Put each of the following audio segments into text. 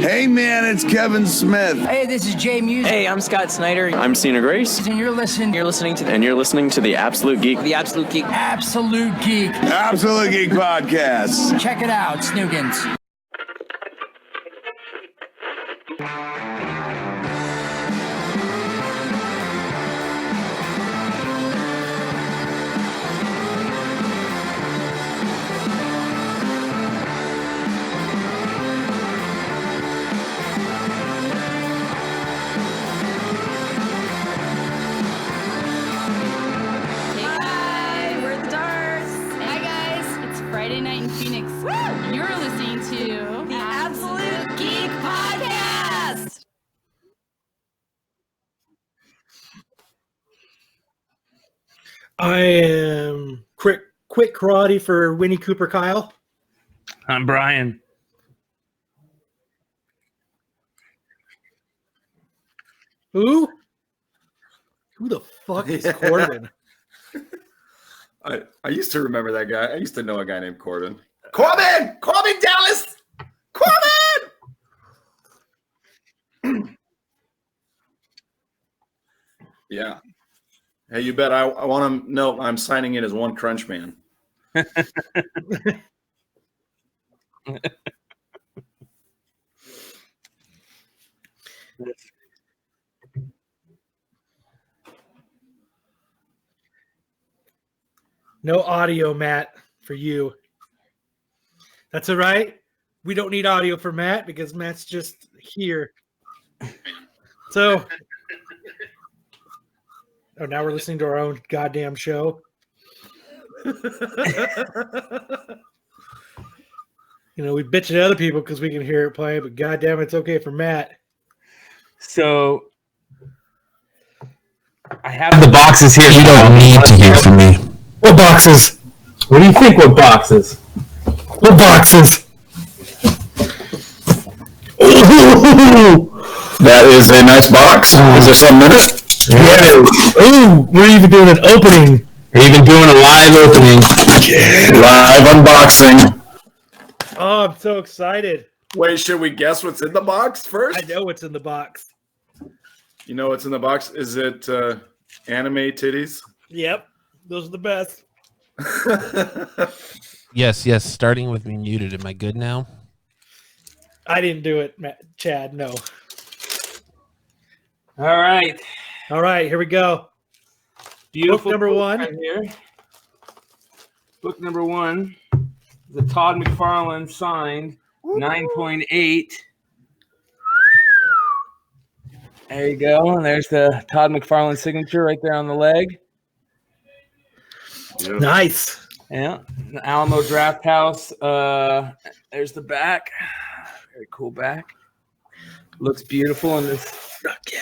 Hey, man, it's Kevin Smith. Hey, this is Jay Music. Hey, I'm Scott Snyder. I'm Cena Grace. And you're listening to the Absolute Geek. The Absolute Geek. Absolute Geek. Absolute Geek Podcast. Check it out, Snoogans. Friday night in Phoenix. Woo! You're listening to the Absolute Geek Podcast. I am quick karate for Winnie Cooper Kyle. I'm Brian. Who the fuck is Corbin? I used to remember that guy. I used to know a guy named Corbin. Corbin Dallas! Corbin! Yeah. Hey, you bet. I want to know I'm signing in as one crunch man. No audio, Matt, for you. That's all right. We don't need audio for Matt because Matt's just here. So, now we're listening to our own goddamn show. We bitch at other people because we can hear it play, but goddamn, it's okay for Matt. So, I have the boxes here. You don't need to hear from me. What boxes? What do you think? What boxes? What boxes? Ooh, that is a nice box. Is there something in it? Yeah. Ooh, we're even doing an opening. We're even doing a live opening. Yeah. Live unboxing. Oh, I'm so excited. Wait, should we guess what's in the box first? I know what's in the box. You know what's in the box? Is it anime titties? Yep. Those are the best. Yes. Starting with me muted. Am I good now? I didn't do it, Chad. No. All right. Here we go. Beautiful. Book number one. Right here. Book number one. The Todd McFarlane signed 9.8. There you go. And there's the Todd McFarlane signature right there on the leg. Yeah. Nice. Yeah. The Alamo Draft House. There's the back. Very cool back. Looks beautiful in this. Fuck yeah.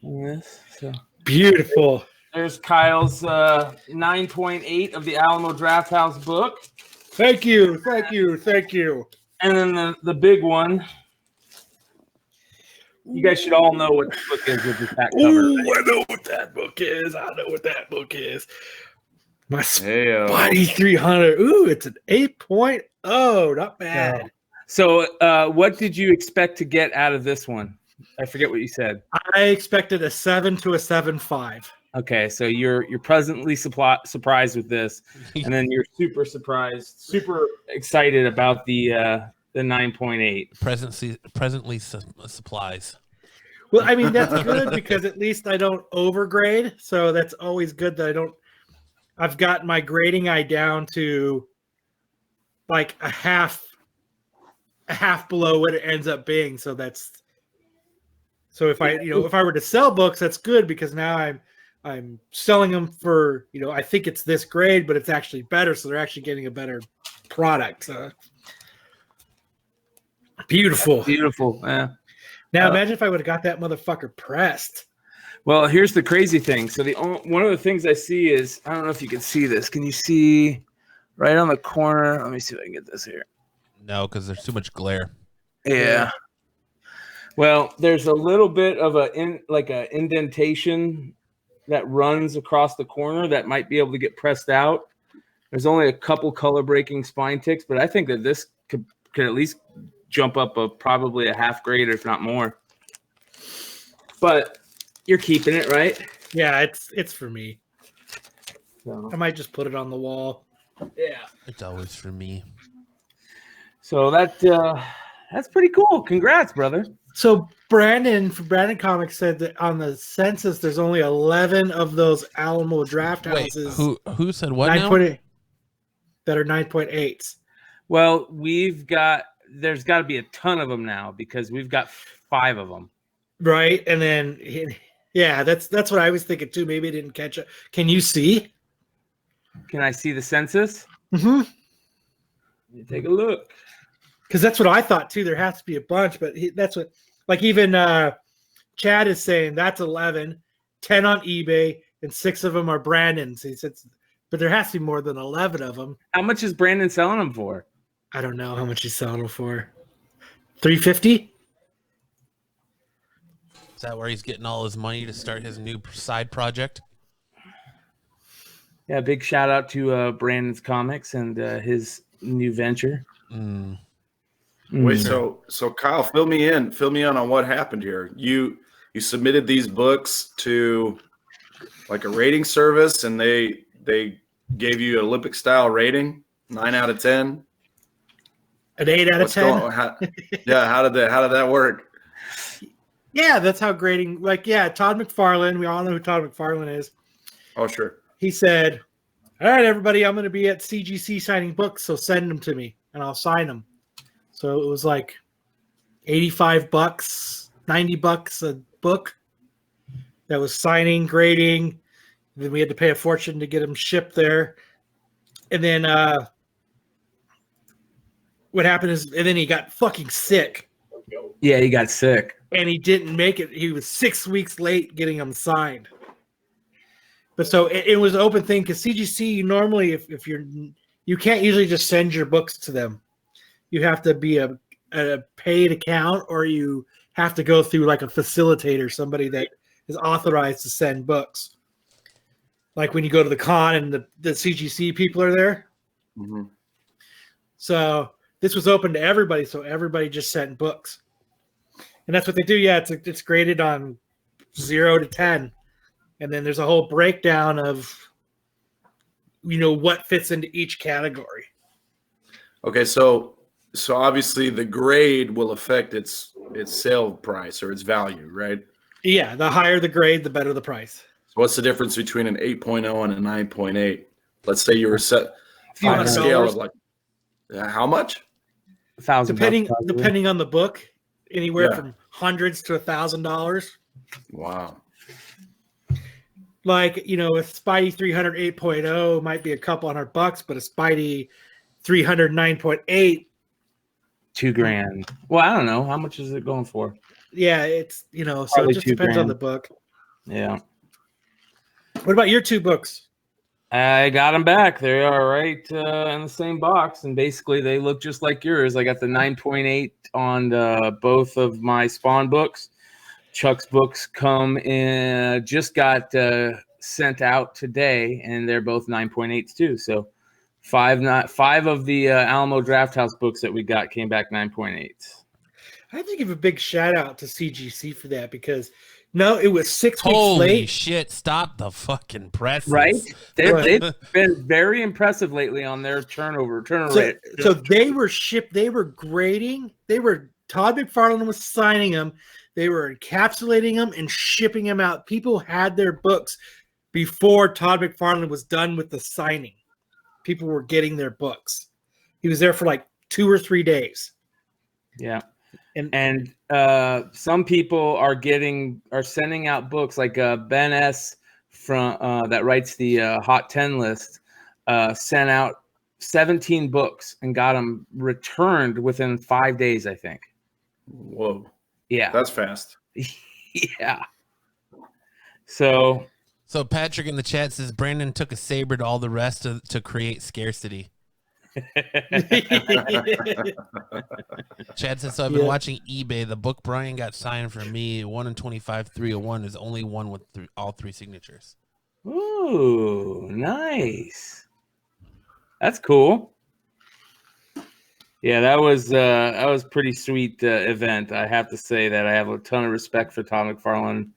In this. So Beautiful. there's Kyle's 9.8 of the Alamo Draft House book. Thank you. And then the big one. You guys should all know what the book is with this back cover. Ooh, I know what that book is. My Spidey 300. Ooh, it's an 8.0. Not bad. So what did you expect to get out of this one? I forget what you said. I expected a 7 to a 7.5. Okay, so you're pleasantly surprised with this, and then you're super excited about the 9.8. Presently supplies. Well, I mean, that's good because at least I don't overgrade. So that's always good that I've got my grading eye down to like a half below what it ends up being. So if I were to sell books, that's good because now I'm selling them for, I think it's this grade, but it's actually better. So they're actually getting a better product. Beautiful. Yeah. Now imagine if I would have got that motherfucker pressed. Well, here's the crazy thing. So one of the things I see is, I don't know if you can see this. Can you see right on the corner? Let me see if I can get this here. No, because there's too much glare. Yeah. Well, there's a little bit of a indentation that runs across the corner that might be able to get pressed out. There's only a couple color breaking spine ticks, but I think that this could at least jump up probably a half grade, if not more. But you're keeping it, right? Yeah, it's for me. So, I might just put it on the wall. yeah. It's always for me. So that's pretty cool. Congrats, brother. So Brandon from Brandon Comics said that on the census there's only 11 of those Alamo draft Wait, houses. who said what now? 9.8 that are 9.8s. Well, there's got to be a ton of them now because we've got 5 of them. Right, and then that's what I was thinking too. Maybe I didn't catch it. Can you see? Can I see the census? Mm-hmm. Let me take a look. Because that's what I thought too. There has to be a bunch, but that's what, like even Chad is saying that's 11, 10 on eBay, and 6 of them are Brandon's. He said, but there has to be more than 11 of them. How much is Brandon selling them for? I don't know how much he's selling them for. $350. Is that where he's getting all his money to start his new side project? Yeah, big shout out to Brandon's Comics and his new venture. Wait, so Kyle, fill me in on what happened here. You submitted these books to like a rating service, and they gave you an Olympic style rating, 9 out of 10, an 8 out of 10. How did that work? Yeah, that's how grading. Like, yeah, Todd McFarlane. We all know who Todd McFarlane is. Oh, sure. He said, "All right, everybody, I'm going to be at CGC signing books, so send them to me, and I'll sign them." So it was like $85, $90 a book that was signing, grading. Then we had to pay a fortune to get them shipped there. And then what happened is, and then he got fucking sick. Yeah, he got sick. And he didn't make it. He was 6 weeks late getting them signed. But so it was an open thing because CGC, normally if you can't usually just send your books to them. You have to be a paid account, or you have to go through like a facilitator, somebody that is authorized to send books. Like when you go to the con and the CGC people are there. Mm-hmm. So this was open to everybody, so everybody just sent books. And that's what they do. Yeah, it's graded on 0 to 10. And then there's a whole breakdown of, what fits into each category. Okay, so obviously the grade will affect its sale price or its value, right? Yeah, the higher the grade, the better the price. So what's the difference between an 8.0 and a 9.8? Let's say you were set on a scale of like how much? $1,000. Depending on the book, anywhere from hundreds to $1,000. Wow. Like, a Spidey 300 8.0 might be a couple $100, but a Spidey 300 9.8, $2,000. Well, I don't know. How much is it going for? yeah, it's so Probably it just depends $2,000. on the book. Yeah. What about your 2 books? I got them back. They are right in the same box, and basically they look just like yours. I got the 9.8 on both of my Spawn books. Chuck's books come in, just got sent out today, and they're both 9.8s too. So 5 of the Alamo Draft House books that we got came back 9.8s. I have to give a big shout out to CGC for that because it was 6 weeks Holy late. shit, stop the fucking presses. Right? They've been very impressive lately on their turnover rate. So they were they were grading. Todd McFarlane was signing them. They were encapsulating them and shipping them out. People had their books before Todd McFarlane was done with the signing. People were getting their books. He was there for like 2 or 3 days. Yeah. And some people are sending out books like Ben S. from that writes the Hot 10 list, sent out 17 books and got them returned within 5 days, I think. Whoa. Yeah. That's fast. Yeah. So Patrick in the chat says Brandon took a saber to all the rest to create scarcity. Chad says, so I've been watching eBay. The book Brian got signed for me, 1 in 25, 301 is only one with all 3 signatures. Ooh, nice. That's cool. Yeah, that was pretty sweet event. I have to say that I have a ton of respect for Todd McFarlane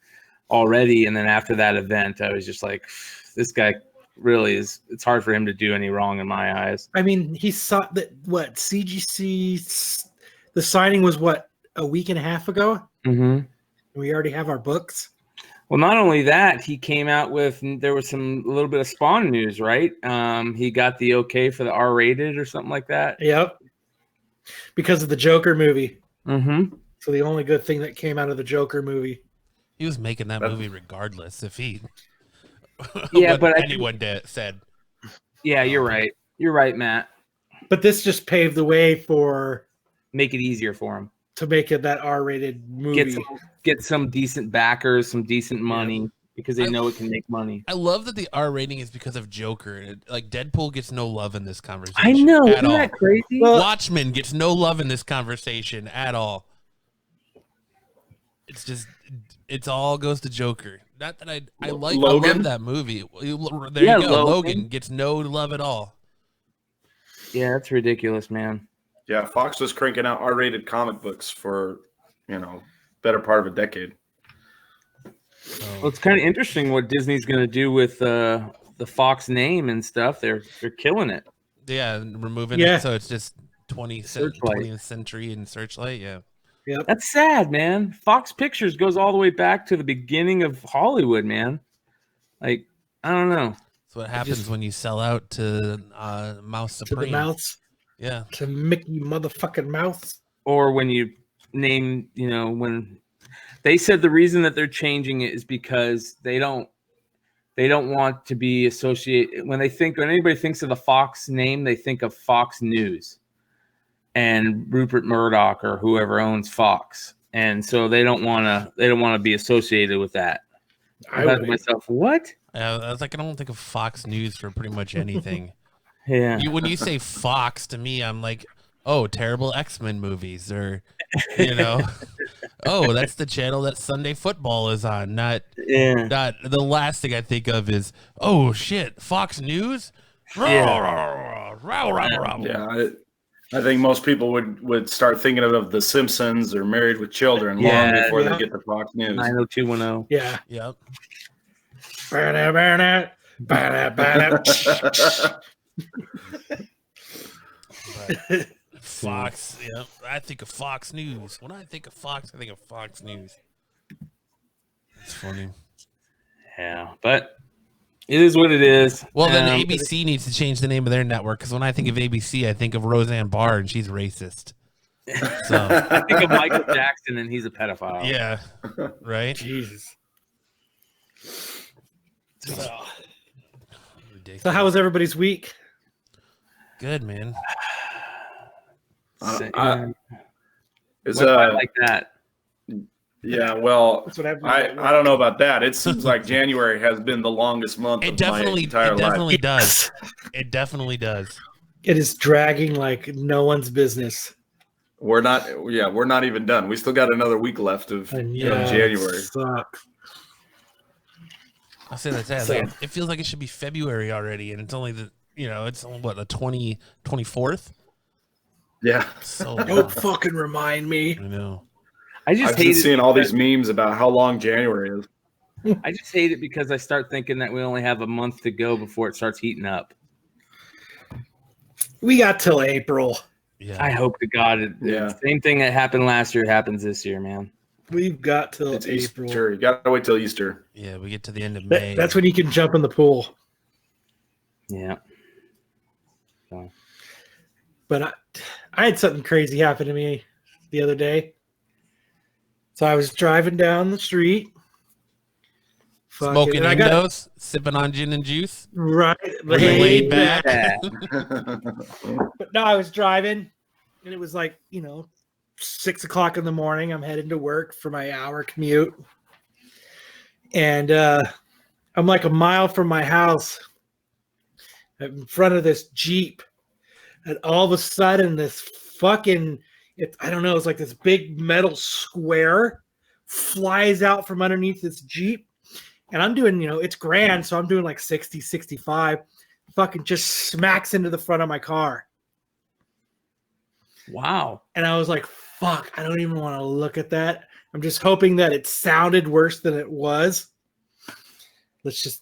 already, and then after that event, I was just like, this guy really is. It's hard for him to do any wrong in my eyes. I mean, he saw that what CGC. The signing was what, a week and a half ago. Mm-hmm. We already have our books. Well, not only that, he came out with, there was a little bit of Spawn news, right? He got the okay for the R-rated or something like that. Yep. Because of the Joker movie. Mm-hmm. So the only good thing that came out of the Joker movie. He was making that movie regardless if he. Yeah, but anyone said. Yeah, you're right. You're right, Matt. But this just paved the way for. Make it easier for him to make it that R-rated movie. Get some decent backers, some decent money, because they know it can make money. I love that the R rating is because of Joker. Like Deadpool gets no love in this conversation. I know, isn't that crazy? Well, Watchmen gets no love in this conversation at all. It's just, it's all goes to Joker. Not that I love that movie. There you go. Logan gets no love at all. Yeah, that's ridiculous, man. Yeah, Fox was cranking out R-rated comic books for, better part of a decade. Well, it's kind of interesting what Disney's going to do with the Fox name and stuff. They're killing it. Yeah, removing it so it's just 20th century and Searchlight. Yeah. Yep. That's sad, man. Fox Pictures goes all the way back to the beginning of Hollywood, man. Like, I don't know. That's what happens when you sell out to Mouse Supreme. To the Mouse. Yeah. To Mickey motherfucking Mouse. Or when you name, when they said the reason that they're changing it is because they don't want to be associated. When anybody thinks of the Fox name, they think of Fox News and Rupert Murdoch or whoever owns Fox. And so they don't want to be associated with that. I thought to myself, what? I was like, I don't think of Fox News for pretty much anything. Yeah. When you say Fox to me, I'm like, oh, terrible X-Men movies, or oh, that's the channel that Sunday Football is on. Not the last thing I think of is, oh shit, Fox News. Yeah, I think most people would start thinking of The Simpsons or Married with Children long before they get to Fox News. 90210. Yeah. Yep. Fox, yeah. I think of Fox News. When I think of Fox, I think of Fox News. It's funny. Yeah, but it is what it is. Well, then ABC needs to change the name of their network, because when I think of ABC, I think of Roseanne Barr, and she's racist. So I think of Michael Jackson, and he's a pedophile. Yeah, right? Jesus. Ridiculous. So how was everybody's week? Good, man. It's like that. Yeah, well, That's what I don't know about that. It seems like January has been the longest month of my entire life. It definitely does. It definitely does. It is dragging like no one's business. We're not even done. We still got another week left of January. Sucks. I'll say that. Like, it feels like it should be February already, and it's only it's what, the 24th? Yeah. So don't fucking remind me. I know. I've been seeing all these memes about how long January is. I just hate it because I start thinking that we only have a month to go before it starts heating up. We got till April. Yeah. I hope to God same thing that happened last year happens this year, man. We've got till It's April. Easter. You got to wait till Easter. Yeah, we get to the end of May. That's when you can jump in the pool. Yeah. So. But I had something crazy happen to me the other day. So I was driving down the street. Smoking windows, sipping on gin and juice. Right. Laid back. But no, I was driving, and it was like, 6 o'clock in the morning. I'm heading to work for my hour commute. And I'm like a mile from my house in front of this Jeep. And all of a sudden, this fucking, I don't know, it's like this big metal square flies out from underneath this Jeep. And I'm doing, it's grand, so I'm doing like 60, 65. Fucking just smacks into the front of my car. Wow. And I was like, fuck, I don't even want to look at that. I'm just hoping that it sounded worse than it was. Let's just,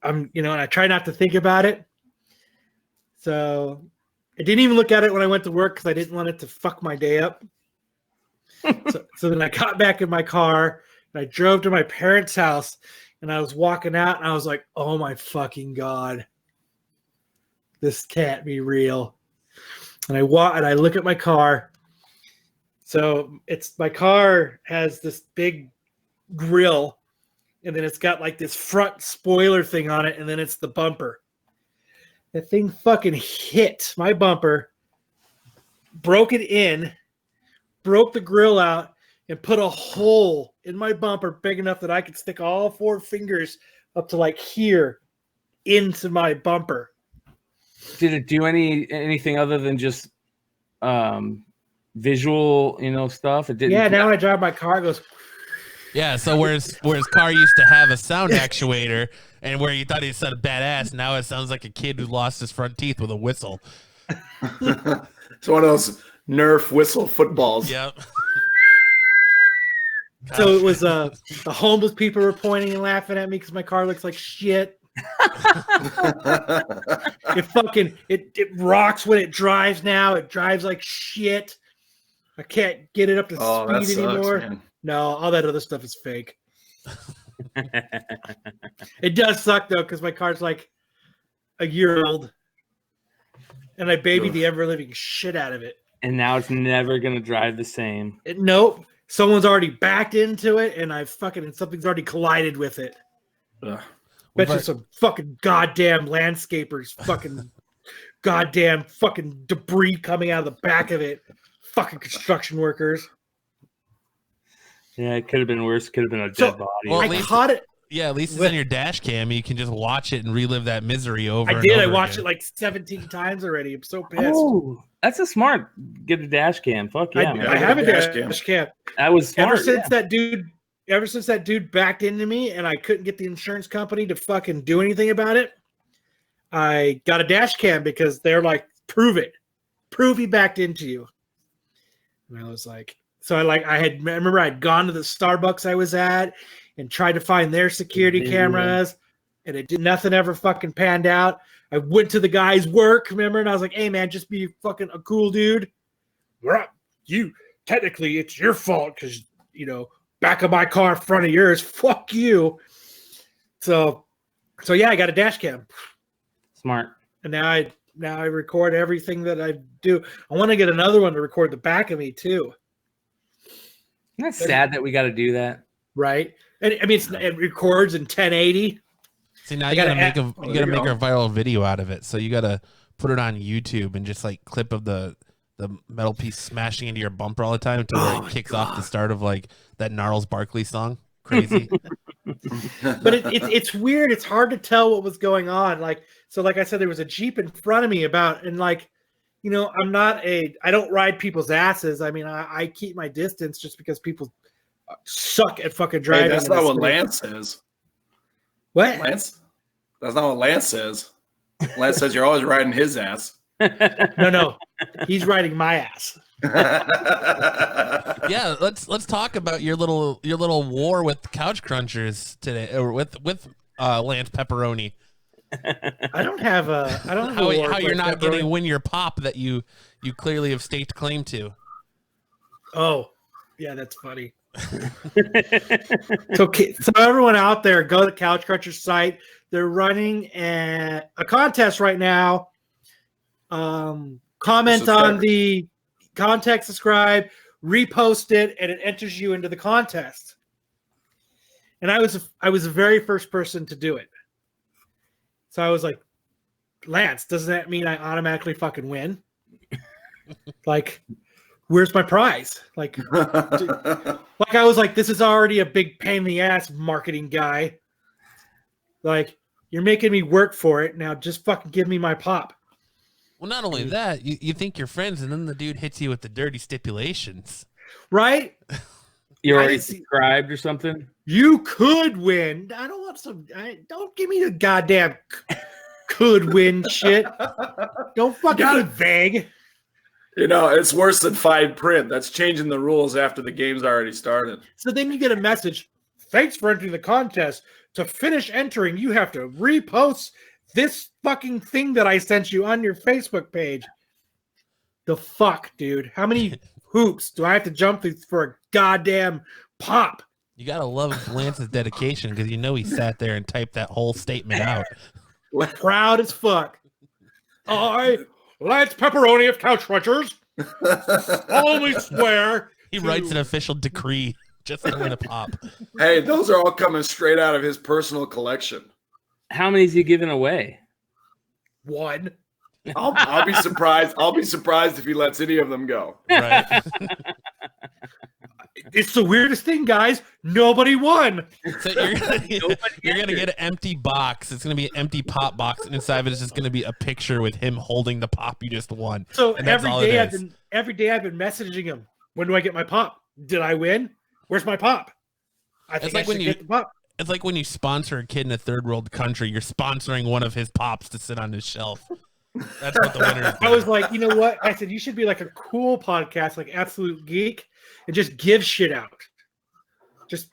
and I try not to think about it. So I didn't even look at it when I went to work because I didn't want it to fuck my day up. So then I got back in my car and I drove to my parents' house and I was walking out and I was like, oh my fucking God, this can't be real. And I look at my car. So my car has this big grill and then it's got like this front spoiler thing on it and then it's the bumper. That thing fucking hit my bumper, broke it in, broke the grill out, and put a hole in my bumper big enough that I could stick all 4 fingers up to like here into my bumper. Did it do anything other than just visual, stuff? It didn't. Yeah, now I drive my car, it goes. Yeah, so whereas car used to have a sound actuator, and where you thought he sounded badass, now it sounds like a kid who lost his front teeth with a whistle. It's one of those Nerf whistle footballs. Yep. So it was the homeless people were pointing and laughing at me because my car looks like shit. It rocks when it drives now. It drives like shit. I can't get it up to speed anymore. Man. No, all that other stuff is fake. It does suck though because my car's like a year old, and I babied the ever living shit out of it. And now it's never gonna drive the same. Nope. Someone's already backed into it, and something's already collided with it. Bet you some fucking goddamn landscapers, fucking goddamn fucking debris coming out of the back of it. Fucking construction workers. Yeah, it could have been worse. Could have been a dead body. Well, I caught it. Yeah, at least it's in your dash cam. You can just watch it and relive that misery over. I did. I over watched again. it like 17 times already. I'm so pissed. Oh, that's a smart. Get a dash cam. Fuck yeah. I have a dash cam. That was smart. Ever since that dude backed into me and I couldn't get the insurance company to fucking do anything about it, I got a dash cam because they're like, prove it. Prove he backed into you. And I was like, I remember I'd gone to the Starbucks I was at and tried to find their security cameras, and nothing ever fucking panned out. I went to the guy's work, remember, and I was like, hey man, just be fucking a cool dude. Technically it's your fault because, back of my car, front of yours, fuck you. So yeah, I got a dash cam. Smart. And now I record everything that I do. I want to get another one to record the back of me too. Isn't that sad that we got to do that? Right. And I mean, it records in 1080. See, now you gotta make a viral video out of it. So you gotta put it on YouTube and just like clip of the metal piece smashing into your bumper all the time until it kicks off the start of like that Gnarls Barkley song. Crazy. But it's weird. It's hard to tell what was going on. Like I said, there was a Jeep in front of me I don't ride people's asses. I mean, I keep my distance just because people suck at fucking driving. Hey, that's not what Lance says. What? Lance? That's not what Lance says. Lance says you're always riding his ass. No. He's riding my ass. Yeah, let's talk about your little war with Couch Crunchers today, or with Lance Pepperoni. I don't have how you're not getting to win your pop that you clearly have staked claim to. Oh, yeah, that's funny. So everyone out there, go to the Couch Crunchers site. They're running a contest right now. Comment on the contact, subscribe, repost it, and it enters you into the contest. And I was the very first person to do it. So I was like, Lance, doesn't that mean I automatically fucking win? Like, where's my prize? Like I was like, this is already a big pain in the ass, marketing guy. Like, you're making me work for it. Now just fucking give me my pop. Well, not only that, you think you're friends, and then the dude hits you with the dirty stipulations. Right? You're already subscribed or something? You could win. I don't want don't give me the goddamn could win shit. Don't fucking be vague. It's worse than fine print. That's changing the rules after the game's already started. So then you get a message, thanks for entering the contest. To finish entering, you have to repost this fucking thing that I sent you on your Facebook page. The fuck, dude? How many hoops do I have to jump through for a goddamn pop? You gotta love Lance's dedication because he sat there and typed that whole statement out. Proud as fuck. I, Lance Pepperoni of Couch Crunchers, solemnly swear. He writes an official decree just to win a pop. Hey, those are all coming straight out of his personal collection. How many is he giving away? One. I'll be surprised. I'll be surprised if he lets any of them go. Right. It's the weirdest thing, guys. Nobody won. So you're gonna get an empty box. It's gonna be an empty pop box, and inside of it is just gonna be a picture with him holding the pop you just won. So and that's all it is. every day I've been messaging him. When do I get my pop? Did I win? Where's my pop? I think I should get the pop. It's like when you sponsor a kid in a third world country, you're sponsoring one of his pops to sit on his shelf. That's what the winner is. I was like, you know what? I said, you should be like a cool podcast like Absolute Geek and just give shit out. Just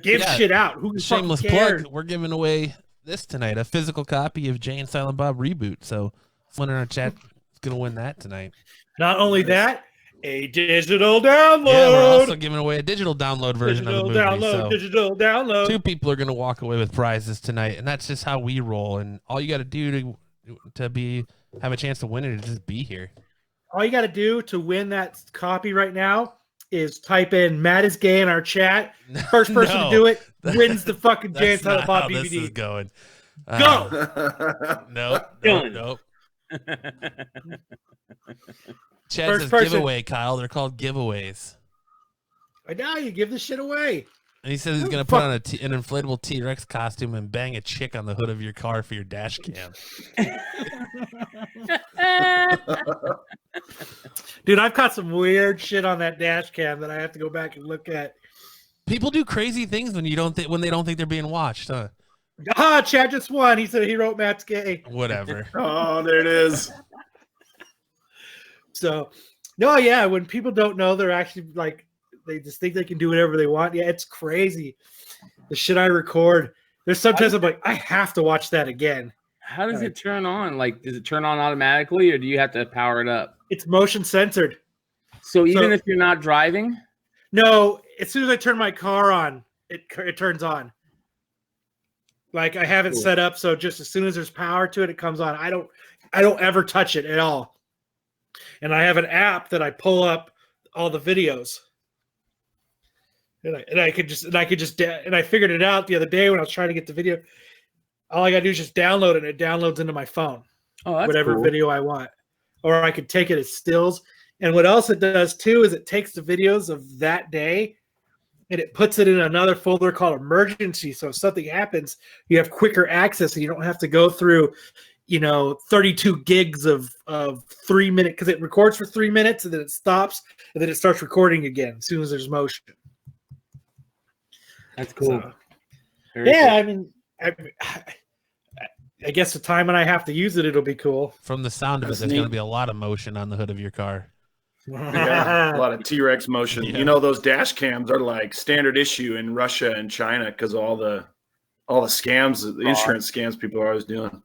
give shit out. Who shameless cares? plug. We're giving away this tonight, a physical copy of Jay and Silent Bob Reboot. So someone in our chat is going to win that tonight. Not only that, a digital download. Yeah, we're also giving away a digital download version of the movie. Digital download. 2 people are going to walk away with prizes tonight, and that's just how we roll. And all you got to do to have a chance to win it is just be here. All you got to do to win that copy right now is type in Matt is gay in our chat. First person to do it wins the fucking Jay and Silent Bob DVD. This is going. Go. Nope. Chad First says person. giveaway, Kyle. They're called giveaways. I know you give this shit away. And he says he's going to put on an inflatable T-Rex costume and bang a chick on the hood of your car for your dash cam. Dude, I've caught some weird shit on that dash cam that I have to go back and look at. People do crazy things when they don't think they're being watched, huh? Chad just won. He said he wrote Matt's gay. Whatever. Oh, there it is. So, no, yeah, when people don't know, they're actually like, they just think they can do whatever they want. Yeah, it's crazy. The shit I record. There's sometimes I'm like, I have to watch that again. How does it turn on? Like, does it turn on automatically, or do you have to power it up? It's motion censored. So even if you're not driving? No, as soon as I turn my car on, it turns on. Like, I have it set up so just as soon as there's power to it, it comes on. I don't ever touch it at all. And I have an app that I pull up all the videos. And I figured it out the other day when I was trying to get the video. All I gotta do is just download it, and it downloads into my phone. Oh, that's whatever cool. video I want. Or I could take it as stills. And what else it does too is it takes the videos of that day and it puts it in another folder called emergency. So if something happens, you have quicker access and you don't have to go through, 32 gigs of 3 minutes, because it records for 3 minutes and then it stops and then it starts recording again as soon as there's motion. That's cool. So, yeah, cool. I guess the time when I have to use it, it'll be cool. From the sound of it, there's going to be a lot of motion on the hood of your car. Yeah, a lot of T-Rex motion. Yeah. Those dash cams are like standard issue in Russia and China because of all the scams, the insurance scams people are always doing.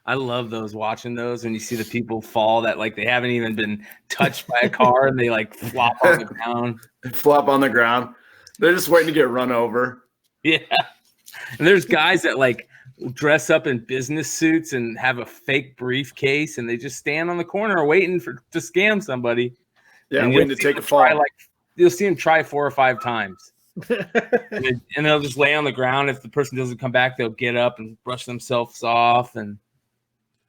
I love those, watching those when you see the people fall that like they haven't even been touched by a car and they like flop on the ground. They flop on the ground. They're just waiting to get run over. Yeah. And there's guys that like dress up in business suits and have a fake briefcase and they just stand on the corner waiting to scam somebody. Yeah, and waiting to take a fall. You'll see them try 4 or 5 times. and they'll just lay on the ground. If the person doesn't come back, they'll get up and brush themselves off. And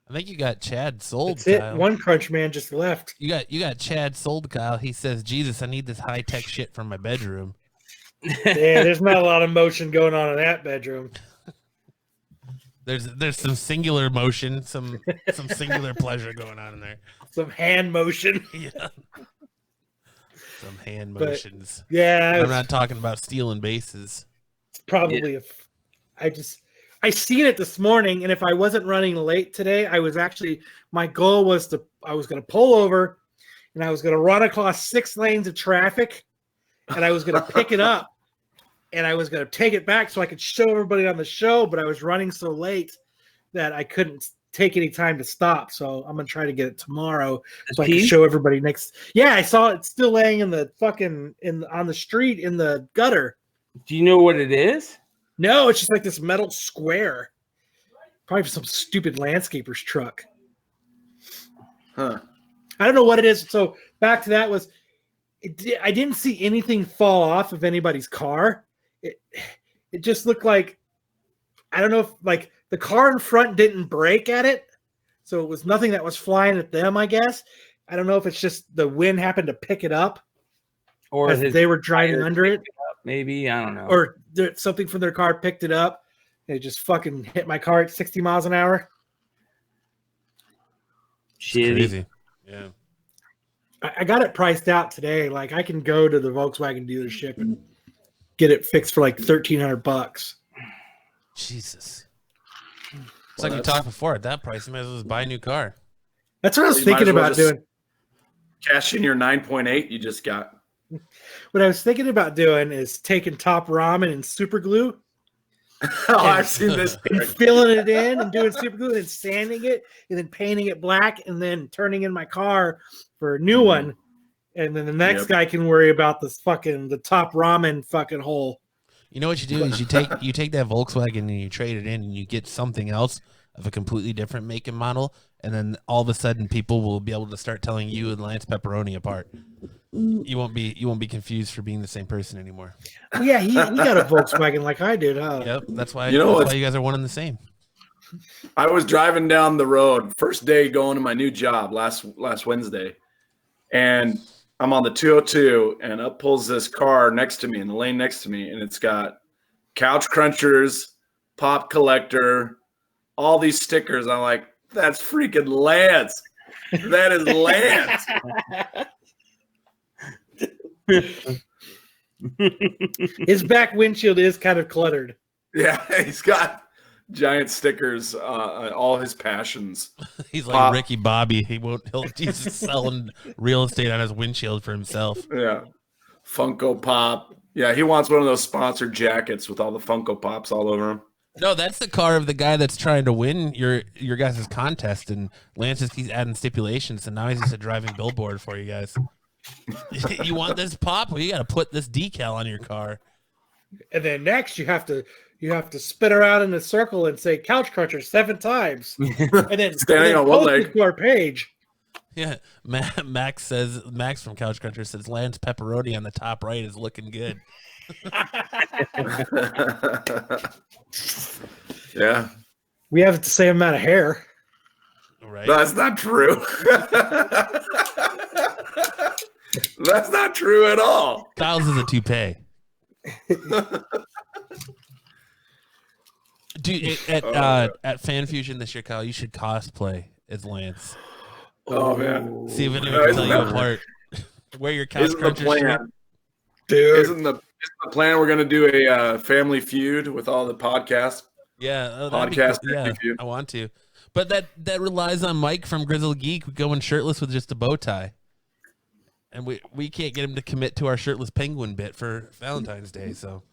I think you got Chad sold. That's Kyle. It. One Crunch Man just left. You got Chad sold, Kyle. He says, "Jesus, I need this high tech shit from my bedroom." Yeah, there's not a lot of motion going on in that bedroom. There's some singular motion, some singular pleasure going on in there. Some hand motion. Yeah. Some hand motions. Yeah. I'm not talking about stealing bases. It's probably I seen it this morning, and if I wasn't running late today, my goal was I was going to pull over and I was going to run across 6 lanes of traffic, and I was going to pick it up, and I was going to take it back so I could show everybody on the show, but I was running so late that I couldn't take any time to stop. So I'm going to try to get it tomorrow so I can show everybody next. Yeah, I saw it still laying in the fucking on the street in the gutter. Do you know what it is? No, it's just like this metal square. Probably some stupid landscaper's truck. Huh. I don't know what it is. So back to that I didn't see anything fall off of anybody's car. It just looked like, I don't know if like the car in front didn't brake at it. So it was nothing that was flying at them, I guess. I don't know if it's just the wind happened to pick it up or as they were driving under it. Maybe, I don't know. Or something from their car picked it up. And it just fucking hit my car at 60 miles an hour. Crazy. Yeah. I got it priced out today. Like I can go to the Volkswagen dealership and get it fixed for like $1,300. Jesus. It's like we talked before. At that price, you might as well just buy a new car. That's what I was thinking about doing. Cash in your 9.8 you just got. What I was thinking about doing is taking top ramen and super glue. I've seen this. And filling it in and doing super glue and sanding it and then painting it black and then turning in my car for a new one. And then the next guy can worry about the top ramen fucking hole. You know what you do is you take that Volkswagen and you trade it in and you get something else of a completely different make and model, and then all of a sudden people will be able to start telling you and Lance Pepperoni apart. You won't be confused for being the same person anymore. Well, yeah, he got a Volkswagen like I did, huh? Yep, that's why you guys are one and the same. I was driving down the road, first day going to my new job last Wednesday, and I'm on the 202, and up pulls this car next to me in the lane next to me, and it's got Couch Crunchers, Pop Collector, all these stickers. I'm like, that's freaking Lance. That is Lance. His back windshield is kind of cluttered. Yeah, he's got giant stickers on all his passions. He's like Ricky Bobby. He's selling real estate on his windshield for himself. Yeah. Funko Pop. Yeah, he wants one of those sponsored jackets with all the Funko Pops all over him. No, that's the car of the guy that's trying to win your guys' contest, and Lance just keeps adding stipulations, and now he's just a driving billboard for you guys. You want this pop? Well, you got to put this decal on your car. And then next you have to spin around in a circle and say Couch Cruncher 7 times. And then standing on one leg to our page. Yeah. Max from Couch Cruncher says Lance Pepperoni on the top right is looking good. Yeah. We have the same amount of hair. Right. That's not true. That's not true at all. Kyle's is a toupee. Dude, at Fan Fusion this year, Kyle, you should cosplay as Lance. Oh man! See if anyone can tell you apart. Wear your Couch Cruncher shirt. Dude, isn't the plan we're gonna do a family feud with all the podcasts? Yeah, podcast. Cool. Yeah, I want to, but that relies on Mike from Grizzled Geek going shirtless with just a bow tie, and we can't get him to commit to our shirtless penguin bit for Valentine's Day. So,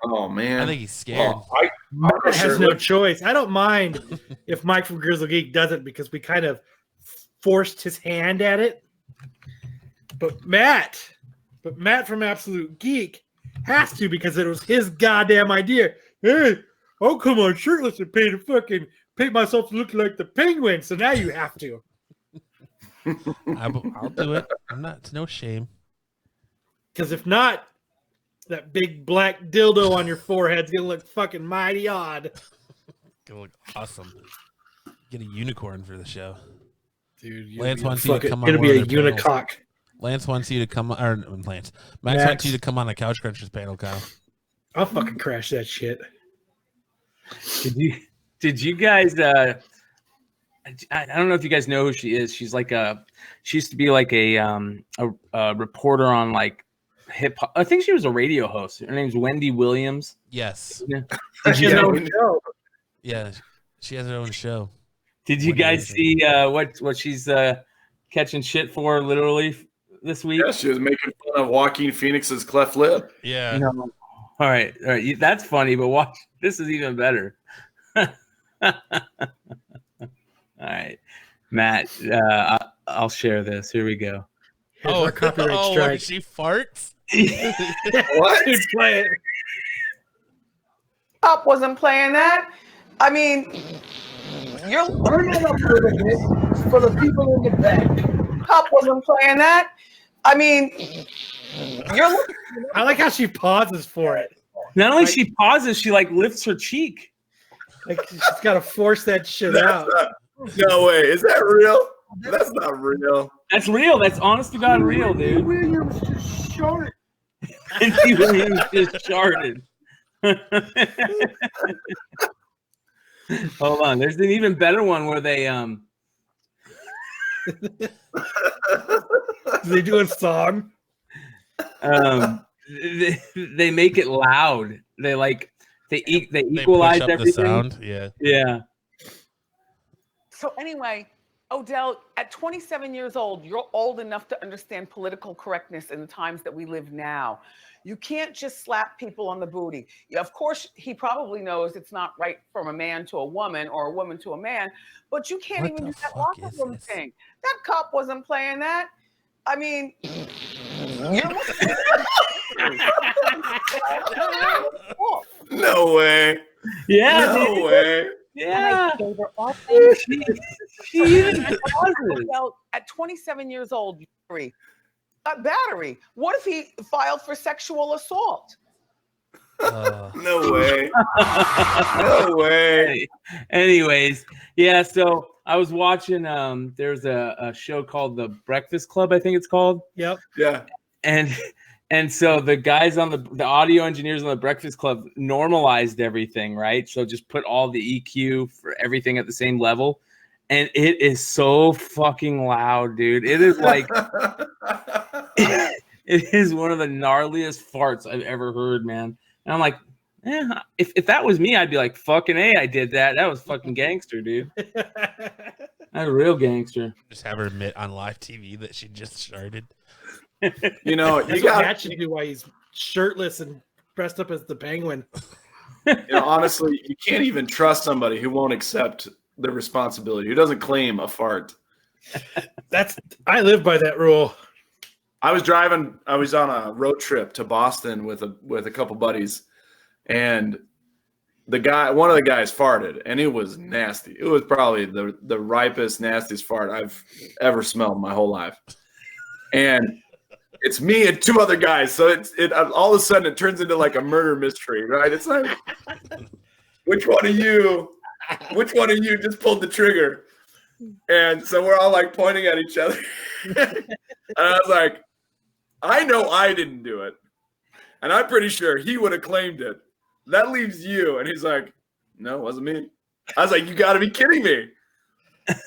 oh man, I think he's scared. Matt has no choice. I don't mind if Mike from Grizzled Geek does it because we kind of forced his hand at it. But Matt from Absolute Geek has to because it was his goddamn idea. Hey, I'll come on shirtless and paint myself to look like the penguin. So now you have to. I'll do it. It's no shame. Because if not, that big black dildo on your forehead's gonna look fucking mighty odd. Gonna look awesome. Get a unicorn for the show. Dude, Lance wants you to come on. It'll be a unicock. Lance wants you to come on, or Max wants you to come on a Couch Crunchers panel, Kyle. I'll fucking crash that shit. Did you guys? I don't know if you guys know who she is. She's like she used to be like a reporter on like hip hop. I think she was a radio host. Her name's Wendy Williams. Yes. Did you know? Yeah, she has her own show. Did you guys see what she's catching shit for literally this week? Yeah, she was making fun of Joaquin Phoenix's cleft lip. Yeah. No. All right. That's funny, but watch. This is even better. All right, Matt. I'll share this. Here we go. Our copyright strike. Where she farts. What? Dude, play it. Pop wasn't playing that. I mean, you're learning a little bit for the people in the back. Pop wasn't playing that. I mean, I like how she pauses for it. Not only she pauses, she like lifts her cheek. Like she's got to force that shit out. No way. Is that real? That's not real. That's real. That's honest to God real, dude. Williams just shorted. Kingsley Williams just sharded. Hold on. There's an even better one where they They do a song. They make it loud. They equalize push up everything. the sound. Yeah. Yeah. So anyway, Odell, at 27 years old, you're old enough to understand political correctness in the times that we live now. You can't just slap people on the booty. Of course, he probably knows it's not right from a man to a woman or a woman to a man, but you can't even do that locker room thing. That cop wasn't playing that. I mean, No way. Yeah. No way. Yeah. She even well, at 27 years old, battery. What if he filed for sexual assault? No way. No way. Anyways, yeah. So I was watching. There's a show called The Breakfast Club, I think it's called. Yep. Yeah. And so the guys on the audio engineers on The Breakfast Club normalized everything, right? So just put all the EQ for everything at the same level. And it is so fucking loud, dude. It is like it is one of the gnarliest farts I've ever heard, man. And I'm like, if that was me, I'd be like, fucking A, I did that. That was fucking gangster, dude. I'm a real gangster. Just have her admit on live TV that she just sharded. You know, That's what Matt should do while he's shirtless and dressed up as the Penguin. You know, honestly, you can't even trust somebody who won't accept the responsibility, who doesn't claim a fart. I live by that rule. I was on a road trip to Boston with a couple buddies, and one of the guys farted, and it was nasty. It was probably the ripest, nastiest fart I've ever smelled in my whole life. And it's me and two other guys, so it all of a sudden it turns into like a murder mystery, right? It's like, which one of you just pulled the trigger? And so we're all like pointing at each other. And I was like, I know I didn't do it. And I'm pretty sure he would have claimed it. That leaves you. And he's like, no, it wasn't me. I was like, you got to be kidding me.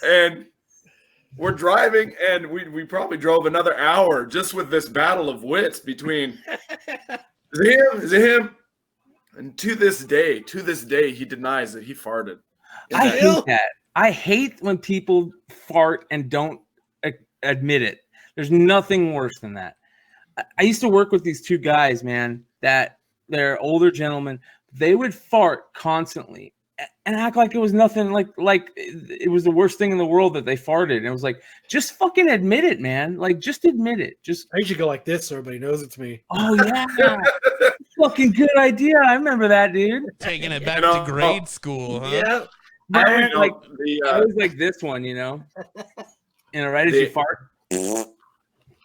And we're driving, and we probably drove another hour just with this battle of wits between, is it him? Is it him? And to this day, he denies that he farted. I hate that. I hate when people fart and don't admit it. There's nothing worse than that. I used to work with these two guys, man, that they're older gentlemen. They would fart constantly and act like it was nothing, like it was the worst thing in the world that they farted. And it was like, just fucking admit it, man. Like, just admit it. I usually go like this so everybody knows it's me. Oh, yeah. Fucking good idea. I remember that, dude. Taking it back to grade school, huh? Yeah. I was like this one, you know? And right as you fart.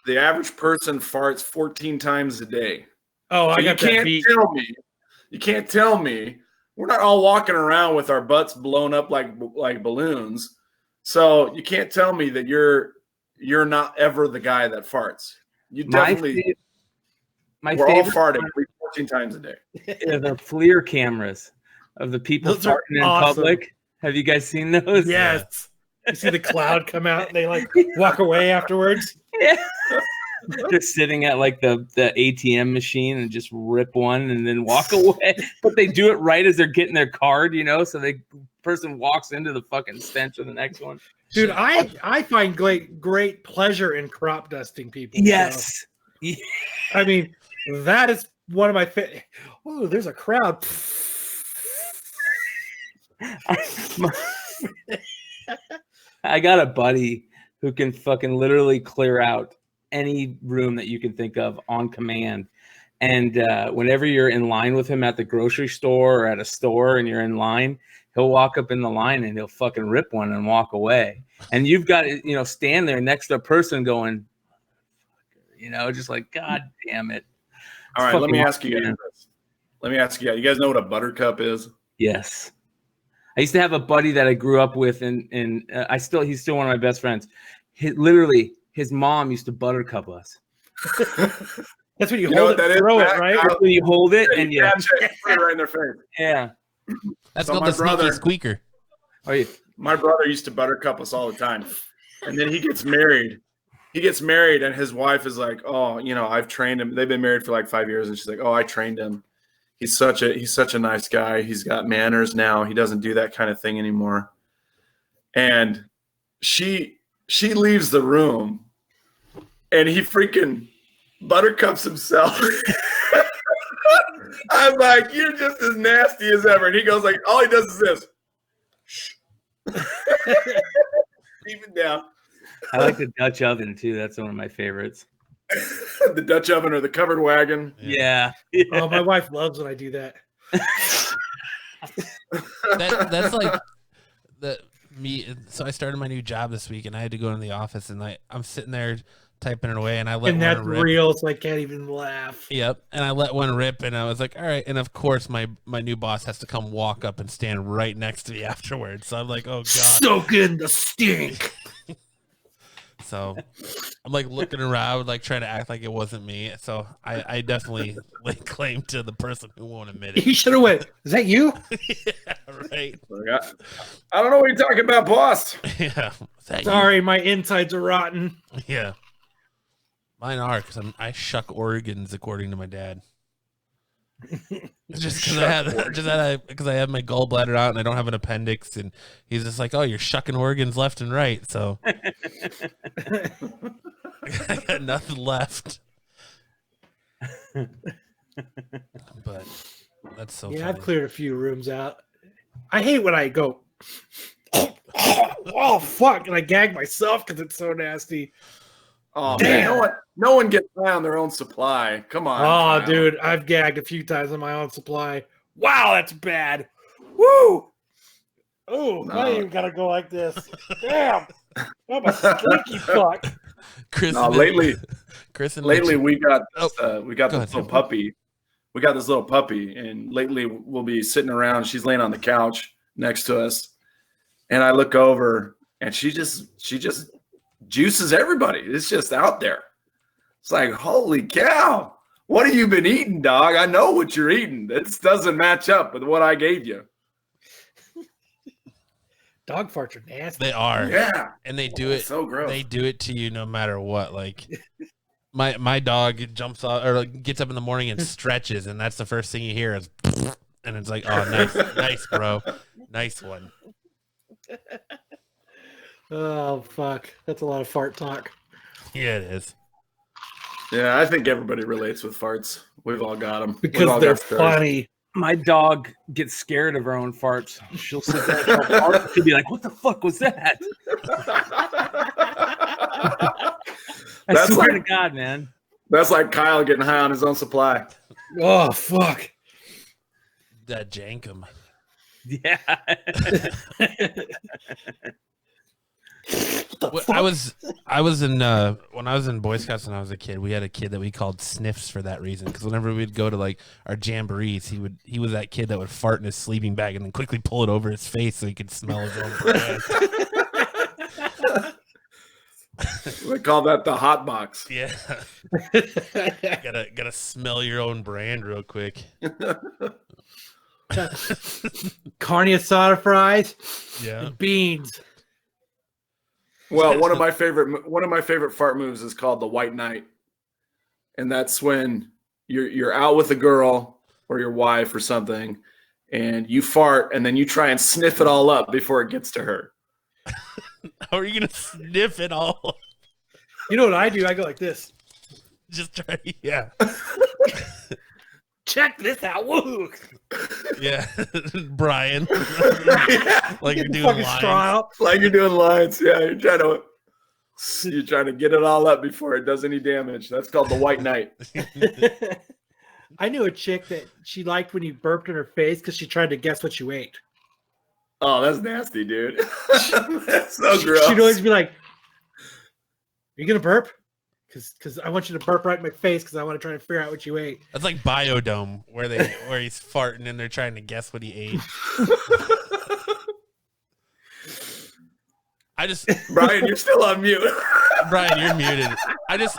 The average person farts 14 times a day. Oh, so I got that beat. You can't tell me. We're not all walking around with our butts blown up like balloons. So you can't tell me that you're not ever the guy that farts. You definitely. We're all farting 14 times a day. The FLIR cameras of the people Those farting in awesome. Public. Have you guys seen those? Yes. You see the cloud come out and they like walk away afterwards. Yeah. They're sitting at like the ATM machine and just rip one and then walk away. But they do it right as they're getting their card, you know, so they person walks into the fucking stench of the next one. Dude, I find great pleasure in crop dusting people. Yes. So. I mean, that is one of my favorite. Oh, there's a crowd. I got a buddy who can fucking literally clear out any room that you can think of on command. And whenever you're in line with him at the grocery store or at a store and you're in line, he'll walk up in the line and he'll fucking rip one and walk away. And you've got to, you know, stand there next to a person going, you know, just like, God damn it. All right, let me ask you guys this. Let me ask you guys. You guys know what a buttercup is? Yes. I used to have a buddy that I grew up with, and he's still one of my best friends. Literally, his mom used to buttercup us. That's when you hold it, throw it, right? That's when you hold it and you put it right in their face. Yeah. That's called the sneaky squeaker. Oh, yeah. My brother used to buttercup us all the time. And then he gets married. And his wife is like, oh, you know, I've trained him. They've been married for like 5 years. And she's like, oh, I trained him. He's such a nice guy. He's got manners now. He doesn't do that kind of thing anymore. And she leaves the room and he freaking buttercups himself. I'm like, you're just as nasty as ever. And he goes like, all he does is this. Shh. Even down. I like the Dutch oven too. That's one of my favorites. The Dutch oven or the covered wagon. Yeah. Oh, my wife loves when I do that. That's like me. So I started my new job this week, and I had to go in the office, and I'm sitting there typing it away, and I let and one that's rip. real, so I can't even laugh. Yep, and I let one rip, and I was like, all right. And of course, my new boss has to come walk up and stand right next to me afterwards. So I'm like, oh god, soak in the stink. So I'm like looking around, like trying to act like it wasn't me. So I definitely like claim to the person who won't admit it. You should have went, is that you? Yeah, right. I don't know what you're talking about, boss. Yeah. Sorry, my insides are rotten. Yeah. Mine are because I shuck organs according to my dad. Just because I have my gallbladder out and I don't have an appendix, and he's just like, "Oh, you're shucking organs left and right." So I got nothing left. But that's so. Yeah, funny. I've cleared a few rooms out. I hate when I go, oh fuck, and I gag myself because it's so nasty. Oh man, no one gets high on their own supply. Come on. Oh, dude, I've gagged a few times on my own supply. Wow, that's bad. Woo! Oh, I ain't even gotta go like this. Damn, I'm a slinky fuck. Lately we got this little puppy. We got this little puppy, and lately we'll be sitting around. She's laying on the couch next to us, and I look over, and she just juices everybody. It's just out there. It's like, holy cow, what have you been eating, dog? I know what you're eating. This doesn't match up with what I gave you. Dog farts are nasty. They are. Yeah. And they do it. So gross. They do it to you no matter what. Like my dog jumps up or gets up in the morning and stretches, and that's the first thing you hear is, and it's like, oh, nice, bro, nice one. Oh fuck, that's a lot of fart talk. Yeah, it is. Yeah, I think everybody relates with farts. We've all got them because they're funny. My dog gets scared of her own farts. She'll sit there and fart. She'll be like, "What the fuck was that?" I swear to God, man. That's like Kyle getting high on his own supply. Oh fuck. That jankum. Yeah. I was in when I was in Boy Scouts when I was a kid. We had a kid that we called Sniffs for that reason, because whenever we'd go to like our jamborees, he was that kid that would fart in his sleeping bag and then quickly pull it over his face so he could smell his own breath. We call that the hot box. Yeah. gotta smell your own brand real quick. Carne asada fries. Yeah. Beans. Well, one of my favorite fart moves is called the White Knight, and that's when you're out with a girl or your wife or something, and you fart, and then you try and sniff it all up before it gets to her. How are you gonna sniff it all? You know what I do? I go like this. Just try, yeah. Check this out. Woo! Yeah, Brian. Like you're doing Fucking lines. straw out. Like you're doing lines. Yeah, you're trying to get it all up before it does any damage. That's called the white knight. I knew a chick that she liked when you burped in her face because she tried to guess what you ate. Oh, that's nasty, dude. That's so gross. She'd always be like, "Are you gonna burp? Because I want you to burp right in my face because I want to try to figure out what you ate." That's like Biodome, where he's farting and they're trying to guess what he ate. Brian, you're still on mute. Brian, you're muted. I just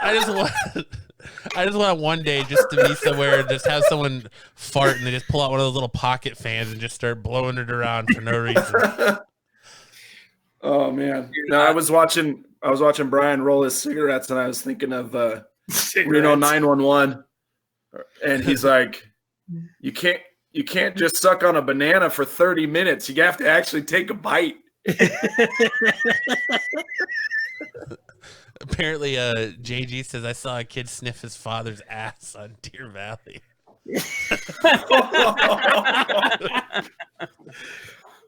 want one day just to be somewhere and just have someone fart and they just pull out one of those little pocket fans and just start blowing it around for no reason. Oh man. No, I was watching Brian roll his cigarettes and I was thinking of Reno 911. And he's like, you can't just suck on a banana for 30 minutes. You have to actually take a bite. Apparently, JG says I saw a kid sniff his father's ass on Deer Valley.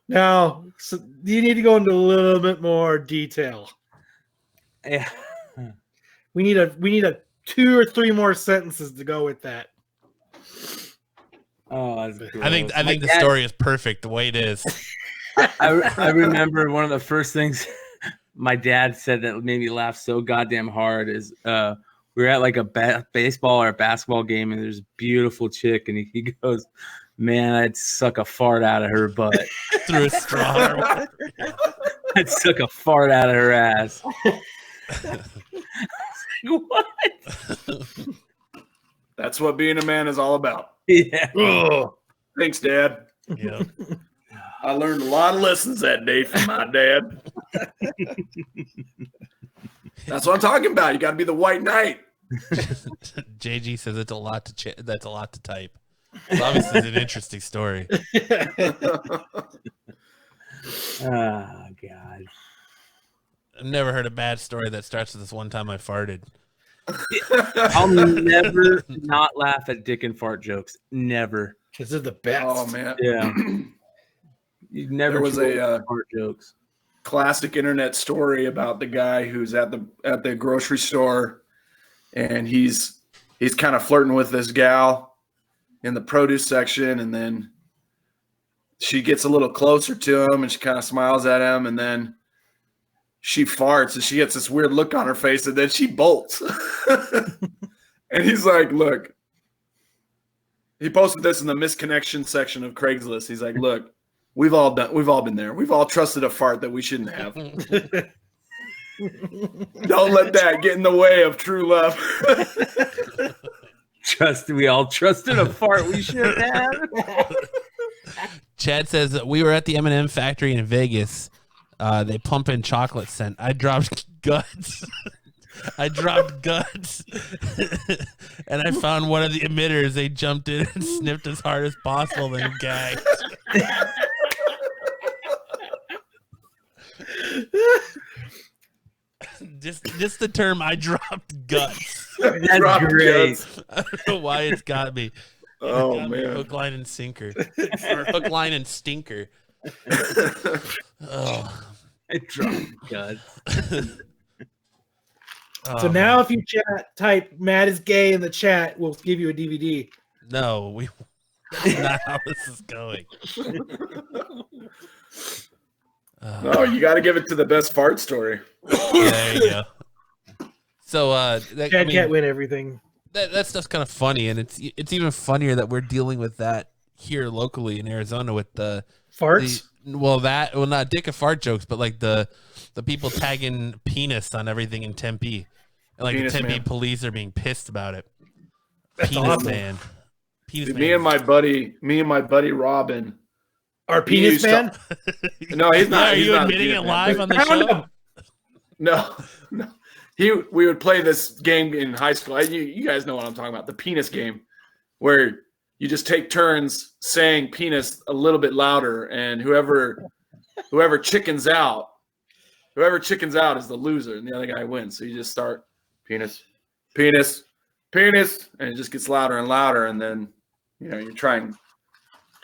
Now, so you need to go into a little bit more detail. Yeah. We need a 2 or 3 more sentences to go with that. Oh, that's gross. I think the story is perfect the way it is. I remember one of the first things my dad said that made me laugh so goddamn hard is we were at like a baseball or a basketball game and there's a beautiful chick and he goes, "Man, I'd suck a fart out of her butt." Through a straw. I'd suck a fart out of her ass. What? That's what being a man is all about. Yeah. Oh, thanks, Dad. Yeah. I learned a lot of lessons that day from my dad. That's what I'm talking about. You got to be the white knight. JG says it's a lot to that's a lot to type. So obviously, it's an interesting story. Oh God. I've never heard a bad story that starts with this one time I farted. I'll never not laugh at dick and fart jokes. Never. Because they're the best. Oh man. Yeah. You never There was a fart jokes. classic internet story about the guy who's at the grocery store and he's kind of flirting with this gal in the produce section, and then she gets a little closer to him and she kind of smiles at him, and then she farts and she gets this weird look on her face, and then she bolts. And he's like, look, he posted this in the misconnection section of Craigslist. He's like, look, we've all been there. We've all trusted a fart that we shouldn't have. Don't let that get in the way of true love. We all trusted a fart we should have. Chad says that we were at the M&M factory in Vegas. They pump in chocolate scent. I dropped guts. And I found one of the emitters. They jumped in and sniffed as hard as possible, then gagged. Just the term "I dropped guts." That's great. I don't know why it's got me. Oh got me man, hook, line, and sinker, or hook, line, and stinker. Oh, I dropped guts. So now if you type "Matt is gay" in the chat, we'll give you a DVD. No, that's not how this is going. no, you got to give it to the best fart story. There you go. So Chad can't win everything. That stuff's kind of funny, and it's even funnier that we're dealing with that here locally in Arizona with the farts. Not dick and fart jokes, but like the people tagging penis on everything in Tempe, and like Penis the Tempe man. police are being pissed about it. That's Penis awesome. man. Penis Dude, man. me and my buddy Robin. Our penis used to- man. No, he's not. Are he's you not a admitting penis it man. live on the Found show? him. No. We would play this game in high school. You guys know what I'm talking about. The penis game, where you just take turns saying penis a little bit louder, and whoever chickens out is the loser, and the other guy wins. So you just start penis, penis, penis, and it just gets louder and louder, and then you're trying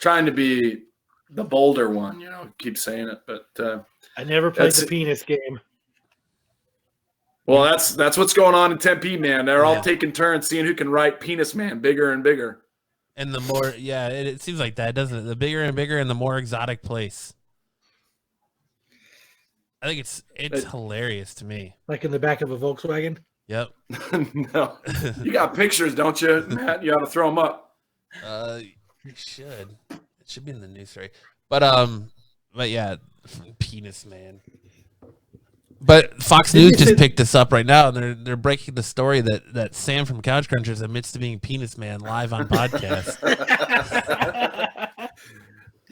to be the bolder one, keep saying it. But I never played the penis game. Well, that's what's going on in Tempe, man. They're all taking turns seeing who can write penis man bigger and bigger. And the more, it seems like that, doesn't it? The bigger and bigger and the more exotic place. I think it's hilarious to me. Like in the back of a Volkswagen? Yep. No. You got pictures, don't you, Matt? You ought to throw them up. You should. It should be in the news story. But yeah, penis man. But Fox News just picked this up right now, and they're breaking the story that Sam from Couch Crunchers admits to being penis man live on podcast.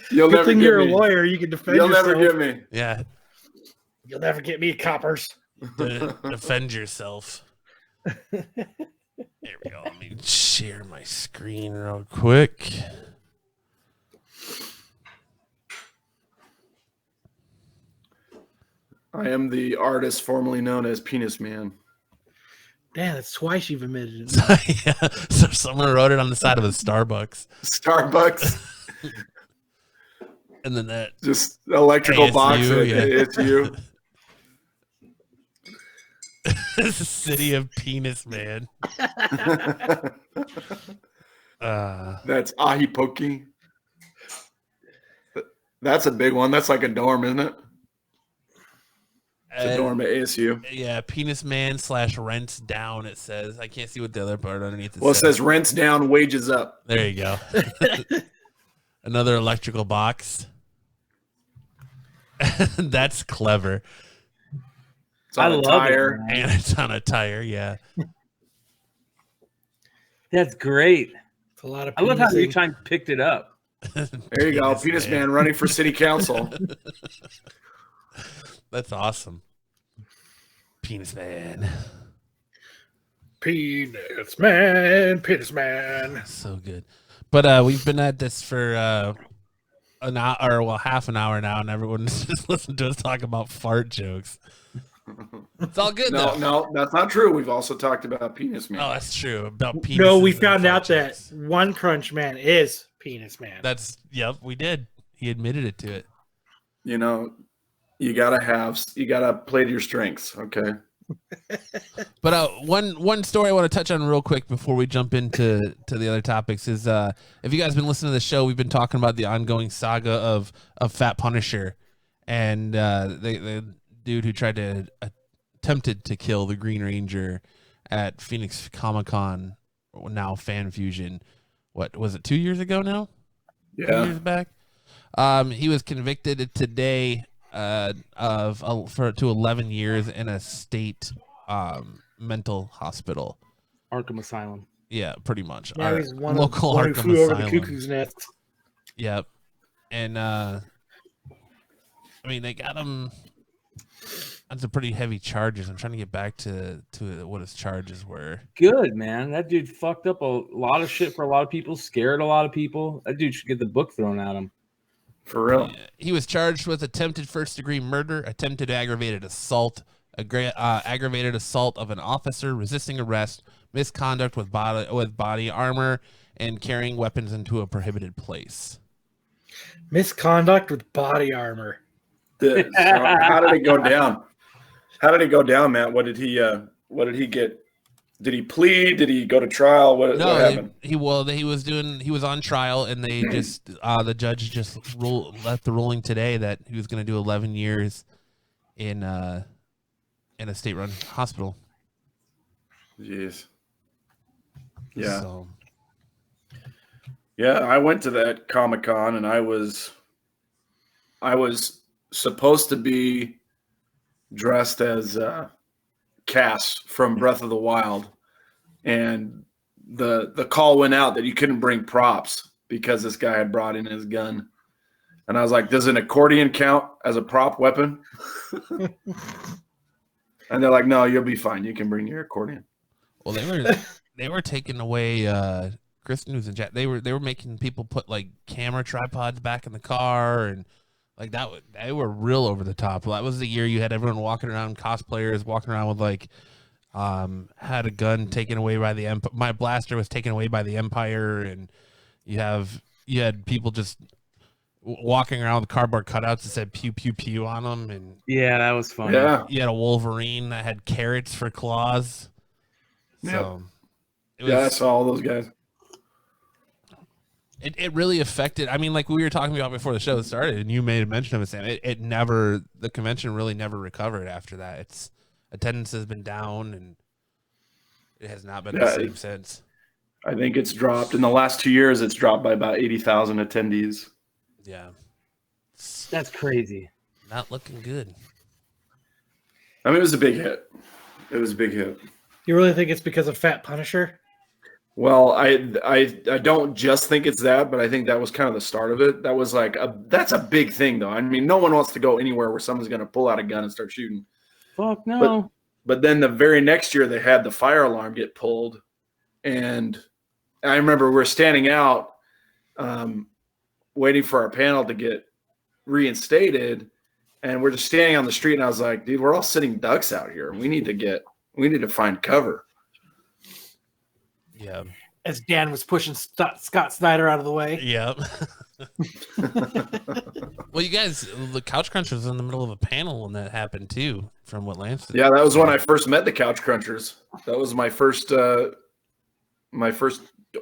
Good thing you're a lawyer. You can defend yourself. You'll never get me. Yeah. You'll never get me, coppers. Defend yourself. There we go. Let me share my screen real quick. I am the artist formerly known as Penis Man. Damn, that's twice you've admitted it. Yeah. So someone wrote it on the side of a Starbucks. And then that just electrical ASU, box at ASU. The city of penis man. That's Ahipoki. That's a big one. That's like a dorm, isn't it? It's a dorm at ASU. Yeah, penis man / rents down, it says. I can't see what the other part underneath it says. Well, it says rents down, wages up. There you go. Another electrical box. That's clever. It's on a tire. And it's on a tire, yeah. That's great. It's a lot of I love how you time picked it up. There you go. Penis man running for city council. That's awesome. Penis man. Penis man. Penis man. So good. But we've been at this for an hour, well, half an hour now, and everyone's just listened to us talk about fart jokes. It's all good, though. No, that's not true. We've also talked about penis man. Oh, that's true. About penis. No, we found out that one crunch man is penis man. We did. He admitted it to it. You gotta play to your strengths, okay? But one story I want to touch on real quick before we jump into the other topics is if you guys have been listening to the show, we've been talking about the ongoing saga of Fat Punisher and the dude who attempted to kill the Green Ranger at Phoenix Comic-Con, now Fan Fusion. What was it, 2 years ago now? Yeah. 2 years back. He was convicted today to 11 years in a state mental hospital. Arkham Asylum. Yeah, pretty much. Now he's one local who Arkham flew over Asylum. the cuckoo's nest. Yep. And I mean, they got him. That's a pretty heavy charges. I'm trying to get back to what his charges were. Good, man. That dude fucked up a lot of shit for a lot of people, scared a lot of people. That dude should get the book thrown at him. For real. He was charged with attempted first-degree murder, attempted aggravated assault, aggravated assault of an officer, resisting arrest, misconduct with body armor, and carrying weapons into a prohibited place. Misconduct with body armor. How did it go down? How did it go down, Matt? What did he get? Did he plead? Did he go to trial? What happened? He was on trial, and they just the judge just left the ruling today that he was going to do 11 years in a state-run hospital. Jeez. Yeah. So. Yeah, I went to that Comic-Con, and I was supposed to be dressed as Cass from Breath of the Wild, and the call went out that you couldn't bring props because this guy had brought in his gun, and I was like, does an accordion count as a prop weapon? And they're like, no, you'll be fine, you can bring your accordion. Well, they were taking away Kristen who's in chat. They were making people put like camera tripods back in the car and like that. They were real over the top. Well, that was the year you had everyone walking around, cosplayers walking around with like had a gun taken away by the Empire. My blaster was taken away by the Empire, and you had people just walking around with cardboard cutouts that said pew pew pew on them, and Yeah, that was fun. Yeah. you had a Wolverine that had carrots for claws. So it was, Yeah, I saw all those guys. it really affected. I mean, like we were talking about before the show started, and you made a mention of it, Sam. It never, the convention really never recovered after that. Its attendance has been down, and it has not been the same since. I think it's dropped in the last 2 years. It's dropped by about 80,000 attendees. Yeah, That's crazy. not looking good. I mean, it was a big hit. It was a big hit. You really think it's because of Fat Punisher? Well, I don't just think it's that, but I think that was kind of the start of it. That was like that's a big thing, though. I mean, no one wants to go anywhere where someone's going to pull out a gun and start shooting. Fuck no. But then the very next year, they had the fire alarm get pulled, and I remember we're standing out, waiting for our panel to get reinstated, and we're just standing on the street, and I was like, dude, we're all sitting ducks out here. We need to find cover. Yeah. As Dan was pushing Scott Snyder out of the way. Yep. Well, you guys, the Couch Crunchers was in the middle of a panel when that happened too, from what Lance did. Yeah, that was when I first met the Couch Crunchers. That was my first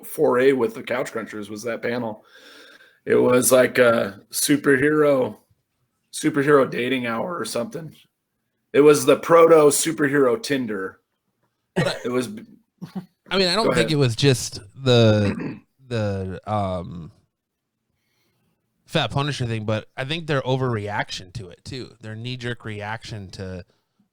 foray with the Couch Crunchers was that panel. It was like a superhero dating hour or something. It was the proto superhero Tinder. It was. I mean, I don't think it was just the Fat Punisher thing, but I think their overreaction to it too. Their knee-jerk reaction to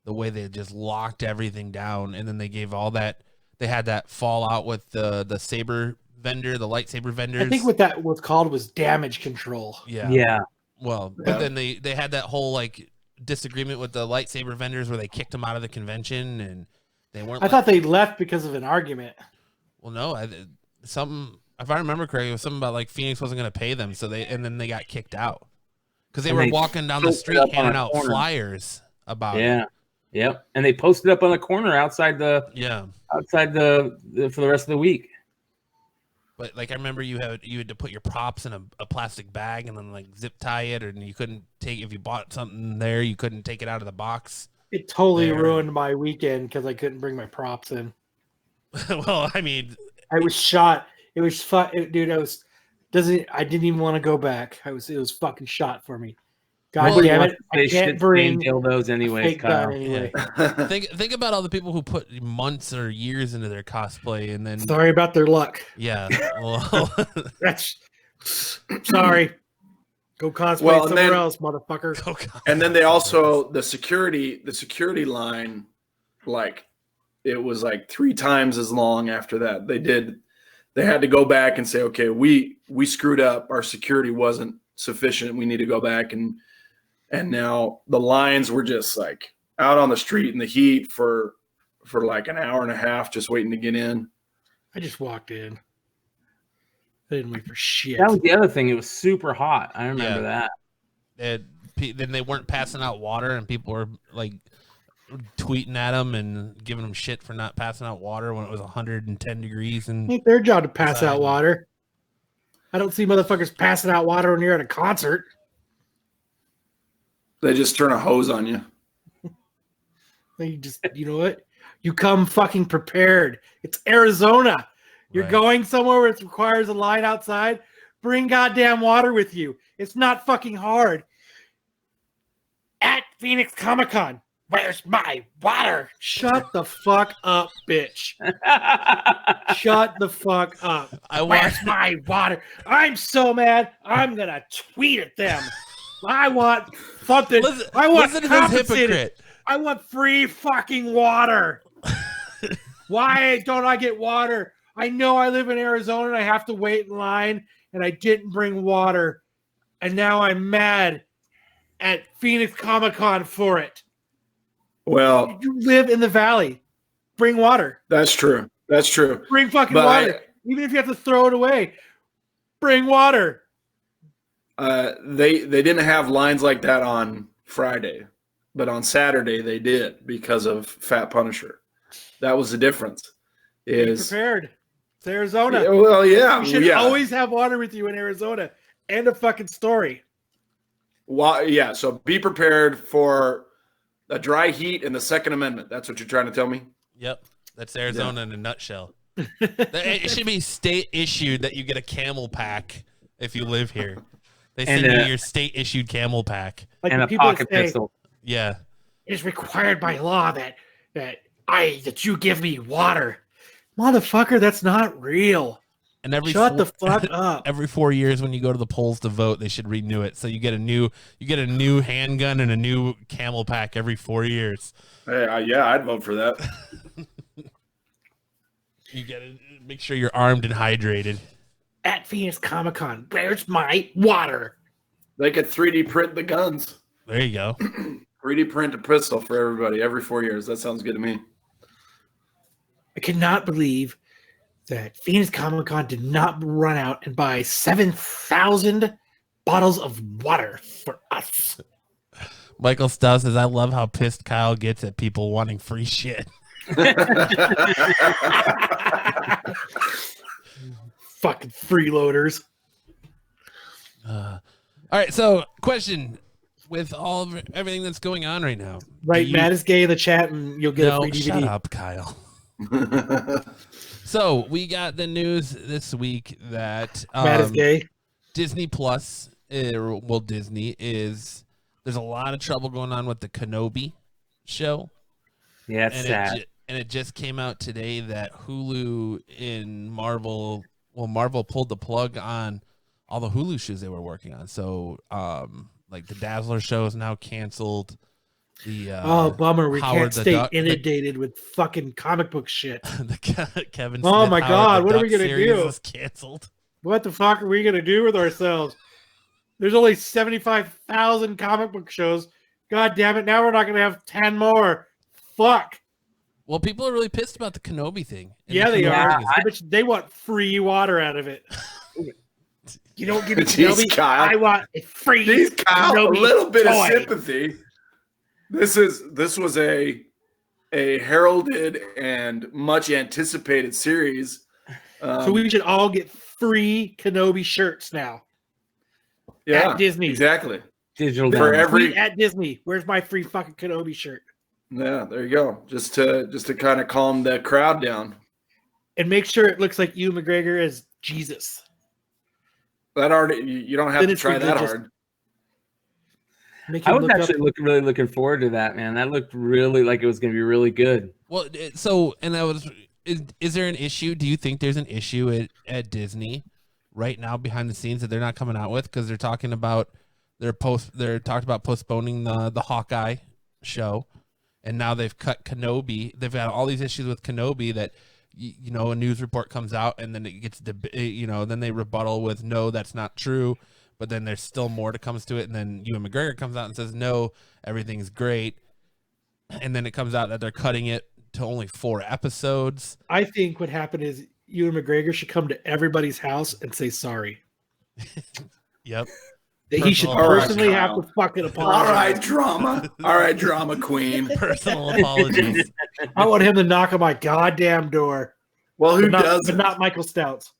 the way they just locked everything down, and then they gave all that. They had that fallout with the saber vendor, the lightsaber vendors. I think what that was called was damage control. Yeah. Yeah. Well, but then they had that whole like disagreement with the lightsaber vendors where they kicked them out of the convention, and they weren't. I thought they left because of an argument. Well, no, if I remember correctly, it was something about like Phoenix wasn't going to pay them, so then they got kicked out because they were walking down the street handing out flyers about it. Yep. And they posted up on the corner outside the for the rest of the week. But like I remember you had to put your props in a plastic bag and then like zip tie it, and you couldn't take, if you bought something there, you couldn't take it out of the box. It totally ruined my weekend because I couldn't bring my props in. Well, I mean, I was shot. It was fun, dude. I didn't even want to go back. It was fucking shot for me. God damn it! I can't bring dildos anyways, Kyle. Anyway. Think about all the people who put months or years into their cosplay, and then Sorry about their luck. Yeah, well, that's sorry. Go cosplay somewhere else, motherfucker. And then they also the security line, like it was like 3 times as long after that. They had to go back and say, okay, we screwed up. Our security wasn't sufficient. We need to go back and now the lines were just like out on the street in the heat for like an hour and a half, just waiting to get in. I just walked in. I didn't wait for shit. That was the other thing. It was super hot. I remember that. Then they weren't passing out water, and people were like tweeting at them and giving them shit for not passing out water when it was 110 degrees. And it ain't their job to pass out water. I don't see motherfuckers passing out water when you're at a concert. They just turn a hose on you. They just, you know what? You come fucking prepared. It's Arizona. You're going somewhere where it requires a line outside. Bring goddamn water with you. It's not fucking hard. At Phoenix Comic-Con, where's my water? Shut the fuck up, bitch. Shut the fuck up. Where's my water? I'm so mad. I'm going to tweet at them. I want something. I want compensated. I want free fucking water. Why don't I get water? I know I live in Arizona and I have to wait in line and I didn't bring water. And now I'm mad at Phoenix Comic-Con for it. Well, you live in the valley. Bring water. That's true. That's true. Bring fucking water. Even if you have to throw it away, bring water. They didn't have lines like that on Friday, but on Saturday they did because of Fat Punisher. That was the difference. Be prepared. It's Arizona. Well, yeah. You should always have water with you in Arizona. End of fucking story. Well, yeah, so be prepared for a dry heat and the Second Amendment. That's what you're trying to tell me? Yep. That's Arizona in a nutshell. It should be state issued that you get a camel pack if you live here. They send you your state issued camel pack. Like and a pocket pistol. Yeah. It is required by law that you give me water. Motherfucker, that's not real. And shut the fuck up. Every 4 years when you go to the polls to vote, they should renew it. So you get a new handgun and a new camel pack every 4 years. Hey, yeah, I'd vote for that. You gotta make sure you're armed and hydrated. At Phoenix Comic-Con, where's my water? They could 3D print the guns. There you go. 3D print a pistol for everybody every 4 years. That sounds good to me. I cannot believe that Phoenix Comic-Con did not run out and buy 7,000 bottles of water for us. Michael Stout says, I love how pissed Kyle gets at people wanting free shit. Fucking freeloaders. All right, so question. With all of everything that's going on right now. Right, Matt is gay in the chat and you'll get a free DVD. Shut up, Kyle. So we got the news this week that Matt is gay. Disney Plus, Disney is, there's a lot of trouble going on with the Kenobi show. Yeah, it's sad. And it just came out today that Hulu in Marvel pulled the plug on all the Hulu shows they were working on. So, like the Dazzler show is now canceled. Bummer. We can't stay inundated with fucking comic book shit. The Kevin Smith, oh my God, what are we going to do? Is canceled. What the fuck are we going to do with ourselves? There's only 75,000 comic book shows. God damn it. Now we're not going to have 10 more. Fuck. Well, people are really pissed about the Kenobi thing. Yeah, they are. They want free water out of it. You don't give me Kenobi. Kyle. I want a free Kyle, Kenobi a little bit toy. of sympathy. This was a heralded and much anticipated series. So we should all get free Kenobi shirts now. Yeah, at Disney. Exactly. Digital for every at Disney. Where's my free fucking Kenobi shirt? Yeah, there you go. Just to kind of calm the crowd down. And make sure it looks like Ewan McGregor as Jesus. That already, you don't have to try that hard. I was actually really looking forward to that, man. That looked really like it was going to be really good. Well, is there an issue? Do you think there's an issue at Disney right now behind the scenes that they're not coming out with? Because they're talking about postponing the Hawkeye show, and now they've cut Kenobi. They've got all these issues with Kenobi that a news report comes out and then it gets then they rebuttal with no, that's not true. But then there's still more to comes to it, and then Ewan McGregor comes out and says no, everything's great, and then it comes out that they're cutting it to only 4 episodes. I think what happened is Ewan McGregor should come to everybody's house and say sorry. Yep. He should personally have to fucking apologize. All right, drama queen. Personal apologies. I want him to knock on my goddamn door. Well, who doesn't? But not Michael Stouts.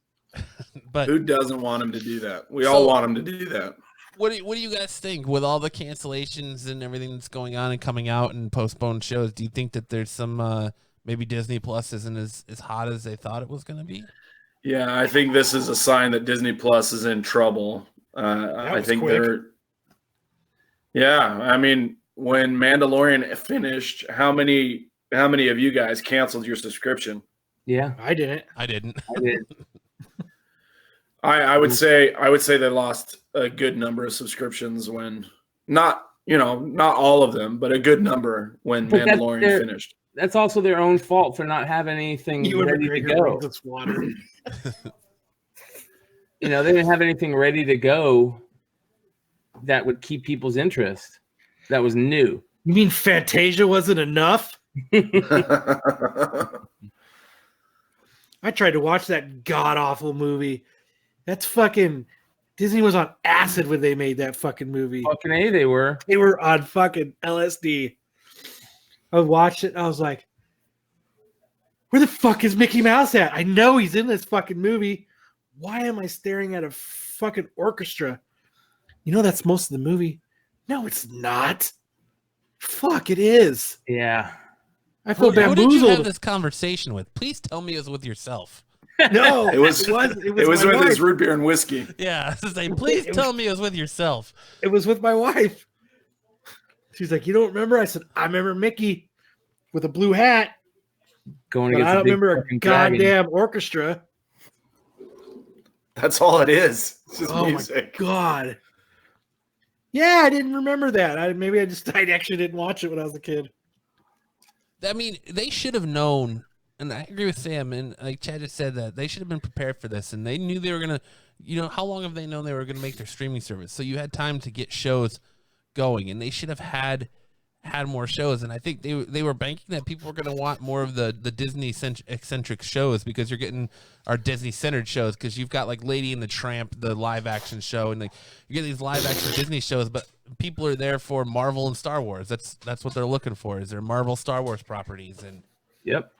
But who doesn't want him to do that? We all want him to do that. What do you guys think with all the cancellations and everything that's going on and coming out and postponed shows? Do you think that there's some maybe Disney Plus isn't as hot as they thought it was going to be? Yeah, I think this is a sign that Disney Plus is in trouble. I think quick. Yeah, I mean, when Mandalorian finished, how many of you guys canceled your subscription? Yeah, I didn't. I did. I would say they lost a good number of subscriptions when not all of them, but a good number when Mandalorian finished. That's also their own fault for not having anything ready to go. Water. They didn't have anything ready to go that would keep people's interest. That was new. You mean Fantasia wasn't enough? I tried to watch that god awful movie. That's fucking Disney was on acid when they made that fucking movie. Fucking A, they were. They were on fucking LSD. I watched it and I was like, where the fuck is Mickey Mouse at? I know he's in this fucking movie. Why am I staring at a fucking orchestra? You know that's most of the movie. No, it's not. Fuck, it is. Yeah. I feel Who did bamboozled. you have this conversation with? Please tell me it was with yourself. No, It was my with wife. his root beer and whiskey. Yeah, I was just saying, please tell me it was with yourself. It was with my wife. She's like, you don't remember? I said, I remember Mickey with a blue hat, Going but against I don't the big remember a fucking dragon. goddamn orchestra. That's all it is. It's just Oh music. my god. Yeah, I didn't remember that. I actually didn't watch it when I was a kid. I mean, they should have known, and I agree with Sam, and like Chad just said that they should have been prepared for this, and they knew they were going to, how long have they known they were going to make their streaming service? So you had time to get shows going, and they should have had more shows, and I think they were banking that people were going to want more of the Disney eccentric shows, because you're getting our Disney centered shows, because you've got like Lady and the Tramp, the live action show, and like you get these live action Disney shows, but people are there for Marvel and Star Wars. That's what they're looking for, is their Marvel Star Wars properties. And Yep.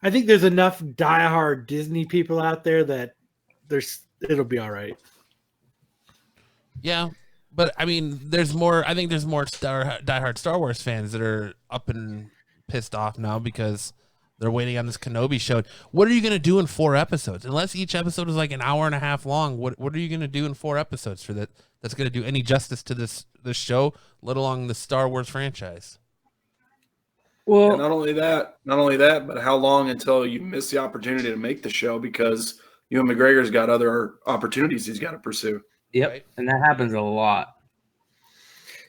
I think there's enough diehard Disney people out there that it'll be all right. yeah, but I mean, I think there's more diehard Star Wars fans that are up and pissed off now because they're waiting on this Kenobi show. What are you going to do in 4 episodes? Unless each episode is like an hour and a half long, what are you going to do in 4 episodes for that's going to do any justice to this show, let alone the Star Wars franchise? Well, And not only that, but how long until you miss the opportunity to make the show because Ewan McGregor's got other opportunities he's got to pursue. yep. Right. And that happens a lot.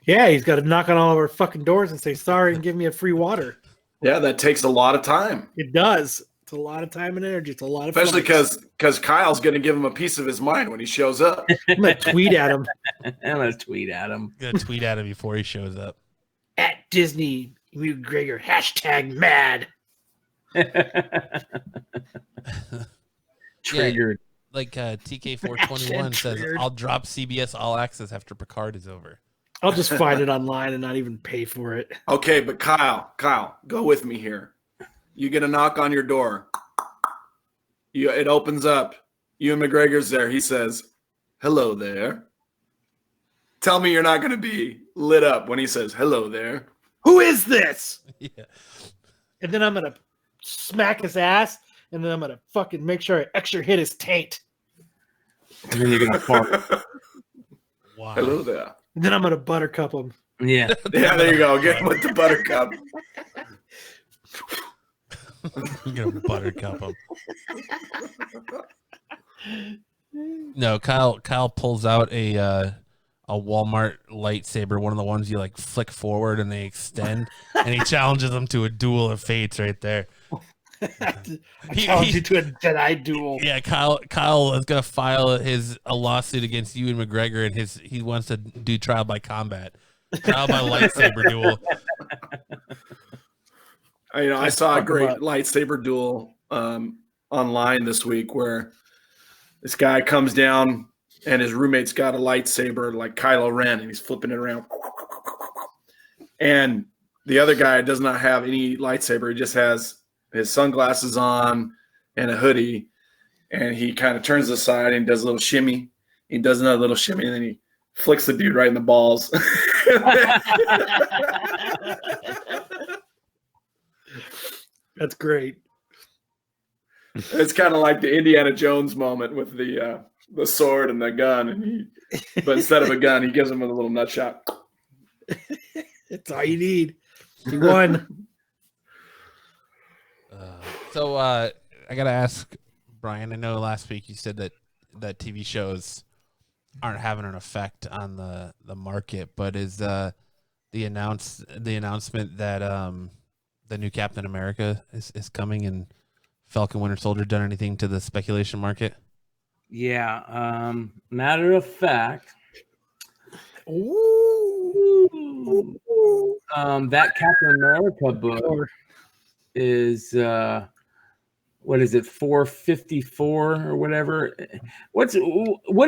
Yeah, he's got to knock on all of our fucking doors and say sorry and give me a free water. Yeah, that takes a lot of time. It does. It's a lot of time and energy. It's a lot of Especially flights. because Kyle's going to give him a piece of his mind when he shows up. I'm gonna tweet at him I'm gonna tweet at him. I'm going to tweet at him before he shows up. at Disney McGregor #mad. Triggered. Like TK421 says, Triggered. I'll drop CBS All Access after Picard is over. I'll just find it online and not even pay for it. Okay, but Kyle, go with me here. You get a knock on your door. It opens up. Ewan McGregor's there. He says, "Hello there." Tell me you're not going to be lit up when he says, "Hello there." Who is this? Yeah. And then I'm gonna smack his ass, and then I'm gonna fucking make sure I extra hit his taint. And then you're gonna fart. Wow. Hello there. And then I'm gonna buttercup him. Yeah. Yeah, there you go. Get him with the buttercup. You're going to buttercup him. No, Kyle pulls out a Walmart lightsaber, one of the ones you like flick forward and they extend, and he challenges them to a duel of fates right there. I challenge you to a Jedi duel. Yeah, Kyle is gonna file a lawsuit against Ewan McGregor, and he wants to do trial by combat, trial by lightsaber duel. I saw a great lightsaber duel online this week where this guy comes down and his roommate's got a lightsaber like Kylo Ren, and he's flipping it around. And the other guy does not have any lightsaber. He just has his sunglasses on and a hoodie. And he kind of turns aside and does a little shimmy. He does another little shimmy, and then he flicks the dude right in the balls. That's great. It's kind of like the Indiana Jones moment with the sword and the gun, and but instead of a gun, he gives him a little nut shot. That's all you need. You won. So I gotta ask Brian. I know last week you said that TV shows aren't having an effect on the market, but is the announcement that the new Captain America is coming and Falcon Winter Soldier done anything to the speculation market? Yeah. Matter of fact, that Captain America book is what is it, 454 or whatever? What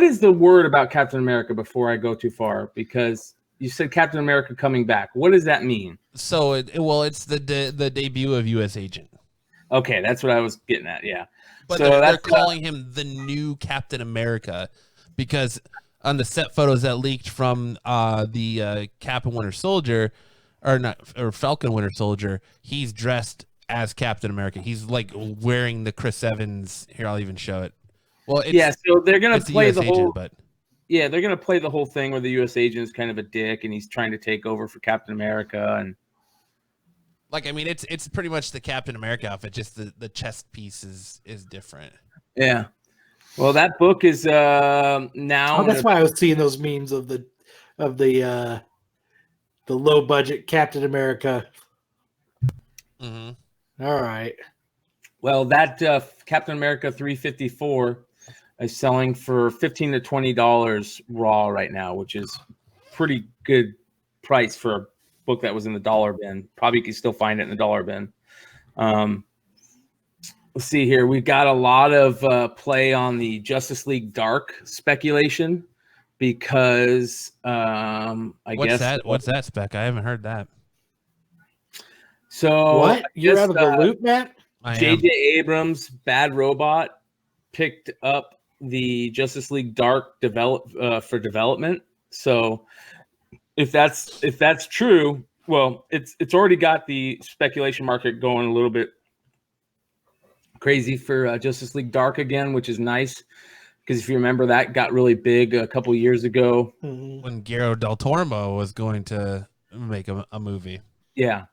is the word about Captain America before I go too far? Because you said Captain America coming back. What does that mean? So it's the debut of U.S. Agent. Okay, that's what I was getting at. Yeah, but so they're calling him the new Captain America because on the set photos that leaked from the Cap and Winter Soldier, or Falcon Winter Soldier, he's dressed as Captain America. He's like wearing the Chris Evans. Here, I'll even show it. Well, so they're gonna play the whole. But yeah, they're gonna play the whole thing where the U.S. agent is kind of a dick and he's trying to take over for Captain America and. Like, I mean, it's pretty much the Captain America outfit, just the chest piece is different. Yeah. Well, that book is now. Oh, that's why I was seeing those memes of the low budget Captain America. Mm-hmm. All right. Well, that Captain America 354 is selling for $15 to $20 raw right now, which is pretty good price for a book that was in the dollar bin. Probably can still find it in the dollar bin. Let's see here. We've got a lot of play on the Justice League Dark speculation because What's that spec? I haven't heard that. So what? You're out of the loop, Matt? J.J. Abrams, Bad Robot, picked up the Justice League Dark for development. So if that's true, well, it's already got the speculation market going a little bit crazy for Justice League Dark again, which is nice because if you remember, that got really big a couple years ago when Guillermo del Toro was going to make a movie. Yeah.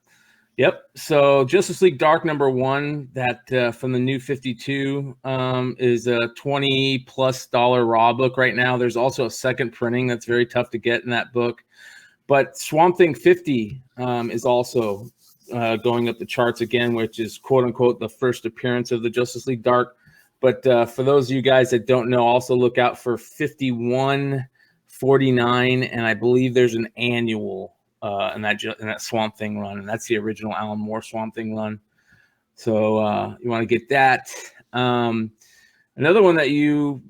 Yep. So Justice League Dark #1, that from the New 52 is a $20+ raw book right now. There's also a second printing that's very tough to get in that book. But Swamp Thing 50 is also going up the charts again, which is quote unquote the first appearance of the Justice League Dark. But for those of you guys that don't know, also look out for 5149, and I believe there's an annual in that Swamp Thing run, and that's the original Alan Moore Swamp Thing run. So you want to get that. Another one that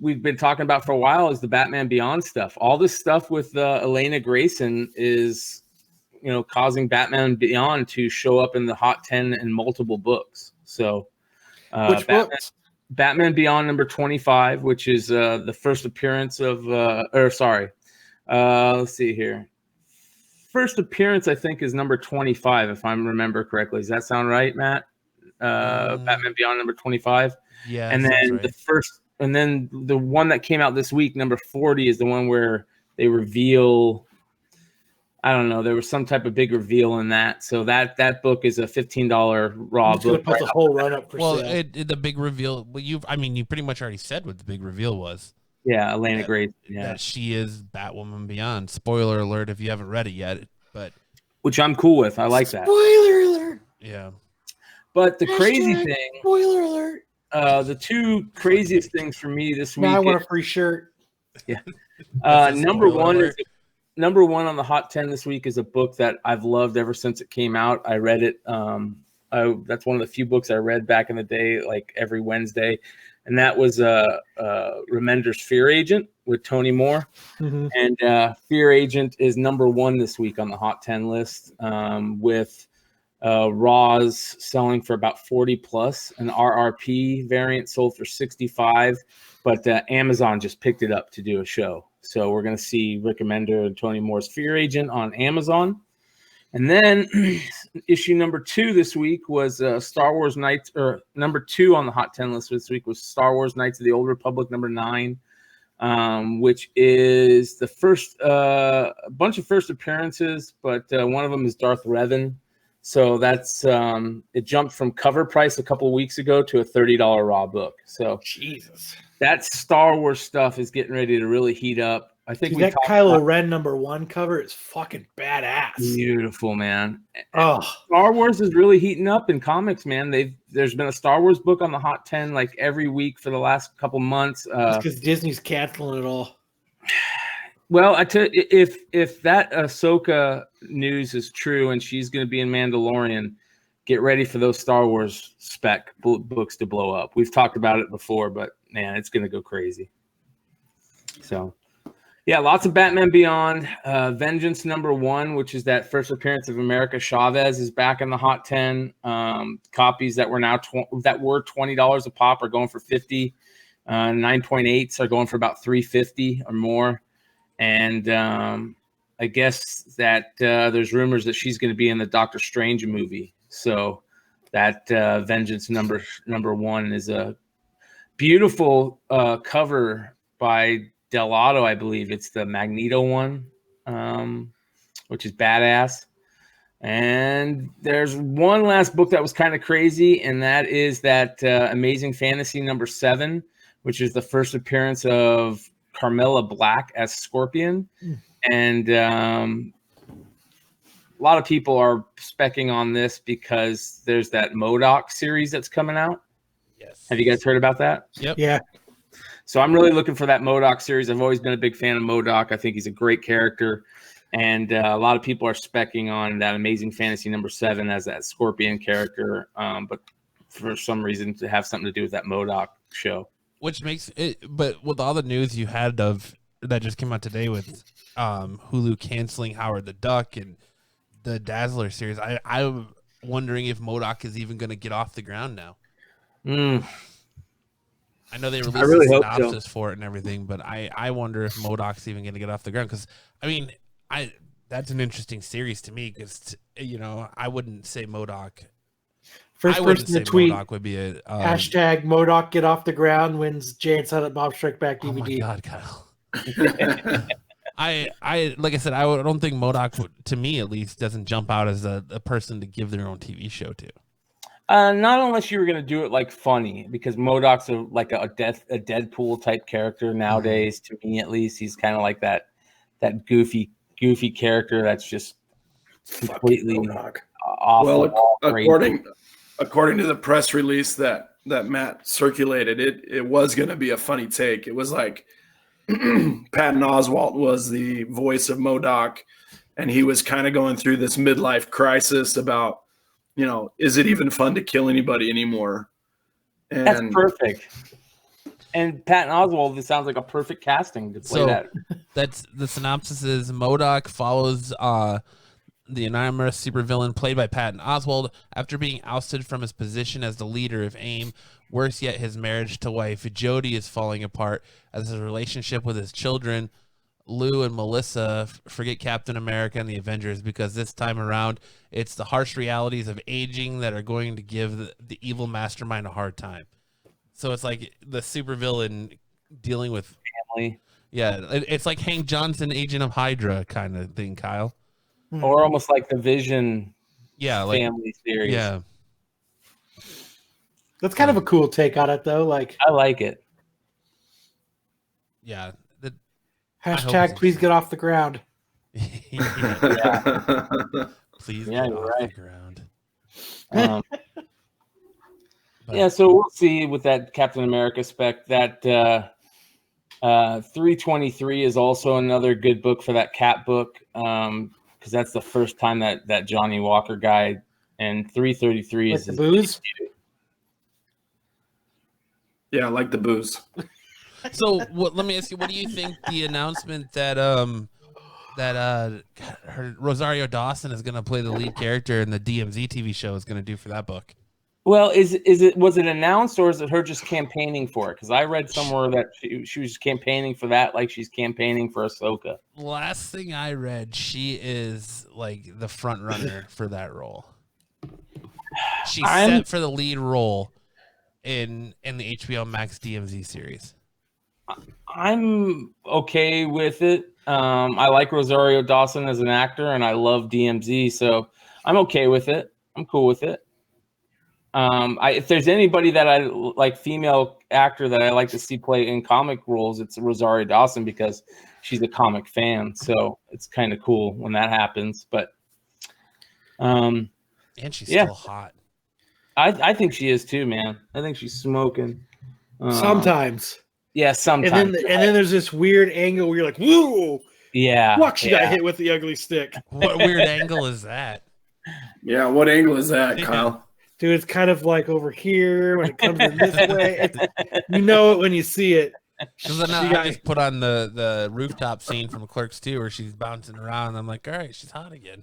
we've been talking about for a while is the Batman Beyond stuff. All this stuff with Elena Grayson is, causing Batman Beyond to show up in the Hot 10 in multiple books. So, which books? Batman Beyond #25, which is the first appearance of, let's see here. First appearance, I think, is #25, if I remember correctly. Does that sound right, Matt? Batman Beyond #25. Yeah. And then right. the one that came out this week, #40, is the one where they reveal. I don't know. There was some type of big reveal in that. So that book is a $15 raw book. Put the whole run up for sale. The big reveal. Well, you pretty much already said what the big reveal was. Yeah, Elena Grayson. Yeah, that she is Batwoman Beyond. Spoiler alert if you haven't read it yet, but which I'm cool with. I like that. Spoiler alert. Yeah. But the crazy thing. Spoiler alert. The two craziest things for me this week. Now I want a free shirt. Yeah. #1 on the Hot 10 this week is a book that I've loved ever since it came out. I read it. That's one of the few books I read back in the day, like every Wednesday. And that was Remender's Fear Agent with Tony Moore. Mm-hmm. And Fear Agent is #1 this week on the Hot 10 list, with Raws selling for about 40+. An RRP variant sold for 65, but Amazon just picked it up to do a show. So we're going to see Rick Remender and Tony Moore's Fear Agent on Amazon. And then issue #2 this week was Star Wars Knights, or #2 on the Hot 10 list this week was Star Wars Knights of the Old Republic #9, which is the first bunch of first appearances, but one of them is Darth Revan. So that's it jumped from cover price a couple of weeks ago to a $30 raw book. So Jesus, that Star Wars stuff is getting ready to really heat up. I think that Kylo Ren #1 cover is fucking badass. Beautiful, man. Oh, Star Wars is really heating up in comics, man. There's been a Star Wars book on the Hot 10 like every week for the last couple months. Because Disney's canceling it all. Well, I tell you, if that Ahsoka news is true and she's going to be in Mandalorian, get ready for those Star Wars spec books to blow up. We've talked about it before, but man, it's going to go crazy. So, yeah, lots of Batman Beyond. Vengeance #1, which is that first appearance of America Chavez, is back in the Hot 10. Copies that were now $20 a pop are going for $50. 9.8s are going for about $350 or more. And I guess that there's rumors that she's going to be in the Doctor Strange movie. So that Vengeance #1 is a beautiful cover by Delato, I believe. It's the Magneto one, which is badass. And there's one last book that was kind of crazy, and that is that Amazing Fantasy #7, which is the first appearance of Carmilla Black as Scorpion. And a lot of people are specking on this because there's that MODOK series that's coming out. Yes. Have you guys heard about that? Yep. Yeah. So I'm really looking for that MODOK series. I've always been a big fan of MODOK. I think he's a great character. And a lot of people are specking on that Amazing Fantasy #7 as that Scorpion character. But for some reason to have something to do with that MODOK show. Which makes it, but with all the news you had of that just came out today with Hulu canceling Howard the Duck and the Dazzler series, I'm wondering if MODOK is even going to get off the ground now. I know they released a synopsis for it and everything, but I wonder if MODOK's even going to get off the ground. Because, I mean, that's an interesting series to me because, you know, I wouldn't say MODOK. First person to tweet MODOK would be a hashtag MODOK get off the ground wins Jay and Silent Bob Strike Back DVD. Oh my God, Kyle. I like I said, I don't think MODOK, to me at least, doesn't jump out as a person to give their own TV show to. Not unless you were going to do it like funny, because MODOK's like a Deadpool type character nowadays. To me, at least, he's kind of like that goofy character that's just completely off. Well, according to the press release that Matt circulated, it was going to be a funny take. It was like Patton Oswalt was the voice of MODOK, and he was kind of going through this midlife crisis about, you know, is it even fun to kill anybody anymore? And that's perfect. And Patton Oswalt, this sounds like a perfect casting to play that. That's the synopsis is MODOK follows the anonymous supervillain played by Patton Oswalt after being ousted from his position as the leader of AIM. Worse yet, his marriage to wife Jody is falling apart as his relationship with his children, Lou and Melissa, forget Captain America and the Avengers because this time around, it's the harsh realities of aging that are going to give the evil mastermind a hard time. So it's like the supervillain dealing with family. Yeah, it's like Hank Johnson, Agent of Hydra kind of thing, Kyle. Or almost like the Vision family series. Yeah. That's kind of a cool take on it, though. Like, I like it. Yeah. Hashtag please get off the ground. Please get off the ground. Yeah, so we'll see with that Captain America spec. That 323 is also another good book for that Cap book, because that's the first time that Johnny Walker guy, and 333 is the booze. Yeah, I like the booze. So let me ask you, what do you think the announcement that Rosario Dawson is going to play the lead character in the DMZ TV show is going to do for that book? Well, was it announced, or is it her just campaigning for it? Because I read somewhere that she was campaigning for that, like she's campaigning for Ahsoka. Last thing I read, she is like the front runner for that role. She's set for the lead role in the HBO Max DMZ series. I'm okay with it. I like Rosario Dawson as an actor, and I love DMZ, so I'm okay with it. I'm cool with it. If there's anybody that I like, female actor that I like to see play in comic roles, it's Rosario Dawson, because she's a comic fan. So it's kind of cool when that happens. But and she's still hot. I think she is too, man. I think she's smoking. Sometimes. Yeah, sometimes. And then there's this weird angle where you're like, whoa. Yeah. Fuck, she got hit with the ugly stick. What weird angle is that? Yeah, what angle is that, Kyle? Dude, it's kind of like over here when it comes in this way. You know it when you see it. Because then I just put on the rooftop scene from Clerks 2 where she's bouncing around. And I'm like, all right, she's hot again.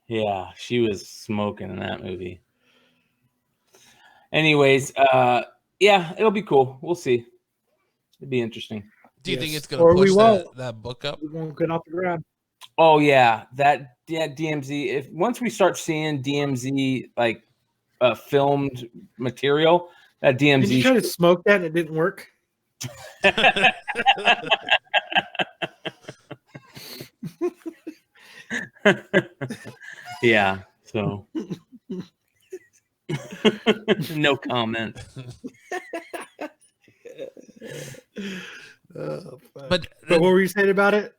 Yeah, she was smoking in that movie. Anyways, yeah, it'll be cool. We'll see. It'll be interesting. Do you think it's going to push that book up? We won't get off the ground. Oh yeah, DMZ. If once we start seeing DMZ like filmed material, that DMZ. Did you try to smoke that and it didn't work? Yeah. So. No comment. But what were you saying about it?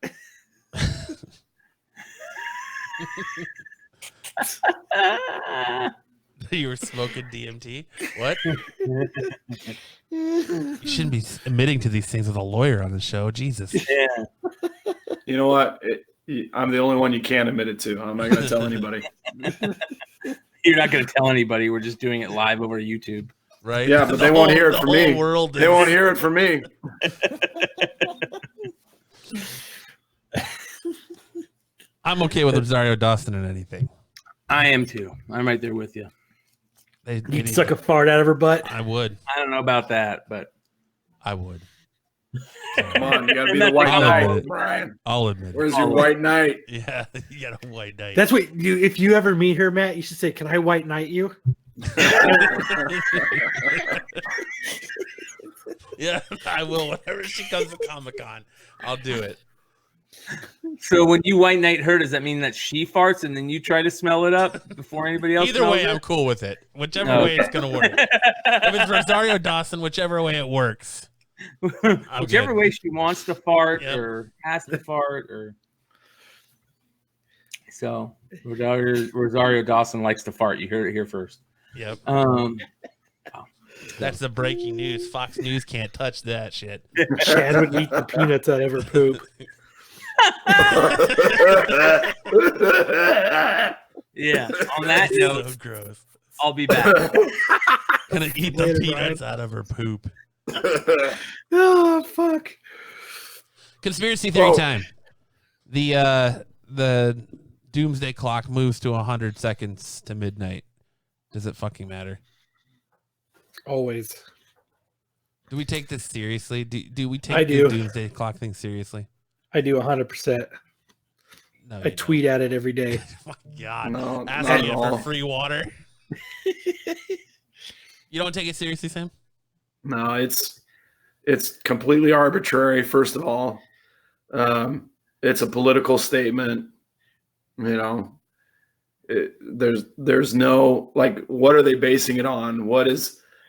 You were smoking DMT? What? You shouldn't be admitting to these things with a lawyer on the show. Jesus. Yeah. You know what? I'm the only one you can't admit it to. I'm not going to tell anybody. You're not going to tell anybody. We're just doing it live over YouTube. Right? Yeah, but they won't hear it from me. They won't hear it from me. I'm okay with Rosario Dawson and anything. I am too. I'm right there with you. You'd suck a fart out of her butt. I would. I don't know about that, but I would. Come on, you got to be the white knight, Brian. I'll admit it. Where's your white knight? Yeah, you got a white knight. That's what you. If you ever meet her, Matt, you should say, "Can I white knight you?" Yeah, I will. Whenever she comes to Comic-Con, I'll do it. So when you white knight her, does that mean that she farts and then you try to smell it up before anybody else? Either way, it? I'm cool with it. Whichever way it's going to work. If it's Rosario Dawson, whichever way it works. Whichever way she wants to fart or has to fart or so Rosario Dawson likes to fart. You heard it here first. Yep. That's the breaking news. Fox News can't touch that shit. Chad would eat the peanuts out of her poop. Yeah. On that note, So gross. I'll be back. Gonna eat the peanuts out of her poop. Oh fuck! Conspiracy theory time. The doomsday clock moves to 100 seconds to midnight. Does it fucking matter? Always. Do we take this seriously? Do we take the doomsday clock thing seriously? I do 100%. No, I tweet at it every day. Oh my God. No, asking you for free water. You don't take it seriously, Sam? No, it's completely arbitrary. First of all, it's a political statement. You know, there's no like, what are they basing it on?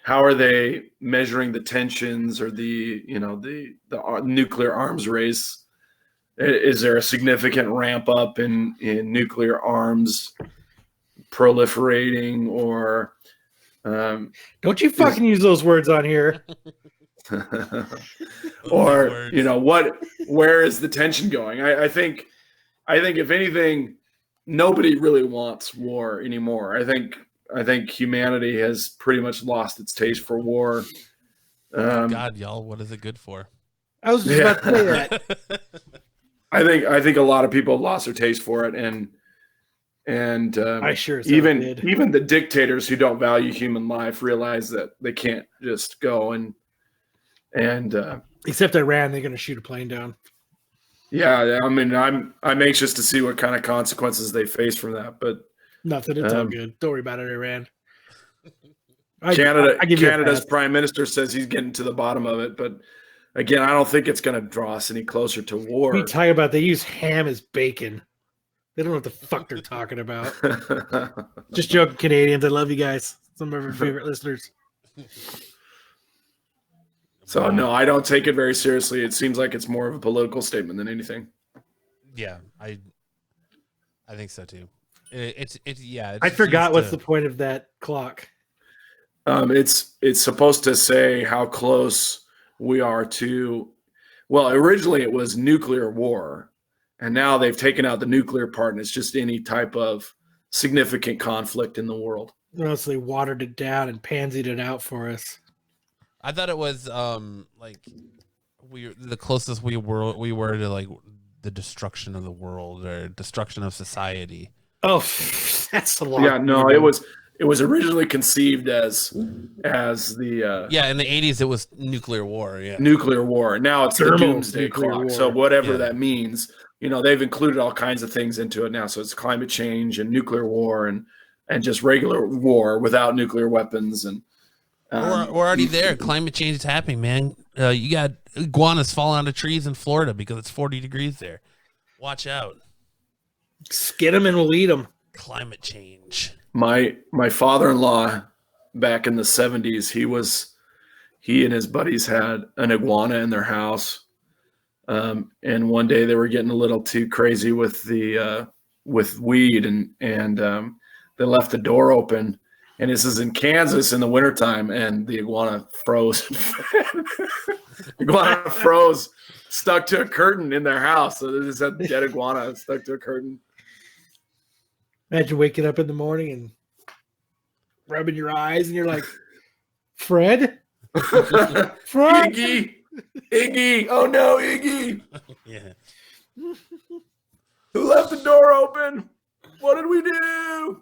How are they measuring the tensions or the nuclear arms race? Is there a significant ramp up in nuclear arms proliferating or? Don't you fucking use those words on here. Or where is the tension going? I think if anything, nobody really wants war anymore. I think humanity has pretty much lost its taste for war. God, y'all, what is it good for? I was just about to say that. I think a lot of people have lost their taste for it, and I sure even did. Even the dictators who don't value human life realize that they can't just go and except Iran, they're going to shoot a plane down. Yeah, I mean, I'm anxious to see what kind of consequences they face from that, but nothing. It's all good. Don't worry about it, Iran. Canada's prime minister says he's getting to the bottom of it, but again, I don't think it's going to draw us any closer to war. We talk about they use ham as bacon. They don't know what the fuck they're talking about. Just joking, Canadians. I love you guys. Some of our favorite listeners. So no, I don't take it very seriously. It seems like it's more of a political statement than anything. Yeah, I think so too. I forgot what's the point of that clock. It's supposed to say how close we are to. Well, originally it was nuclear war, And now they've taken out the nuclear part, and it's just any type of significant conflict in the world. Mostly watered it down and pansied it out for us. I thought it was like the closest we were to like the destruction of the world or destruction of society. Oh, that's a lot. Yeah, no, it was originally conceived as the in the 80s it was nuclear war. Yeah, nuclear war. Now it's the doomsday clock. war. So whatever that means, they've included all kinds of things into it now. So it's climate change and nuclear war and just regular war without nuclear weapons. And we're already there. Climate change is happening, man. You got iguanas falling out of trees in Florida because it's 40 degrees there. Watch out. Skid them and we'll eat them. Climate change. My father-in-law back in the 70s, he and his buddies had an iguana in their house. And one day they were getting a little too crazy with with weed and they left the door open. And this is in Kansas in the wintertime, and the iguana froze. Iguana froze, stuck to a curtain in their house. So they just had dead iguana stuck to a curtain. Imagine waking up in the morning and rubbing your eyes, and you're like, Fred? Fred? Iggy! Oh no, Iggy! Yeah. Who left the door open? What did we do?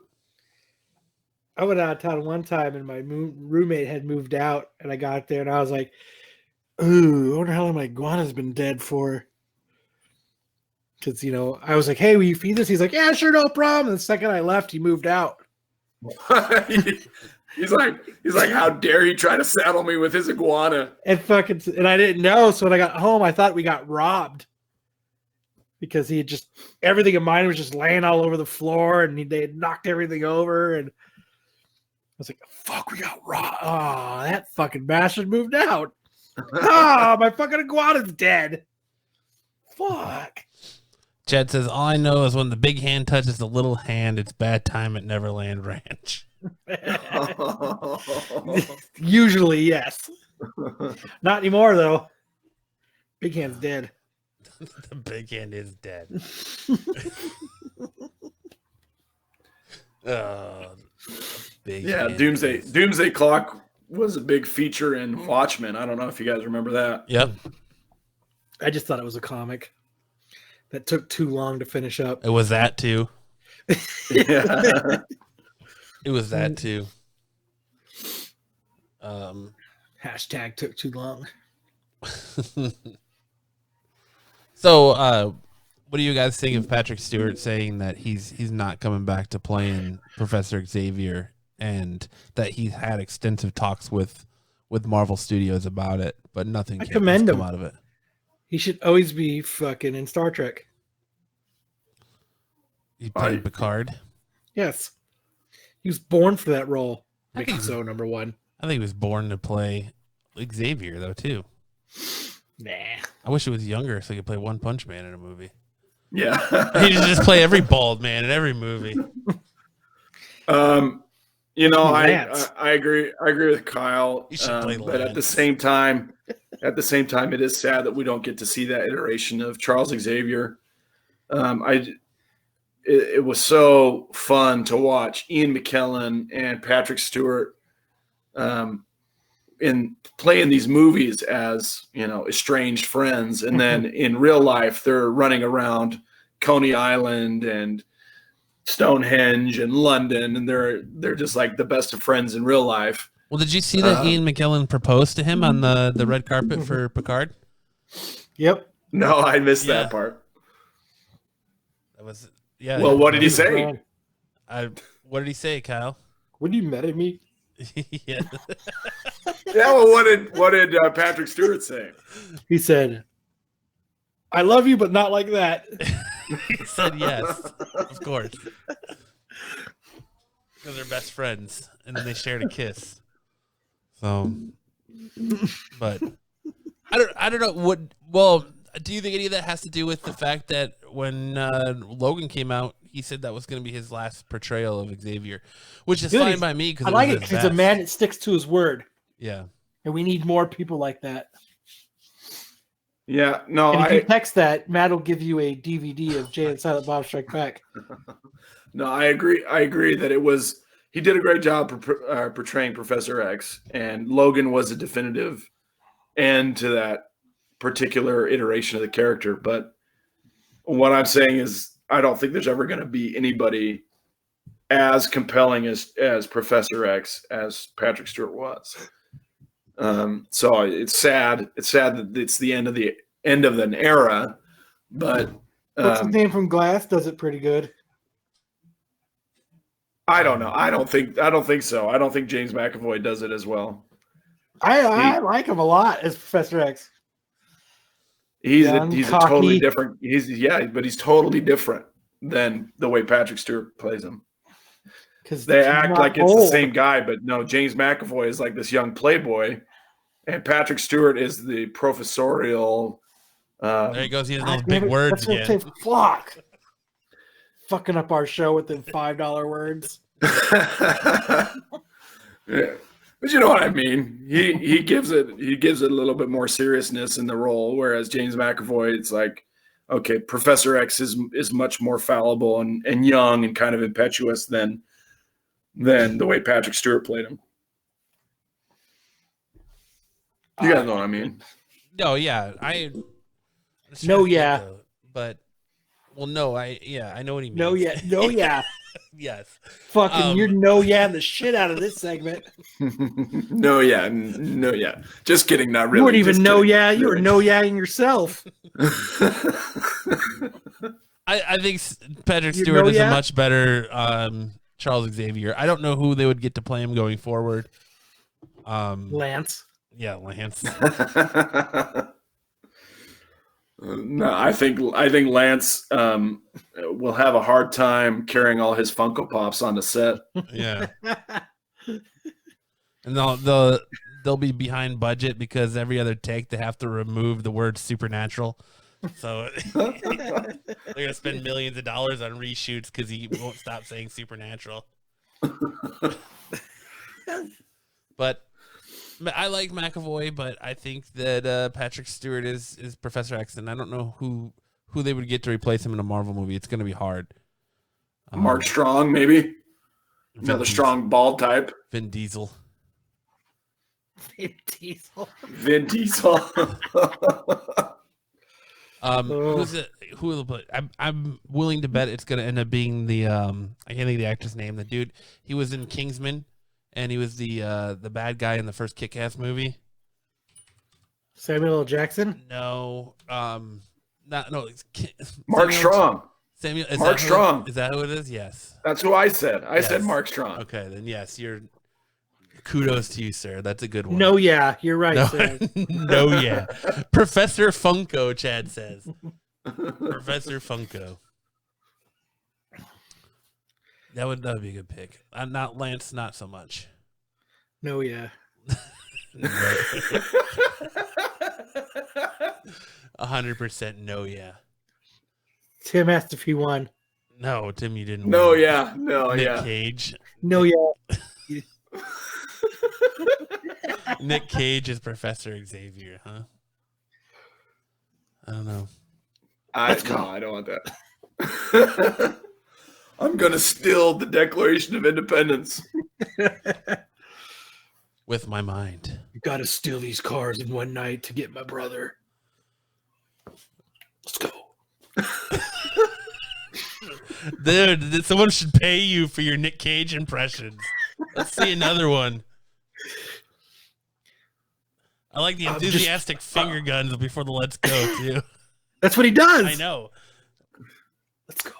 I went out of town one time, and my roommate had moved out, and I got there, and I was like, ooh, I wonder how long my iguana's been dead for. Because, I was like, hey, will you feed this? He's like, yeah, sure, no problem. And the second I left, he moved out. He's like, how dare he try to saddle me with his iguana? And I didn't know. So when I got home, I thought we got robbed. Because he had everything of mine was just laying all over the floor, and they had knocked everything over. And I was like, fuck, we got robbed. Oh, that fucking bastard moved out. My fucking iguana's dead. Fuck. Chad says, all I know is when the big hand touches the little hand, it's bad time at Neverland Ranch. Usually, yes. Not anymore, though. Big hand's dead. The big hand is dead. Big hand. Doomsday Clock was a big feature in Watchmen. I don't know if you guys remember that. Yep. I just thought it was a comic that took too long to finish up. It was that too. Yeah. It was that too. Hashtag took too long. So, what do you guys think of Patrick Stewart saying that he's not coming back to playing Professor Xavier, and that he's had extensive talks with Marvel Studios about it, but nothing has come out of it? He should always be fucking in Star Trek. He played Picard. Yes. He was born for that role. So, number one. I think he was born to play Xavier, though, too. Nah. I wish he was younger so he could play One Punch Man in a movie. Yeah. He should just play every bald man in every movie. I agree. I agree with Kyle. But at the same time, it is sad that we don't get to see that iteration of Charles Xavier. It was so fun to watch Ian McKellen and Patrick Stewart in playing these movies as, estranged friends. And then in real life, they're running around Coney Island and Stonehenge and London. And they're just like the best of friends in real life. Well, did you see that Ian McKellen proposed to him on the red carpet for Picard? Yep. No, I missed that part. That was, yeah. Well, what did he say? What did he say, Kyle? When you met me? Yeah. Yeah. Well, what did Patrick Stewart say? He said, "I love you, but not like that." He said yes, of course, because they're best friends, and then they shared a kiss. So, but I don't know what. Well, do you think any of that has to do with the fact that when Logan came out, he said that was going to be his last portrayal of Xavier, which is fine by me because I like it because he's a man that sticks to his word. Yeah, and we need more people like that. Yeah, no, And if you text that, Matt will give you a DVD of Jay and Silent Bob Strike Back. No, I agree. I agree that he did a great job portraying Professor X, and Logan was a definitive end to that particular iteration of the character. But what I'm saying is, I don't think there's ever going to be anybody as compelling as Professor X as Patrick Stewart was. So it's sad. It's sad that it's the end of an era. But what's his name from Glass does it pretty good. I don't know. I don't think so. I don't think James McAvoy does it as well. I like him a lot as Professor X. He's a totally different. But he's totally different than the way Patrick Stewart plays him. Because they act like it's the same guy, but no, James McAvoy is like this young playboy, and Patrick Stewart is the professorial. There he goes. He has those big words again. Fuck. Fucking up our show with the $5 words. Yeah. But you know what I mean. He gives it a little bit more seriousness in the role, whereas James McAvoy, it's like, okay, Professor X is much more fallible and young and kind of impetuous than the way Patrick Stewart played him. You guys know what I mean? No, yeah, but I know what he means. No, yeah. Yes. Fucking, you're the shit out of this segment. No, yeah. Just kidding, not really. You weren't even you were no-yaing yourself. I think Patrick Stewart is a much better Charles Xavier. I don't know who they would get to play him going forward. Lance. Yeah, Lance. No, I think Lance will have a hard time carrying all his Funko Pops on the set. Yeah, and they'll be behind budget because every other take they have to remove the word supernatural. So they're gonna spend millions of dollars on reshoots because he won't stop saying supernatural. But I like McAvoy, but I think that Patrick Stewart is Professor X, and I don't know who they would get to replace him in a Marvel movie. It's going to be hard. Mark Strong, maybe another strong bald type. Vin Diesel. Vin Diesel. Who's it? Who will put? I'm willing to bet it's going to end up being the I can't think of the actor's name. The dude, he was in Kingsman. And he was the bad guy in the first Kick-Ass movie. Samuel L. Jackson? No, Mark Strong. Mark Strong. Is that who it is? Yes. That's who I said. I said Mark Strong. Okay, then yes, kudos to you, sir. That's a good one. No, yeah, you're right, sir. No, yeah. Professor Funko, Chad says. Professor Funko. That would be a good pick. Not Lance, not so much. No, yeah. 100% no, yeah. Tim asked if he won. No, Tim, you didn't. No, win. yeah, no, Nick yeah. Cage. No, yeah. Nick Cage is Professor Xavier, huh? I don't know. I don't want that. I'm going to steal the Declaration of Independence. With my mind. You got to steal these cars in one night to get my brother. Let's go. Dude, someone should pay you for your Nick Cage impressions. Let's see another one. I like the enthusiastic finger guns before the let's go, too. That's what he does. I know. Let's go.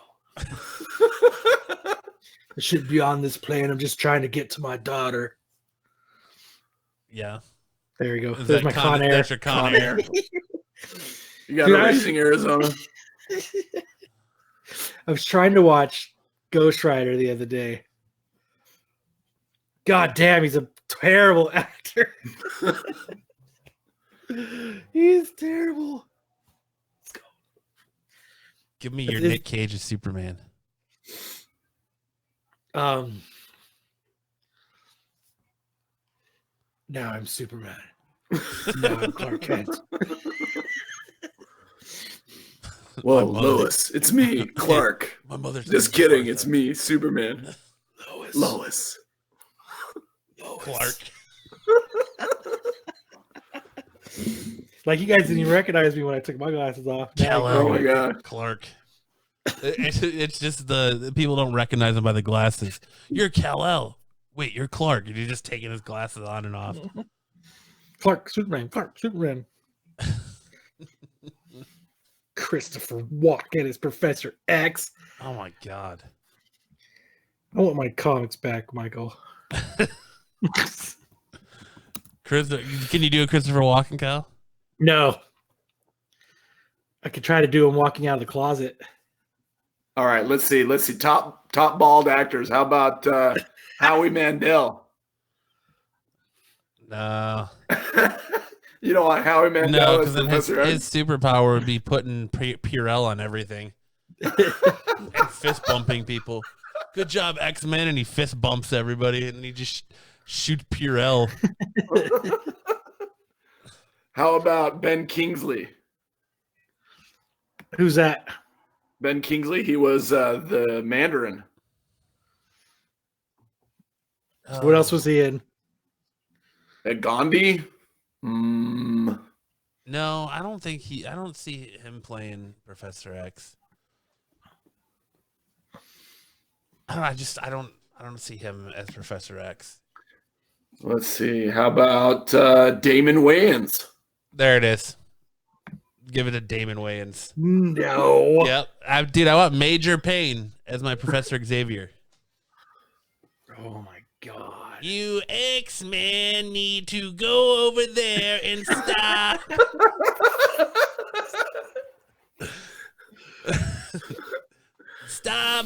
I shouldn't be on this plane. I'm just trying to get to my daughter. Yeah. There you go. There's my Con Air. That's your Con Air. You got Racing Arizona. I was trying to watch Ghost Rider the other day. God damn, he's a terrible actor. He's terrible. Let's go. Give me your Nick Cage as Superman. Now I'm Superman. Now I'm Clark Kent. Whoa, Lois, it's me, Clark. My mother's Just kidding, it's me, Superman. Lois. Clark. Like you guys didn't even recognize me when I took my glasses off. Kal-El. Oh my God. Clark. It's just the people don't recognize him by the glasses. You're Kal-El. Wait, you're Clark. And you're just taking his glasses on and off. Clark, Superman. Christopher Walken as Professor X. Oh my God. I want my comics back, Michael. Chris, can you do a Christopher Walken, Kyle? No. I could try to do him walking out of the closet. All right, let's see. Top bald actors. How about Howie Mandel? No. You don't want Howie Mandel No, as because Professor X? his superpower would be putting Purell on everything. And fist bumping people. Good job, X-Men. And he fist bumps everybody. And he just shoots Purell. How about Ben Kingsley? Who's that? Ben Kingsley, he was the Mandarin. What else was he in? Gandhi? No, I don't see him playing Professor X. I don't see him as Professor X. Let's see. How about Damon Wayans? There it is. Give it to Damon Wayans. No. Yep. I want Major Payne as my Professor Xavier. Oh my God. You X-Men need to go over there and stop. Stop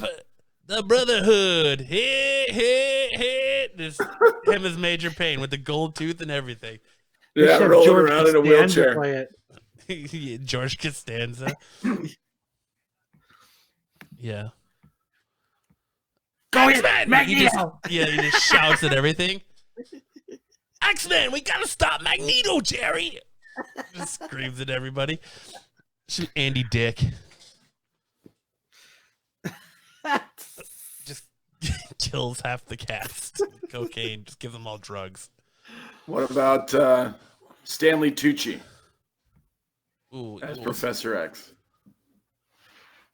the Brotherhood. Hit. This him as Major Payne with the gold tooth and everything. Yeah, rolling around in a wheelchair. Play it. George Costanza. Yeah. Go X-Men! Magneto! He just shouts at everything. X-Men, we gotta stop Magneto, Jerry! Just screams at everybody. Shoot Andy Dick. Just kills half the cast. Cocaine, just gives them all drugs. What about Stanley Tucci as Professor X?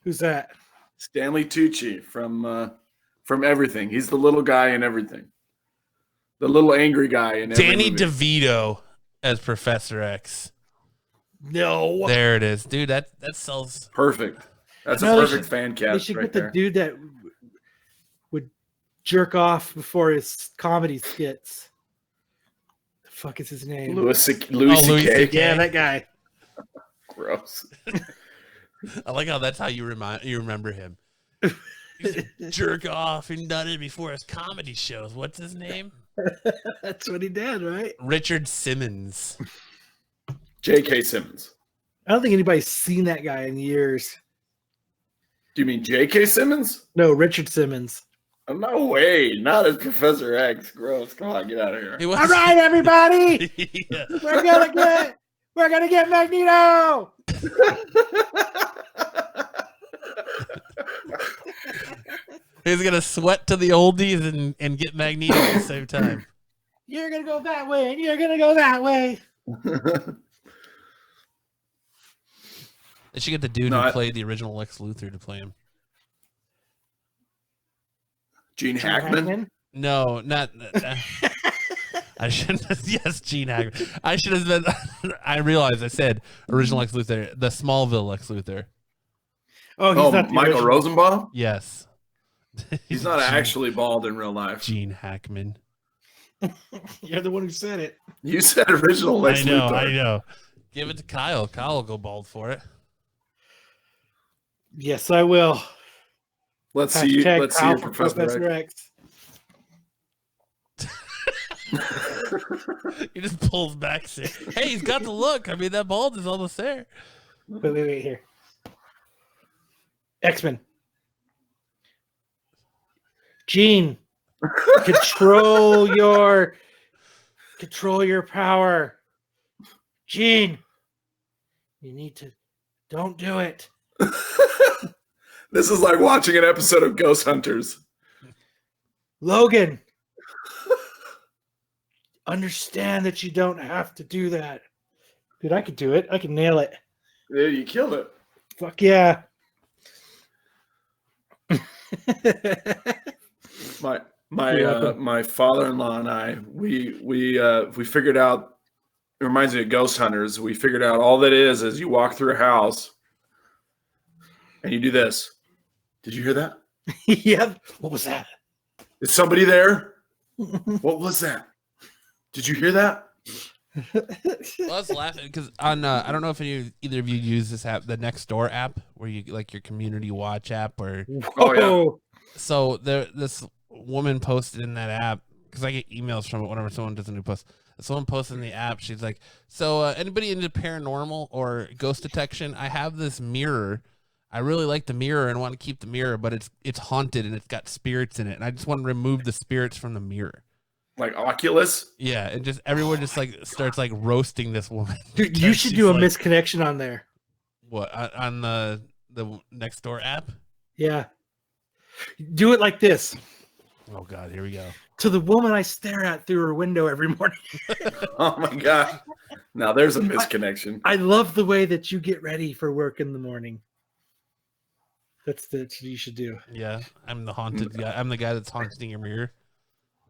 Who's that? Stanley Tucci from everything. He's the little guy in everything. The little angry guy in every Danny movie. DeVito as Professor X. No. There it is. Dude, that sells. Perfect. That's a perfect fan cast. They should right get the there. dude that would jerk off before his comedy skits. The fuck is his name? Louis Louis C.K. C.K. Yeah, that guy. Gross. I like how that's how you remember him. He's jerk off and done it before his comedy shows. What's his name? That's what he did, right? Richard Simmons. J.K. Simmons. I don't think anybody's seen that guy in years. Do you mean J.K. Simmons? No, Richard Simmons. Oh, no way. Not as Professor X. Gross. Come on, get out of here. He was- All right, everybody. Yeah. We're gonna get Magneto. He's gonna sweat to the oldies and get Magneto at the same time. You're gonna go that way, and you're gonna go that way. They should get the dude who played the original Lex Luthor to play him. Gene Hackman? No, not. I shouldn't. Yes, Gene Hackman. I should have been. I realized I said original Lex Luthor, the Smallville Lex Luthor. Oh, he's not the Michael original. Rosenbaum? Yes. He's not actually bald in real life. Gene Hackman. You're the one who said it. You said original Lex Luthor. I know. Give it to Kyle. Kyle will go bald for it. Yes, I will. Let's see Kyle your for Professor X. He just pulls back. Saying, hey, he's got the look. I mean, that bald is almost there. Wait here. X-Men. Gene, control your power. Gene, you need to. Don't do it. This is like watching an episode of Ghost Hunters. Logan, understand that you don't have to do that. Dude, I could do it. I can nail it. Yeah, you killed it. Fuck yeah. My father-in-law and I, we figured out. It reminds me of Ghost Hunters. We figured out all that is you walk through a house and you do this. Did you hear that? Yep. What was that? Is somebody there? What was that? Did you hear that? Well, I was laughing because on I don't know if either of you use this app, the Nextdoor app, where you like your community watch app, or So this woman posted in that app, because I get emails from it whenever someone does a new post. Someone posted in the app, she's like, so anybody into paranormal or ghost detection? I have this mirror. I really like the mirror and want to keep the mirror, but it's haunted and it's got spirits in it, and I just want to remove the spirits from the mirror. Like Oculus? Yeah, and just everyone just like starts like roasting this woman. Dude, you should do a misconnection on there. What, on the Nextdoor app? Yeah. Do it like this. Oh God, here we go. To the woman I stare at through her window every morning. Oh my God. Now there's a misconnection. I love the way that you get ready for work in the morning. That's what you should do. Yeah, I'm the haunted guy. I'm the guy that's haunting your mirror.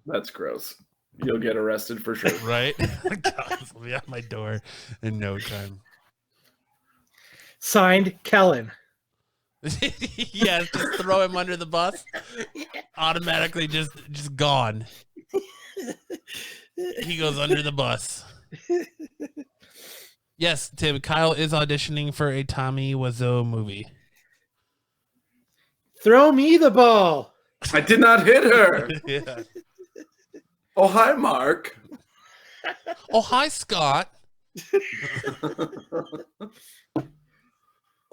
That's gross. You'll get arrested for sure. Right? God, will be at my door in no time. Signed, Kellen. Yeah, just throw him under the bus. Automatically just gone. He goes under the bus. Yes, Tim, Kyle is auditioning for a Tommy Wiseau movie. Throw me the ball. I did not hit her. Yeah. Oh, hi, Mark. Oh, hi, Scott.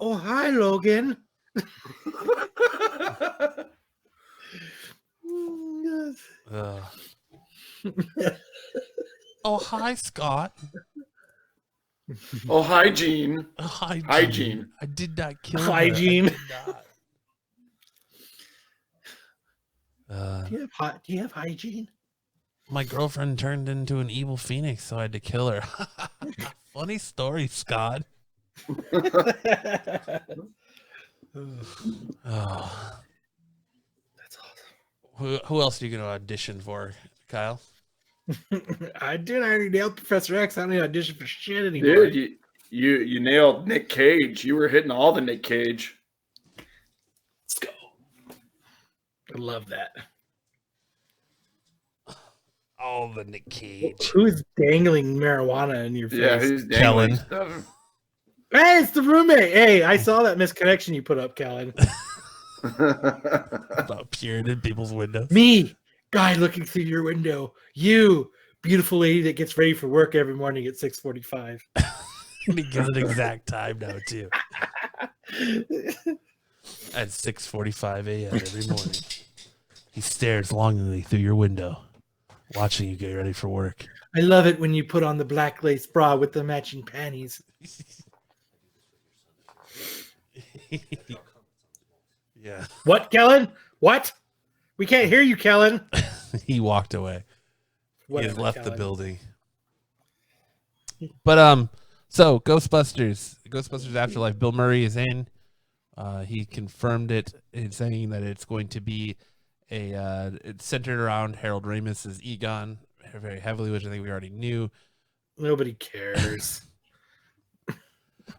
Oh, hi, Logan. Oh, hi, Scott. Oh, hi, Gene. Oh, hi, Gene. Hi, Gene. I did not kill her. Hi, Gene. I did not. Do you have hygiene? My girlfriend turned into an evil phoenix, so I had to kill her. Funny story, Scott. Oh. That's awesome. Who else are you going to audition for, Kyle? I already nailed Professor X. I don't need to audition for shit anymore. Dude, you nailed Nick Cage. You were hitting all the Nick Cage. Let's go. I love that. Oh, the Nick Cage. Who's dangling marijuana in your face? Yeah, who's Kellen. stuff? Hey, it's the roommate. Hey, I saw that misconnection you put up, Kellen. About peering in people's windows. Me, guy looking through your window. You, beautiful lady that gets ready for work every morning at 6:45. He gives an exact time now, too. At 6:45 a.m. every morning. He stares longingly through your window, watching you get ready for work. I love it when you put on the black lace bra with the matching panties. Yeah. What, Kellen? What? We can't hear you, Kellen. He walked away. He has Whatever, left the Kellen. building. But so Ghostbusters Afterlife. Bill Murray is in. He confirmed it in saying that it's going to be it's centered around Harold Ramis as Egon very heavily, which I think we already knew. Nobody cares.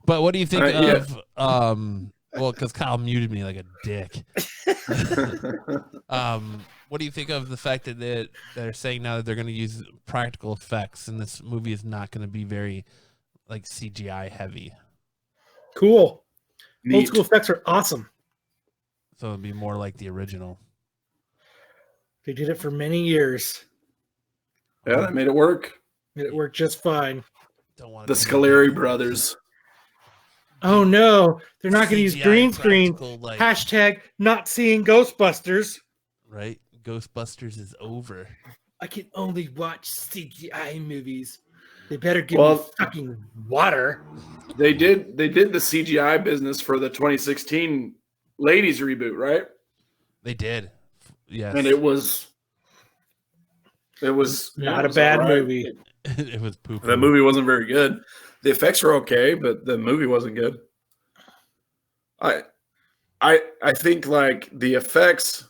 But what do you think of well, because Kyle muted me like a dick. What do you think of the fact that they're saying now that they're going to use practical effects and this movie is not going to be very like CGI heavy? Cool. Neat. Old school effects are awesome. So it'd be more like the original. They did it for many years. Yeah, that made it work. Made it work just fine. Don't want The Scaleri brothers. Oh no, they're not going to use CGI green screen. practical, like- Hashtag not seeing Ghostbusters. right? Ghostbusters is over. I can only watch CGI movies. They better give me fucking water. They did the CGI business for the 2016 Ladies reboot, right? They did. Yes. And it was not a bad movie. It was poop. The movie wasn't very good. The effects were okay, but the movie wasn't good. I think like the effects,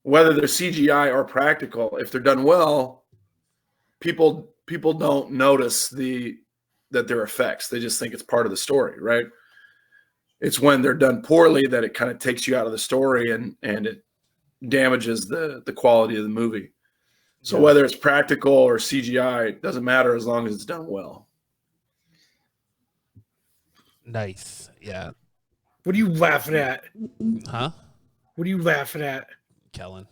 whether they're CGI or practical, if they're done well, people don't notice that they're effects. They just think it's part of the story, right? It's when they're done poorly that it kind of takes you out of the story and it damages the quality of the movie. So whether it's practical or CGI, it doesn't matter as long as it's done well. Nice. Yeah. What are you laughing at? Huh? What are you laughing at? Kellen.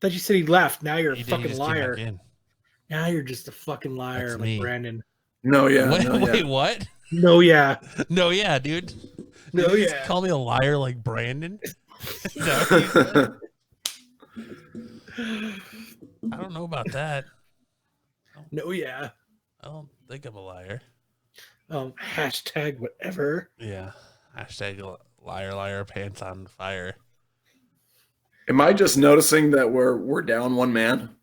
Thought you said he left. Now you're a He fucking just came liar. back in. Now you're just a fucking liar, That's like me. Brandon. No, yeah. Wait, what? No, yeah. No, yeah, dude. No, Did you just yeah. call me a liar like Brandon? Is that what you said? I don't know about that. No, yeah. I don't think I'm a liar. Hashtag whatever. Yeah. Hashtag liar, pants on fire. Am I just noticing that we're down one man?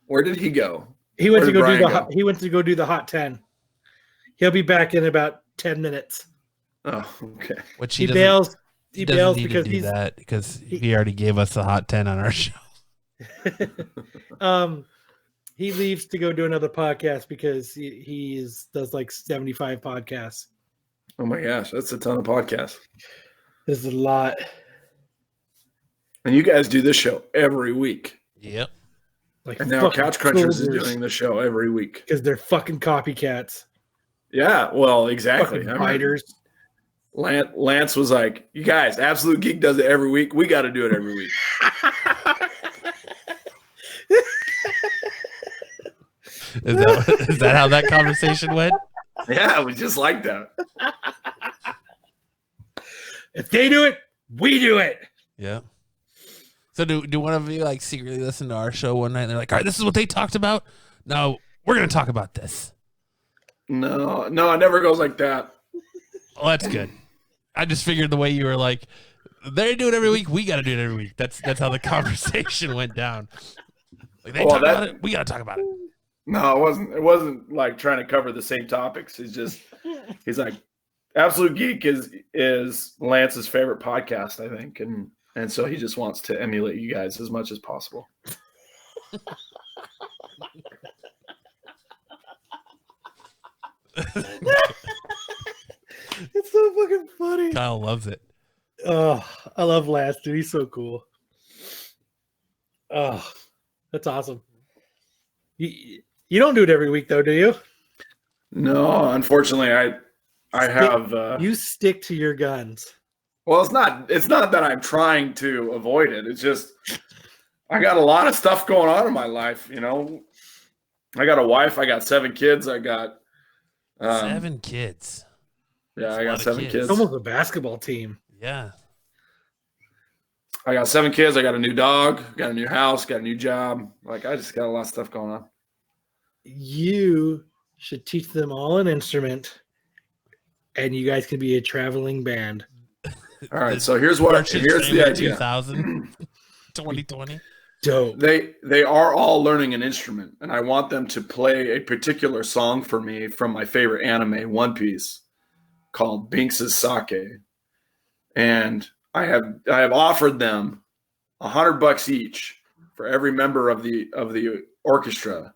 Where did he go? He went Where to did go do Brian the. He went to go do the hot 10. He'll be back in about 10 minutes. Oh, okay. Which He doesn't- bails. He doesn't bails need because to do he's that because he already gave us a hot 10 on our show. he leaves to go do another podcast because he does like 75 podcasts. Oh my gosh, that's a ton of podcasts. There's a lot. And you guys do this show every week. Yep. Like And now Couch Crunchers is doing the show every week. because they're fucking copycats. Yeah, well, exactly. Fucking fighters. Lance was like, "You guys, Absolute Geek does it every week. We got to do it every week." Is that how that conversation went? Yeah, it was just like that. If they do it, we do it. Yeah. So do one of you like secretly listen to our show one night and they're like, all right, this is what they talked about. No, we're gonna talk about this. No, it never goes like that. Well, that's good. I just figured the way you were like, they do it every week, we gotta do it every week. That's how the conversation went down. Like they talk about it, we gotta talk about it. No, it wasn't like trying to cover the same topics. He's like, Absolute Geek is Lance's favorite podcast, I think, and so he just wants to emulate you guys as much as possible. It's so fucking funny. Kyle loves it. Oh, I love Lance, dude. He's so cool. Oh, that's awesome. You don't do it every week though, do you? No, unfortunately, I have. You stick to your guns. Well, it's not that I'm trying to avoid it. It's just I got a lot of stuff going on in my life. You know, I got a wife. I got 7 kids. I got 7 kids. Yeah, That's I a got lot of 7 kids. kids. Almost a basketball team. Yeah. I got 7 kids. I got a new dog. Got a new house. Got a new job. Like I just got a lot of stuff going on. You should teach them all an instrument, and you guys can be a traveling band. All right, so here's the idea. 2020. Dope. They are all learning an instrument, and I want them to play a particular song for me from my favorite anime, One Piece, called Binks' Sake. And I have offered them $100 each for every member of the orchestra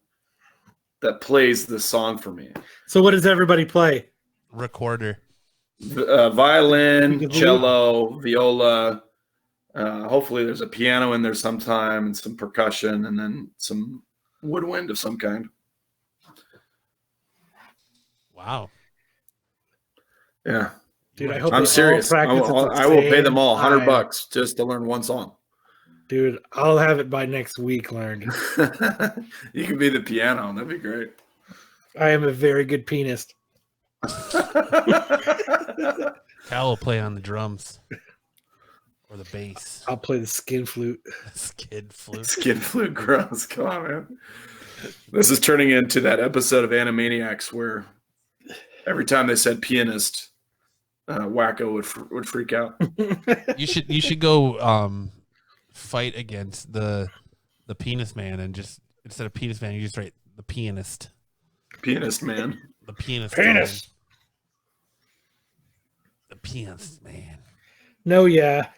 that plays this song for me. So what does everybody play? Recorder. Violin, cello, viola. Hopefully there's a piano in there sometime and some percussion and then some woodwind of some kind. Wow. Yeah. Dude, I hope I'm they serious. all I practice will, at the I will pay same them all time. $100 just to learn one song. Dude, I'll have it by next week learned. You can be the piano. That'd be great. I am a very good pianist. Cal will play on the drums or the bass. I'll play the skin flute. Skid flute. Skin flute gross. Come on, man. This is turning into that episode of Animaniacs where every time they said pianist, Wacko would freak out. You should go fight against the penis man, and just instead of penis man, you just write the pianist. Pianist man. The pianist. Penis. Man. The pianist man. No, yeah.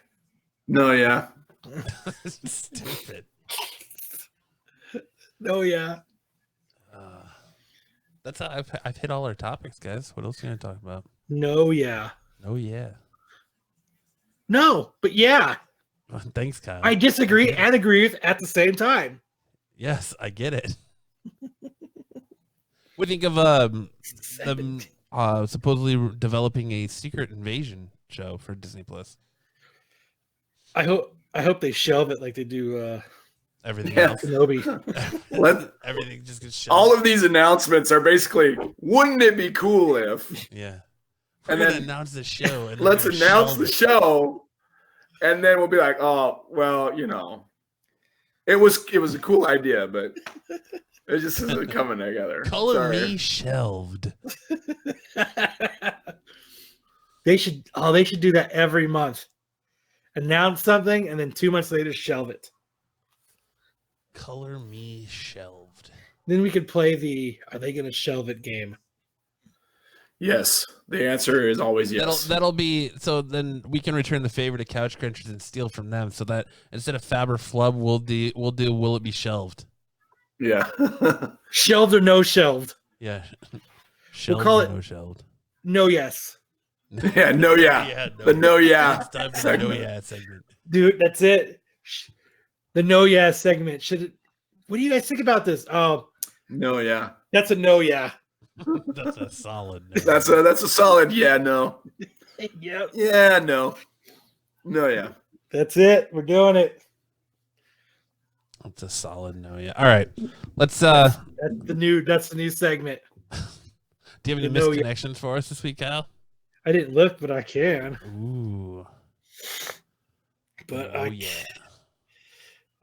No, yeah. Stupid. No, yeah. That's how I've hit all our topics, guys. What else are you gonna talk about? No, yeah. Oh yeah. No, but yeah. Thanks, Kyle. I disagree and agree with at the same time. Yes, I get it. What do you think of them supposedly developing a Secret Invasion show for Disney Plus? I hope they shelve it like they do Everything else. Kenobi. Everything just gets shelved. All of these announcements are basically, wouldn't it be cool if? Yeah. And We're then gonna announce the show. And let's we're gonna announce shelve the it. show, and then we'll be like, oh, well, you know, it was a cool idea, but it just isn't coming together. Color me shelved. They should do that every month. Announce something and then 2 months later shelve it. Color me shelved. Then we could play the "Are they going to shelve it?" game. Yes, the answer is always yes. That'll be so. Then we can return the favor to Couch Crunchers and steal from them. So that instead of Fab or Flub, we'll do Will it be shelved? Yeah. Shelved or no shelved? Yeah. We'll call it no shelved. No yes. Yeah, no, yeah. The no, yeah. It's time for the no, yeah segment. Dude, that's it. The no yeah segment. What do you guys think about this? Oh, no, yeah. That's a no yeah. That's a solid no. That's a solid yeah, no. Yep. Yeah, no. No, yeah. That's it. We're doing it. That's a solid no, yeah. All right. Let's That's the new segment. Do you have any The no, misconnections for us this week, Kyle? I didn't look, but I can. Ooh. But oh yeah.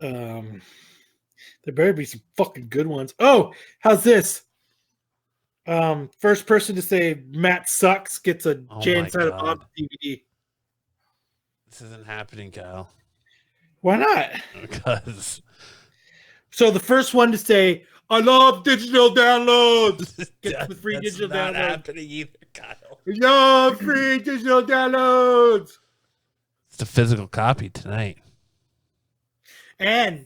There better be some fucking good ones. Oh, how's this? First person to say Matt sucks gets a Jay and Silent Bob DVD. This isn't happening, Kyle. Why not? Because. So the first one to say I love digital downloads gets the free digital not downloads. happening either, Kyle. No free digital downloads. It's a physical copy tonight. And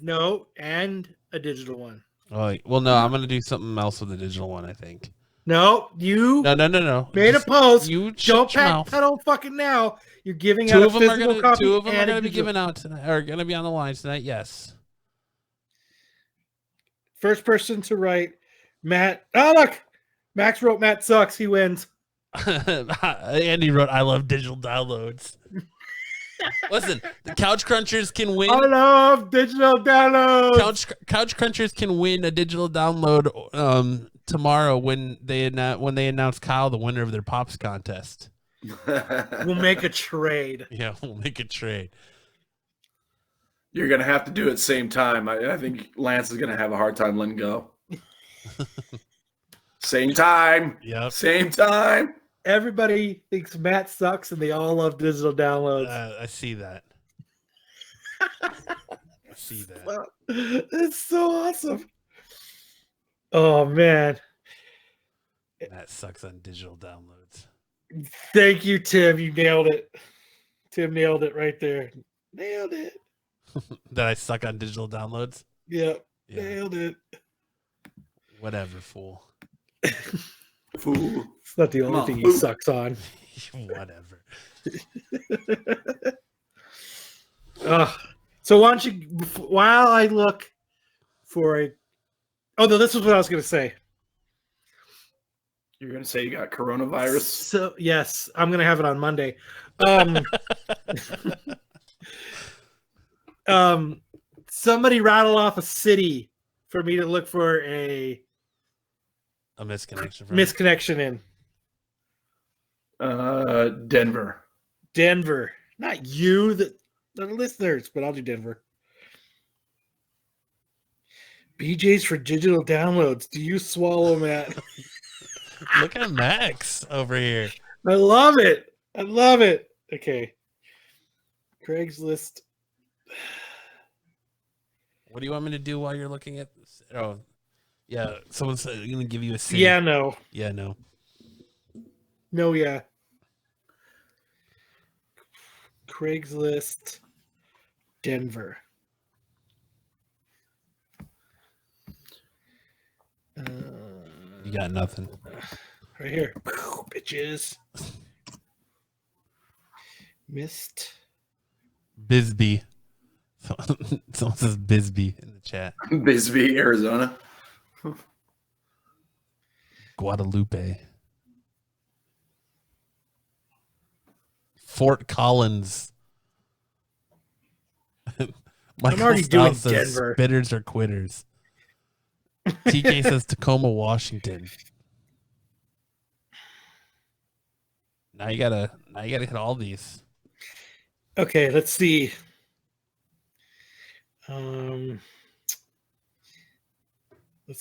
a digital one. Oh, well, no, I'm gonna do something else with the digital one. I think. No, you. No. Made a post. You don't shut your mouth. pedal fucking now. You're giving Two out of a them are physical gonna. copy. Two of them are and a gonna be digital. given out tonight. Are gonna be on the line tonight. Yes. First person to write Matt. Oh look, Max wrote Matt sucks. He wins. Andy wrote, "I love digital downloads." Listen, the Couch Crunchers can win. I love digital downloads. Couch Crunchers can win a digital download tomorrow when they announce Kyle the winner of their Pops contest. We'll make a trade. Yeah, we'll make a trade. You're gonna have to do it same time. I think Lance is gonna have a hard time letting go. Same time. Yep. Same time. Everybody thinks Matt sucks, and they all love digital downloads. I see that. I see that. It's so awesome. Oh man. Matt sucks on digital downloads. Thank you, Tim. You nailed it. Tim nailed it right there. Nailed it. That I suck on digital downloads? Yep. Yeah. Nailed it. Whatever, fool. Fool. It's not the only thing he sucks on. Whatever. So why don't you, while I look for a, oh no, this is what I was going to say. You're gonna say you got coronavirus? So yes, I'm going to have it on Monday. Somebody rattle off a city for me to look for a misconnection in. Denver. Denver. Not you, the listeners, but I'll do Denver. BJ's for digital downloads. Do you swallow, Matt? Look at Max over here. I love it. I love it. Okay. Craigslist. What do you want me to do while you're looking at this? Oh, yeah. Someone's going to give you a C. Yeah, no. Yeah, no. No, yeah. Craigslist. Denver. You got nothing. Right here. Bitches. Missed. Bisbee. Someone says Bisbee in the chat. Bisbee, Arizona. Guadalupe. Fort Collins. Michael already doing Stout says Denver. Spitters or quitters. TK says Tacoma, Washington. Now you gotta hit all these. Okay, let's see. Let's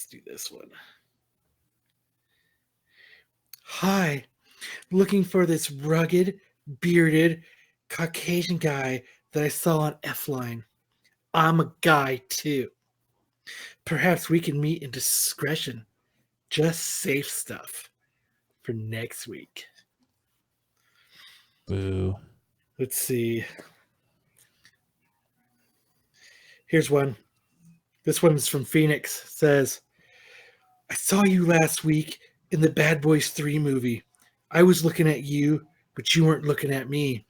do this one. Hi, looking for this rugged, bearded, Caucasian guy that I saw on F-Line. I'm a guy too. Perhaps we can meet in discretion. Just safe stuff for next week. Boo. Let's see. Here's one. This one's from Phoenix. It says, I saw you last week in the Bad Boys 3 movie. I was looking at you, but you weren't looking at me.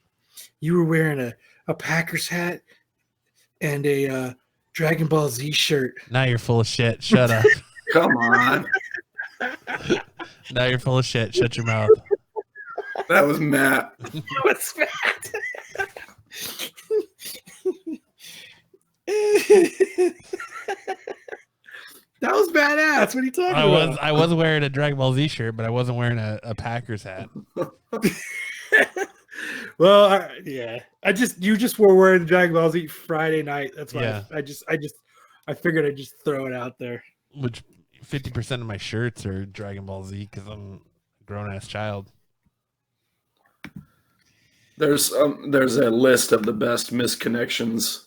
You were wearing a Packers hat and a Dragon Ball Z shirt. Now you're full of shit. Shut up. Come on. Now you're full of shit. Shut your mouth. That was Matt. What's Matt? That was badass. What are you talking about? I was wearing a Dragon Ball Z shirt, but I wasn't wearing a Packers hat. Well, yeah. You just were wearing the Dragon Ball Z Friday night. That's why Yeah. I figured I'd just throw it out there. Which 50% of my shirts are Dragon Ball Z because I'm a grown ass child. There's a list of the best misconnections,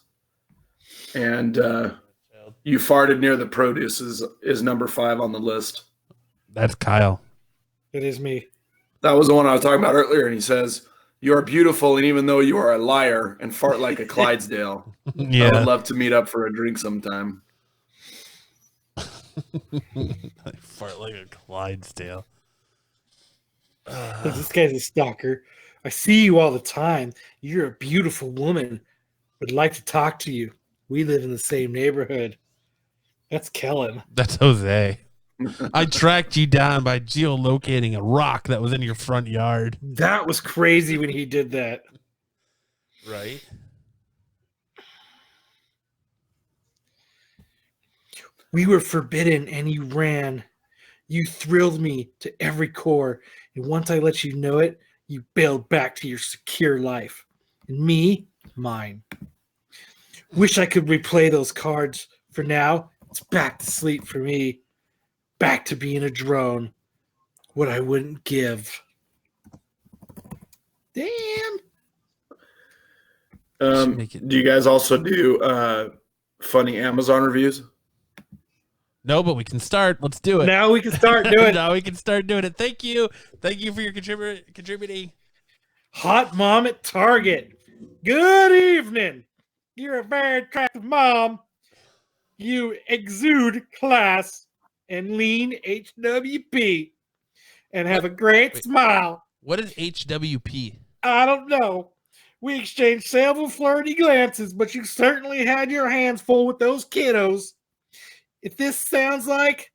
and you farted near the produce is number 5 on the list. That's Kyle. It is me. That was the one I was talking about earlier, and he says, "You are beautiful, and even though you are a liar and fart like a Clydesdale, Yeah. I would love to meet up for a drink sometime." I fart like a Clydesdale. This guy's a stalker. I see you all the time. You're a beautiful woman. Would like to talk to you. We live in the same neighborhood. That's Kellen. That's Jose. I tracked you down by geolocating a rock that was in your front yard. That was crazy when he did that. Right? We were forbidden and you ran. You thrilled me to every core. And once I let you know it, you bailed back to your secure life. And me, mine. Wish I could replay those cards. For now, it's back to sleep for me. Back to being a drone. What I wouldn't give. Damn. Do you guys also do funny Amazon reviews? No, but we can start. Let's do it. Now we can start doing it. Now we can start doing it. Thank you. Thank you for your contributing. Hot mom at Target. Good evening. You're a very attractive mom. You exude class and lean HWP and have a great smile. What is HWP? I don't know. We exchanged several flirty glances, but you certainly had your hands full with those kiddos. If this sounds like,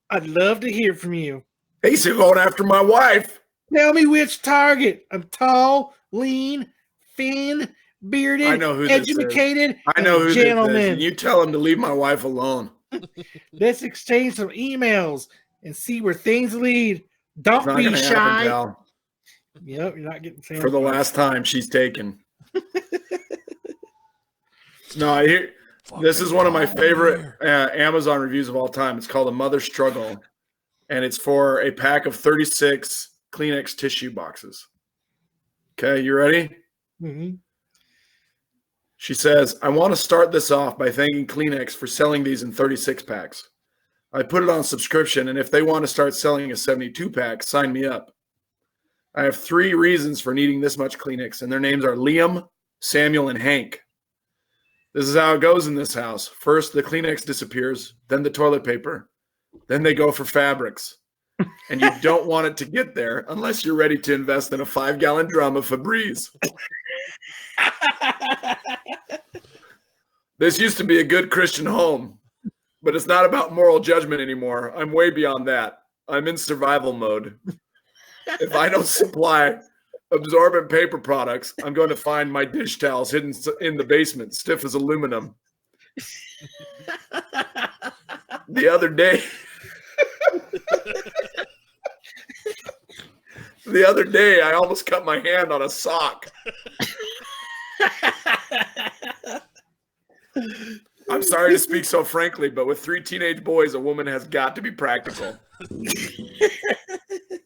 I'd love to hear from you. He's going after my wife. Tell me which Target. I'm tall, lean, thin, bearded, I know who this is. educated, I know who this is. gentleman. You tell him to leave my wife alone. Let's exchange some emails and see where things lead. It's Don't not be gonna happen, shy. pal. Yep, you're not getting For the last time she's taken. No, This is one of my favorite Amazon reviews of all time. It's called A Mother Struggle, and it's for a pack of 36 Kleenex tissue boxes. Okay, you ready? Mm-hmm. She says, I want to start this off by thanking Kleenex for selling these in 36 packs. I put it on subscription, and if they want to start selling a 72 pack, sign me up. I have 3 reasons for needing this much Kleenex, and their names are Liam, Samuel, and Hank. This is how it goes in this house. First, the Kleenex disappears, then the toilet paper, then they go for fabrics. And you don't want it to get there unless you're ready to invest in a 5-gallon drum of Febreze. This used to be a good Christian home, but it's not about moral judgment anymore. I'm way beyond that. I'm in survival mode. If I don't supply absorbent paper products, I'm going to find my dish towels hidden in the basement, stiff as aluminum. The other day, I almost cut my hand on a sock. I'm sorry to speak so frankly, but with 3 teenage boys, a woman has got to be practical.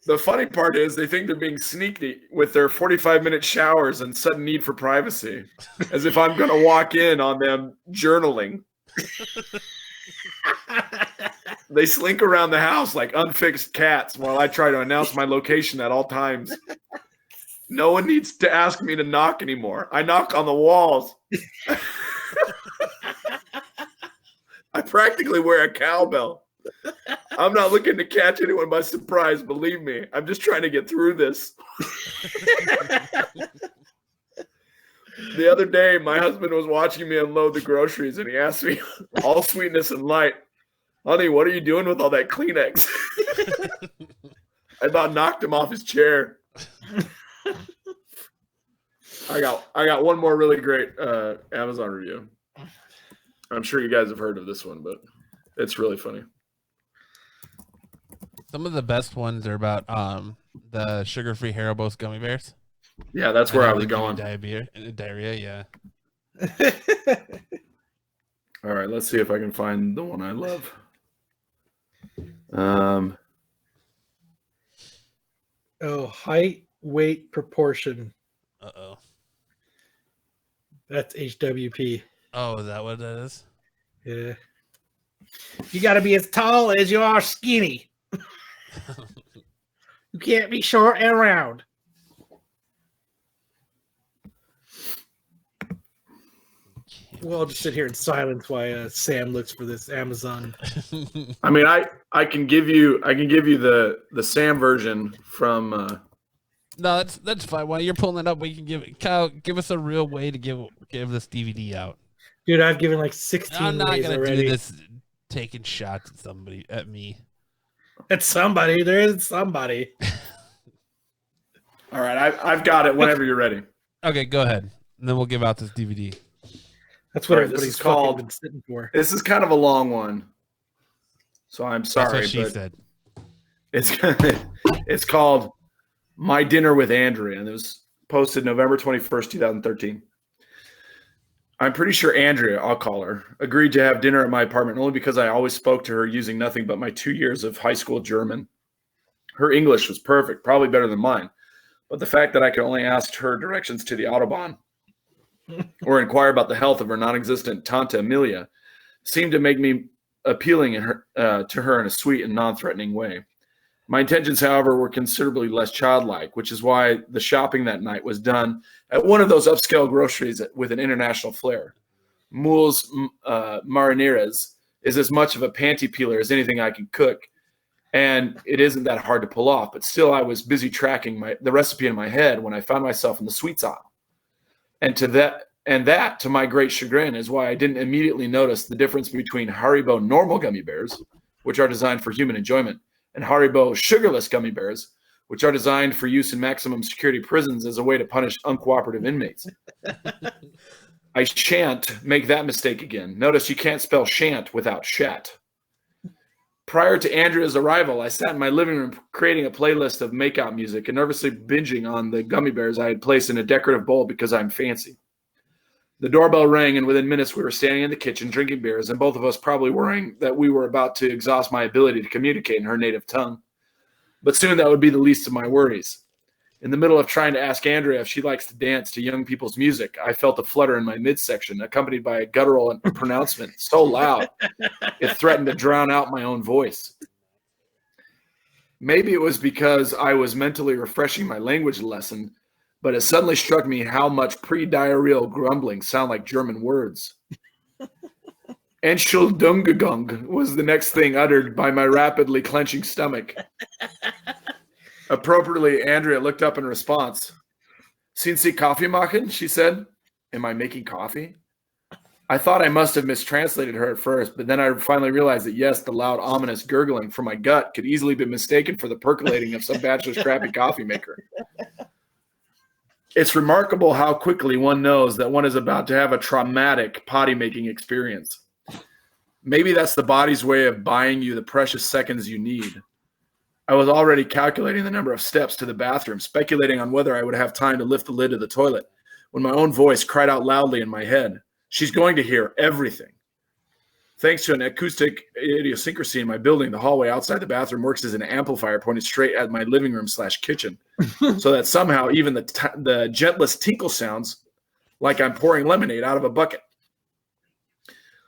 The funny part is they think they're being sneaky with their 45-minute showers and sudden need for privacy, as if I'm going to walk in on them journaling. They slink around the house like unfixed cats while I try to announce my location at all times. No one needs to ask me to knock anymore. I knock on the walls. I practically wear a cowbell. I'm not looking to catch anyone by surprise, believe me. I'm just trying to get through this. The other day, my husband was watching me unload the groceries, and he asked me, all sweetness and light, honey, what are you doing with all that Kleenex? I about knocked him off his chair. I got one more really great Amazon review. I'm sure you guys have heard of this one, but it's really funny. Some of the best ones are about the sugar-free Haribo's gummy bears. Yeah, that's where I was going. Diarrhea, yeah. All right, let's see if I can find the one I love. Height, weight, proportion. Uh-oh. That's HWP. Oh, is that what that is? Yeah. You got to be as tall as you are skinny. You can't be short and round. We'll all just sit here in silence while Sam looks for this Amazon. I mean, I can give you the Sam version from. No, that's fine. While you're pulling it up, we can give us a real way to give this DVD out. Dude, I've given like 16 I'm not gonna already. do this taking shots at me. At somebody. There is somebody. All right, I've got it whenever you're ready. Okay, go ahead. And then we'll give out this DVD. That's what Right, everybody's fucking been sitting for. This is kind of a long one, so I'm sorry. That's what she said. It's called My Dinner with Andrea, and it was posted November 21st, 2013. I'm pretty sure Andrea, I'll call her, agreed to have dinner at my apartment only because I always spoke to her using nothing but my 2 years of high school German. Her English was perfect, probably better than mine, but the fact that I could only ask her directions to the Autobahn or inquire about the health of her non-existent Tante Amelia seemed to make me appealing to her in a sweet and non-threatening way. My intentions, however, were considerably less childlike, which is why the shopping that night was done at one of those upscale groceries with an international flair. Moules Marineres is as much of a panty peeler as anything I can cook, and it isn't that hard to pull off, but still I was busy tracking the recipe in my head when I found myself in the sweets aisle. And that, to my great chagrin, is why I didn't immediately notice the difference between Haribo normal gummy bears, which are designed for human enjoyment, and Haribo sugarless gummy bears, which are designed for use in maximum security prisons as a way to punish uncooperative inmates. I shan't make that mistake again. Notice you can't spell shan't without shat. Prior to Andrea's arrival, I sat in my living room creating a playlist of makeout music and nervously binging on the gummy bears I had placed in a decorative bowl because I'm fancy. The doorbell rang, and within minutes we were standing in the kitchen drinking beers, and both of us probably worrying that we were about to exhaust my ability to communicate in her native tongue. But soon that would be the least of my worries. In the middle of trying to ask Andrea if she likes to dance to young people's music, I felt a flutter in my midsection, accompanied by a guttural pronouncement so loud it threatened to drown out my own voice. Maybe it was because I was mentally refreshing my language lesson, but it suddenly struck me how much pre-diarrheal grumbling sound like German words. Entschuldigung was the next thing uttered by my rapidly clenching stomach. Appropriately, Andrea looked up in response. Sind Sie Kaffee machen? She said. Am I making coffee? I thought I must have mistranslated her at first, but then I finally realized that yes, the loud, ominous gurgling from my gut could easily be mistaken for the percolating of some bachelor's crappy coffee maker. It's remarkable how quickly one knows that one is about to have a traumatic potty-making experience. Maybe that's the body's way of buying you the precious seconds you need. I was already calculating the number of steps to the bathroom, speculating on whether I would have time to lift the lid of the toilet, when my own voice cried out loudly in my head. She's going to hear everything. Thanks to an acoustic idiosyncrasy in my building, the hallway outside the bathroom works as an amplifier pointed straight at my living room / kitchen, so that somehow even the gentlest tinkle sounds like I'm pouring lemonade out of a bucket.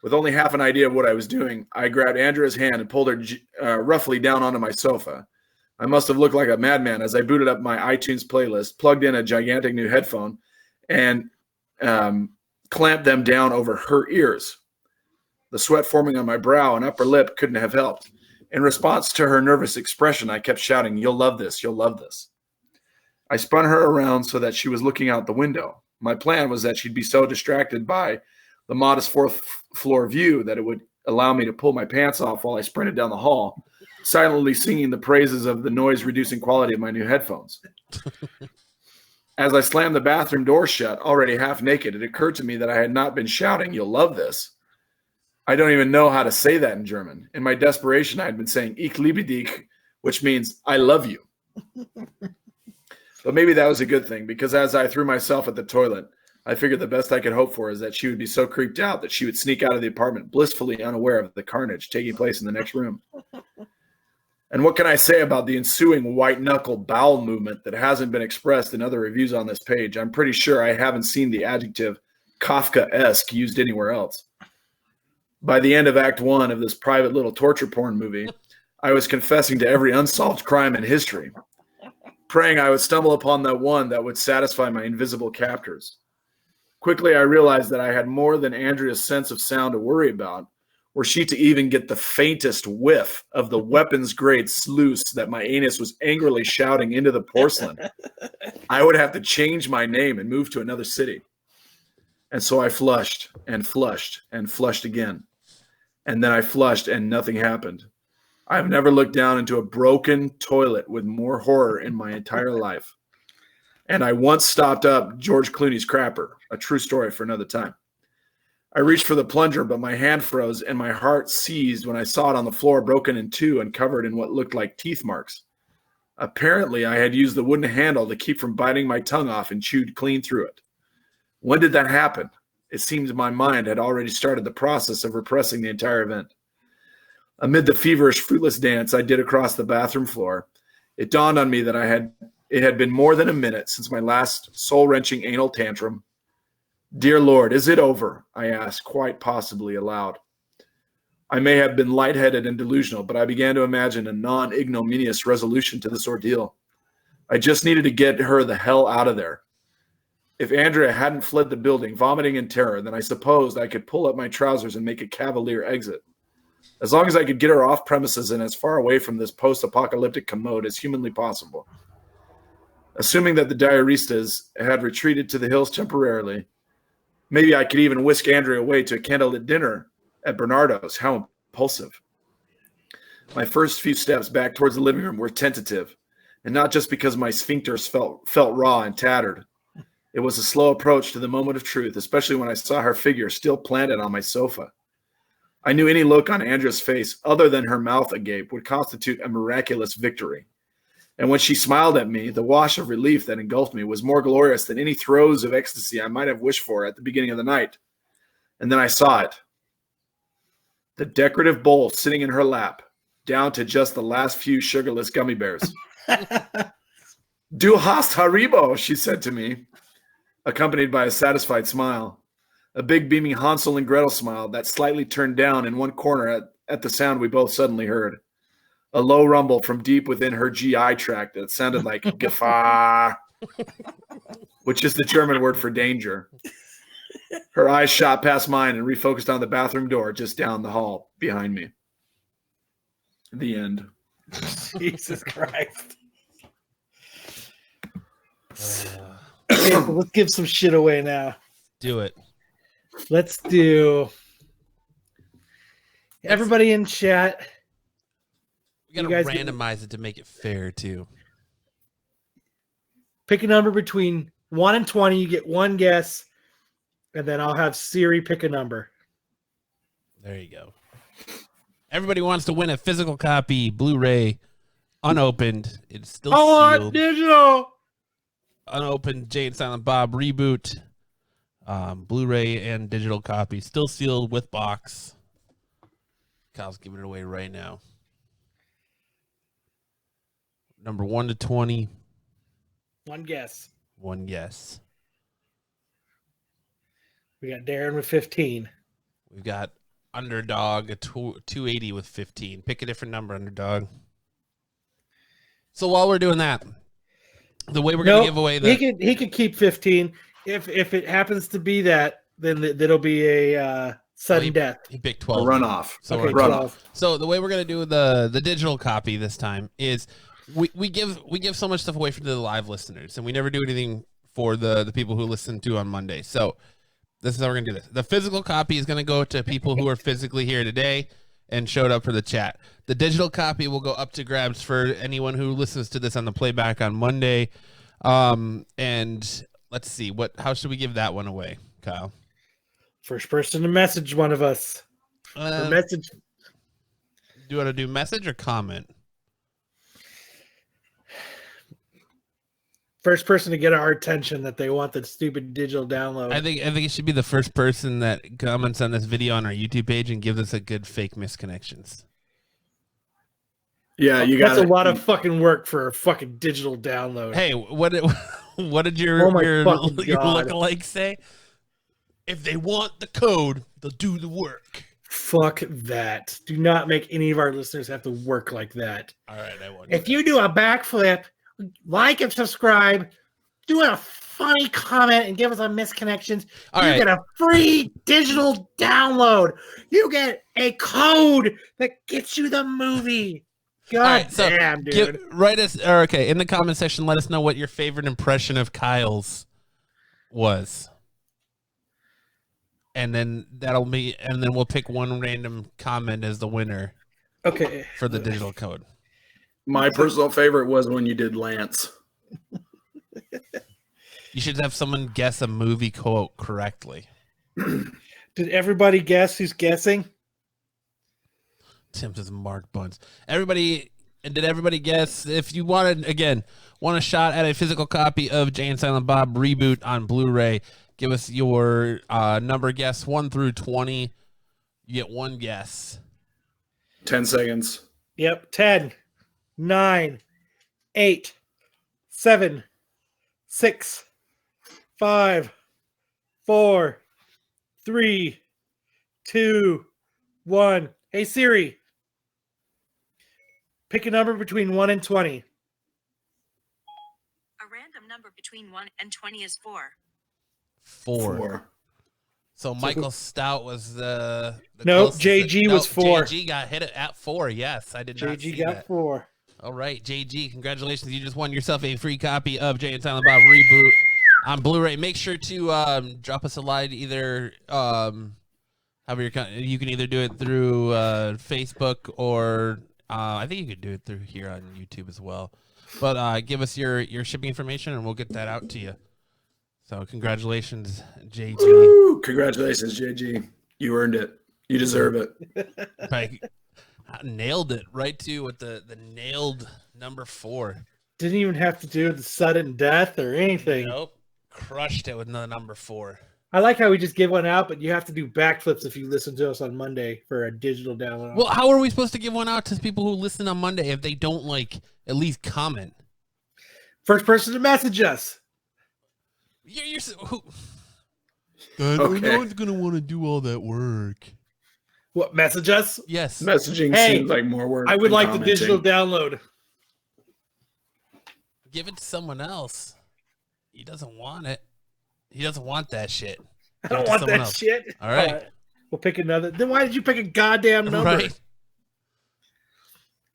With only half an idea of what I was doing, I grabbed Andrea's hand and pulled her roughly down onto my sofa. I must have looked like a madman as I booted up my iTunes playlist, plugged in a gigantic new headphone, and clamped them down over her ears. The sweat forming on my brow and upper lip couldn't have helped. In response to her nervous expression, I kept shouting, "You'll love this, you'll love this." I spun her around so that she was looking out the window. My plan was that she'd be so distracted by the modest fourth floor view that it would allow me to pull my pants off while I sprinted down the hall, silently singing the praises of the noise-reducing quality of my new headphones. As I slammed the bathroom door shut, already half naked, it occurred to me that I had not been shouting, "You'll love this." I don't even know how to say that in German. In my desperation, I had been saying, "Ich liebe dich," which means, "I love you." But maybe that was a good thing, because as I threw myself at the toilet, I figured the best I could hope for is that she would be so creeped out that she would sneak out of the apartment blissfully unaware of the carnage taking place in the next room. And what can I say about the ensuing white-knuckle bowel movement that hasn't been expressed in other reviews on this page? I'm pretty sure I haven't seen the adjective Kafka-esque used anywhere else. By the end of Act 1 of this private little torture porn movie, I was confessing to every unsolved crime in history, praying I would stumble upon the one that would satisfy my invisible captors. Quickly, I realized that I had more than Andrea's sense of sound to worry about, were she to even get the faintest whiff of the weapons-grade sluice that my anus was angrily shouting into the porcelain. I would have to change my name and move to another city. And so I flushed and flushed and flushed again. And then I flushed and nothing happened. I've never looked down into a broken toilet with more horror in my entire life. And I once stopped up George Clooney's crapper, a true story for another time. I reached for the plunger, but my hand froze and my heart seized when I saw it on the floor, broken in two and covered in what looked like teeth marks. Apparently, I had used the wooden handle to keep from biting my tongue off and chewed clean through it. When did that happen? It seemed my mind had already started the process of repressing the entire event. Amid the feverish, fruitless dance I did across the bathroom floor, it dawned on me that it had been more than a minute since my last soul-wrenching anal tantrum. "Dear Lord, is it over?" I asked, quite possibly aloud. I may have been lightheaded and delusional, but I began to imagine a non-ignominious resolution to this ordeal. I just needed to get her the hell out of there. If Andrea hadn't fled the building, vomiting in terror, then I supposed I could pull up my trousers and make a cavalier exit. As long as I could get her off premises and as far away from this post-apocalyptic commode as humanly possible. Assuming that the diaristas had retreated to the hills temporarily, maybe I could even whisk Andrea away to a candlelit dinner at Bernardo's. How impulsive. My first few steps back towards the living room were tentative, and not just because my sphincters felt raw and tattered. It was a slow approach to the moment of truth, especially when I saw her figure still planted on my sofa. I knew any look on Andrea's face, other than her mouth agape, would constitute a miraculous victory. And when she smiled at me, the wash of relief that engulfed me was more glorious than any throes of ecstasy I might have wished for at the beginning of the night. And then I saw it. The decorative bowl sitting in her lap, down to just the last few sugarless gummy bears. Du hast Haribo, she said to me, accompanied by a satisfied smile. A big beaming Hansel and Gretel smile that slightly turned down in one corner at the sound we both suddenly heard. A low rumble from deep within her GI tract that sounded like Gefahr, which is the German word for danger. Her eyes shot past mine and refocused on the bathroom door just down the hall behind me. The end. Jesus Christ. Okay, so let's give some shit away now. Do it. Let's do everybody in chat. We gotta randomize it to make it fair too. Pick a number between 1 and 20. You get one guess, and then I'll have Siri pick a number. There you go. Everybody wants to win a physical copy, Blu-ray, unopened. It's still sealed. Digital. Unopened Jay and Silent Bob reboot. Blu-ray and digital copy, still sealed with box. Kyle's giving it away right now. Number 1 to 20. One guess. One guess. We got Darren with 15. We've got Underdog, a 280 with 15. Pick a different number, Underdog. So while we're doing that, the way we're going to give away the... He could keep 15. If it happens to be that, then that'll be a sudden death. He picked 12. A runoff. So okay, 12. So the way we're going to do the digital copy this time is we give so much stuff away for the live listeners, and we never do anything for the people who listen to on Monday. So this is how we're going to do this. The physical copy is going to go to people who are physically here today and showed up for the chat. The digital copy will go up to grabs for anyone who listens to this on the playback on Monday. And let's see, how should we give that one away, Kyle? First person to message one of us. Message. Do you want to do message or comment? First person to get our attention that they want the stupid digital download. I think it should be the first person that comments on this video on our YouTube page and gives us a good fake misconnections. Yeah, you got. That's a lot of fucking work for a fucking digital download. Hey, what did your lookalike say? If they want the code, they'll do the work. Fuck that. Do not make any of our listeners have to work like that. All right, I won't. If you do a backflip, like and subscribe, do a funny comment, and give us a misconnections, get a free digital download. You get a code that gets you the movie. God damn, dude. In the comment section, let us know what your favorite impression of Kyle's was. And then we'll pick one random comment as the winner. Okay. For the digital code. My personal favorite was when you did Lance. You should have someone guess a movie quote correctly. Did everybody guess who's guessing? Tim says Mark Buns. Did everybody guess? If you want a shot at a physical copy of Jay and Silent Bob reboot on Blu-ray, give us your number guess 1 through 20. You get one guess. 10 seconds. Yep. 10, 9, 8, 7, 6, 5, 4, 3, 2, 1. Hey Siri, pick a number between 1 and 20. A random number between 1 and 20 is 4. 4. So Michael Stout was the nope. JG was 4. JG got hit at 4. Yes, I did not see JG got that. 4. All right, JG, congratulations! You just won yourself a free copy of Jay and Silent Bob reboot on Blu-ray. Make sure to drop us a line either. You can either do it through Facebook or I think you could do it through here on YouTube as well. But give us your shipping information and we'll get that out to you. So congratulations, JG. Woo! Congratulations, JG. You earned it. You deserve it. I nailed it right to with the nailed number 4. Didn't even have to do the sudden death or anything. Nope. Crushed it with the number 4. I like how we just give one out, but you have to do backflips if you listen to us on Monday for a digital download. Well, how are we supposed to give one out to people who listen on Monday if they don't at least comment? First person to message us. No one's gonna want to do all that work. What, message us? Yes. Messaging seems like more work. I would than like commenting. the digital download. Give it to someone else. He doesn't want it. He doesn't want that shit. I don't want that shit. All right. We'll pick another. Then why did you pick a goddamn number? Right.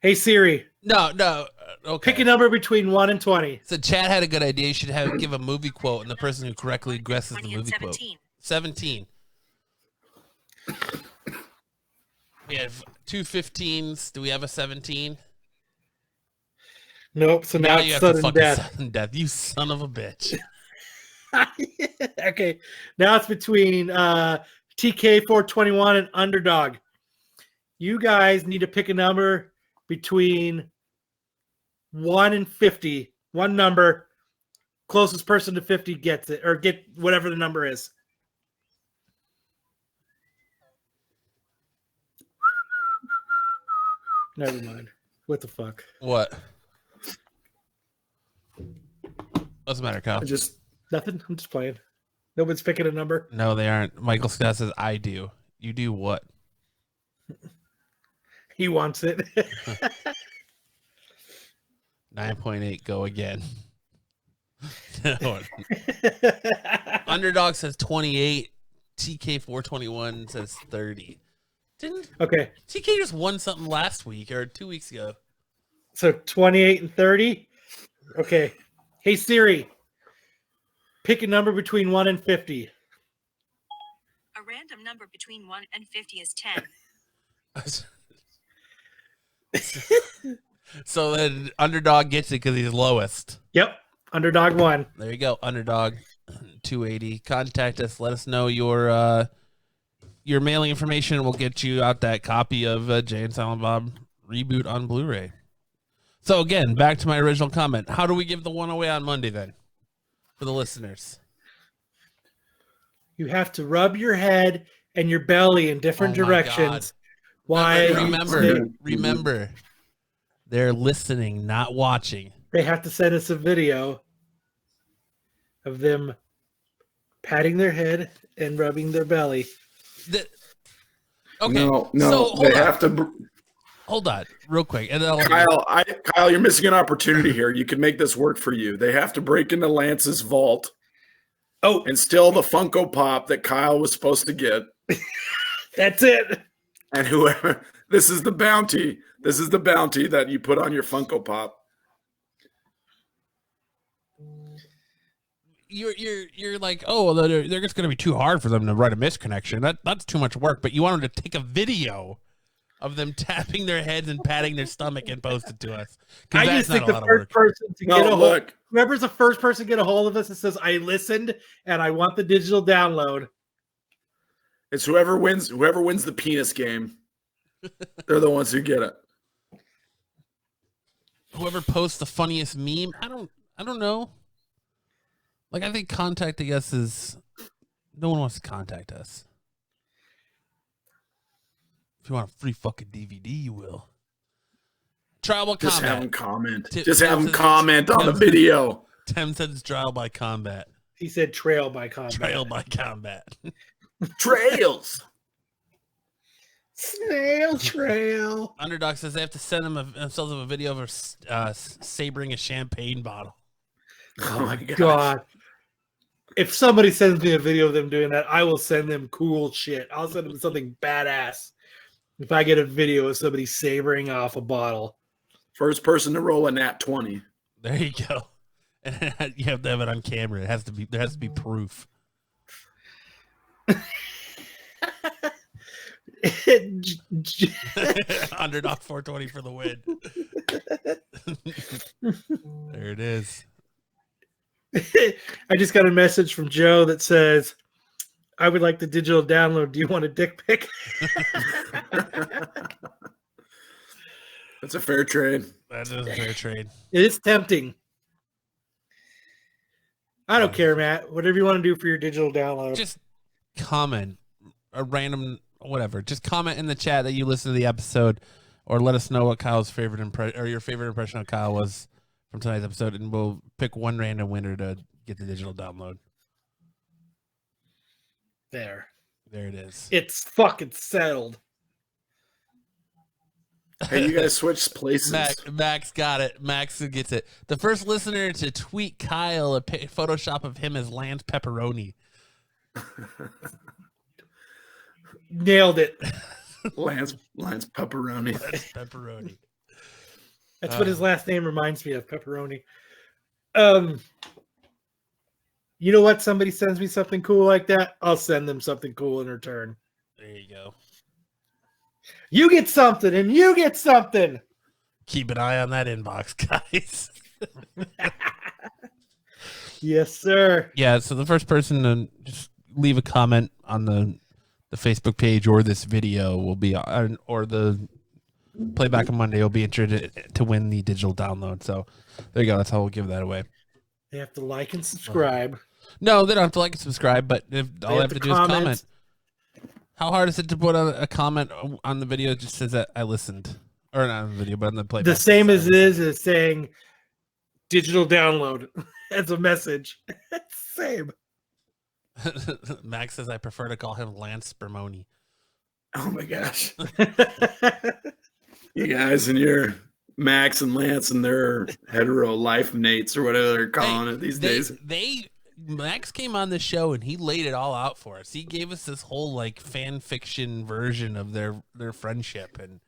Hey Siri. No. Okay. Pick a number between 1 and 20. So Chad had a good idea. You should give a movie quote, and the person who correctly guesses the movie quote. 17. We have 2 15s. Do we have a 17? Nope. So now you it's have to sudden fucking death. sudden death. You son of a bitch. Okay. Now it's between TK421 and Underdog. You guys need to pick a number between 1 and 50. One number. Closest person to 50 gets it, or get whatever the number is. Never mind. What the fuck? What? What's the matter, Kyle? Nothing. I'm just playing. Nobody's picking a number. No, they aren't. Michael Scott says, I do. You do what? He wants it. 9.8, go again. Underdog says 28. TK421 says 30. Didn't TK just won something last week or 2 weeks ago? So 28 and 30. Okay. Hey Siri, pick a number between 1 and 50. A random number between 1 and 50 is 10. So then Underdog gets it because he's lowest. Yep. Underdog won. There you go. Underdog 280. Contact us. Let us know your mailing information. We'll get you out that copy of Jay and Silent Bob Reboot on Blu-ray. So again, back to my original comment. How do we give the one away on Monday then? For the listeners. You have to rub your head and your belly in different directions. Why? Remember, they're listening, not watching. They have to send us a video of them patting their head and rubbing their belly. Okay. No, so, they have to. Hold on, real quick. And then Kyle, you're missing an opportunity here. You can make this work for you. They have to break into Lance's vault. And steal the Funko Pop that Kyle was supposed to get. That's it. And whoever, this is the bounty. This is the bounty that you put on your Funko Pop. You're like, oh, they're just going to be too hard for them to write a misconnection. That's too much work. But you want them to take a video of them tapping their heads and patting their stomach and post it to us. I just think the first person to get a hold. Whoever's the first person to get a hold of us that says, "I listened and I want the digital download." It's whoever wins the penis game. They're the ones who get it. Whoever posts the funniest meme, I don't know. Like, I think contacting us is, no one wants to contact us. If you want a free fucking DVD, you will. Trial by combat. Just have them comment. Just have them comment on the video. Tim said it's trial by combat. He said trail by combat. Trail by combat. Trails. Snail trail. Underdog says they have to send themselves a video of her sabering a champagne bottle. Oh my God. If somebody sends me a video of them doing that, I will send them cool shit. I'll send them something badass. If I get a video of somebody sabering off a bottle. First person to roll a nat 20. There you go. And you have to have it on camera. There has to be proof. Underdog 420 for the win. There it is. I just got a message from Joe that says, "I would like the digital download. Do you want a dick pic?" That's a fair trade. That is a fair trade. It is tempting. I don't care, Matt. Whatever you want to do for your digital download. Just comment a random whatever. Just comment in the chat that you listened to the episode, or let us know what Kyle's favorite impression or your favorite impression of Kyle was from tonight's episode, and we'll pick one random winner to get the digital download. There it is. It's fucking settled. Hey, you guys switched places. Max got it. Max gets it. The first listener to tweet Kyle a Photoshop of him as Lance Pepperoni. Nailed it. Lance Pepperoni. Lance Pepperoni. That's what his last name reminds me of, Pepperoni. You know what? Somebody sends me something cool like that, I'll send them something cool in return. There you go. You get something, and you get something. Keep an eye on that inbox, guys. Yes, sir. Yeah, so the first person to just leave a comment on the Facebook page or this video will be on, or the playback on Monday will be entered to win the digital download. So there you go. That's how we'll give that away. They have to like and subscribe. No, they don't have to like and subscribe, but all they have to do is comment. How hard is it to put a comment on the video that just says that I listened? Or not on the video, but on the playback. The same as it is saying digital download as a message. Same. Max says I prefer to call him Lance Spermoni. Oh my gosh. You guys and your Max and Lance and their hetero life mates or whatever they're calling it these days. Max came on the show and he laid it all out for us. He gave us this whole like fan fiction version of their friendship and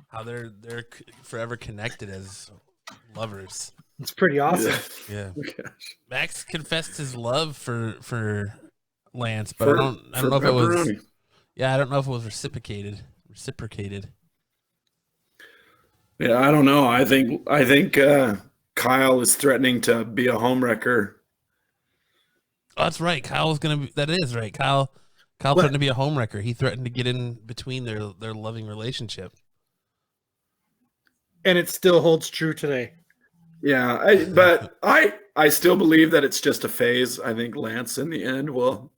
how they're forever connected as lovers. It's pretty awesome. Yeah. Oh gosh. Max confessed his love for Lance, but I don't know if it was. Yeah, I don't know if it was reciprocated. Yeah, I don't know. I think Kyle is threatening to be a homewrecker. Oh, that's right. That is right. Kyle threatened to be a homewrecker. He threatened to get in between their loving relationship. And it still holds true today. Yeah, but I still believe that it's just a phase. I think Lance in the end will.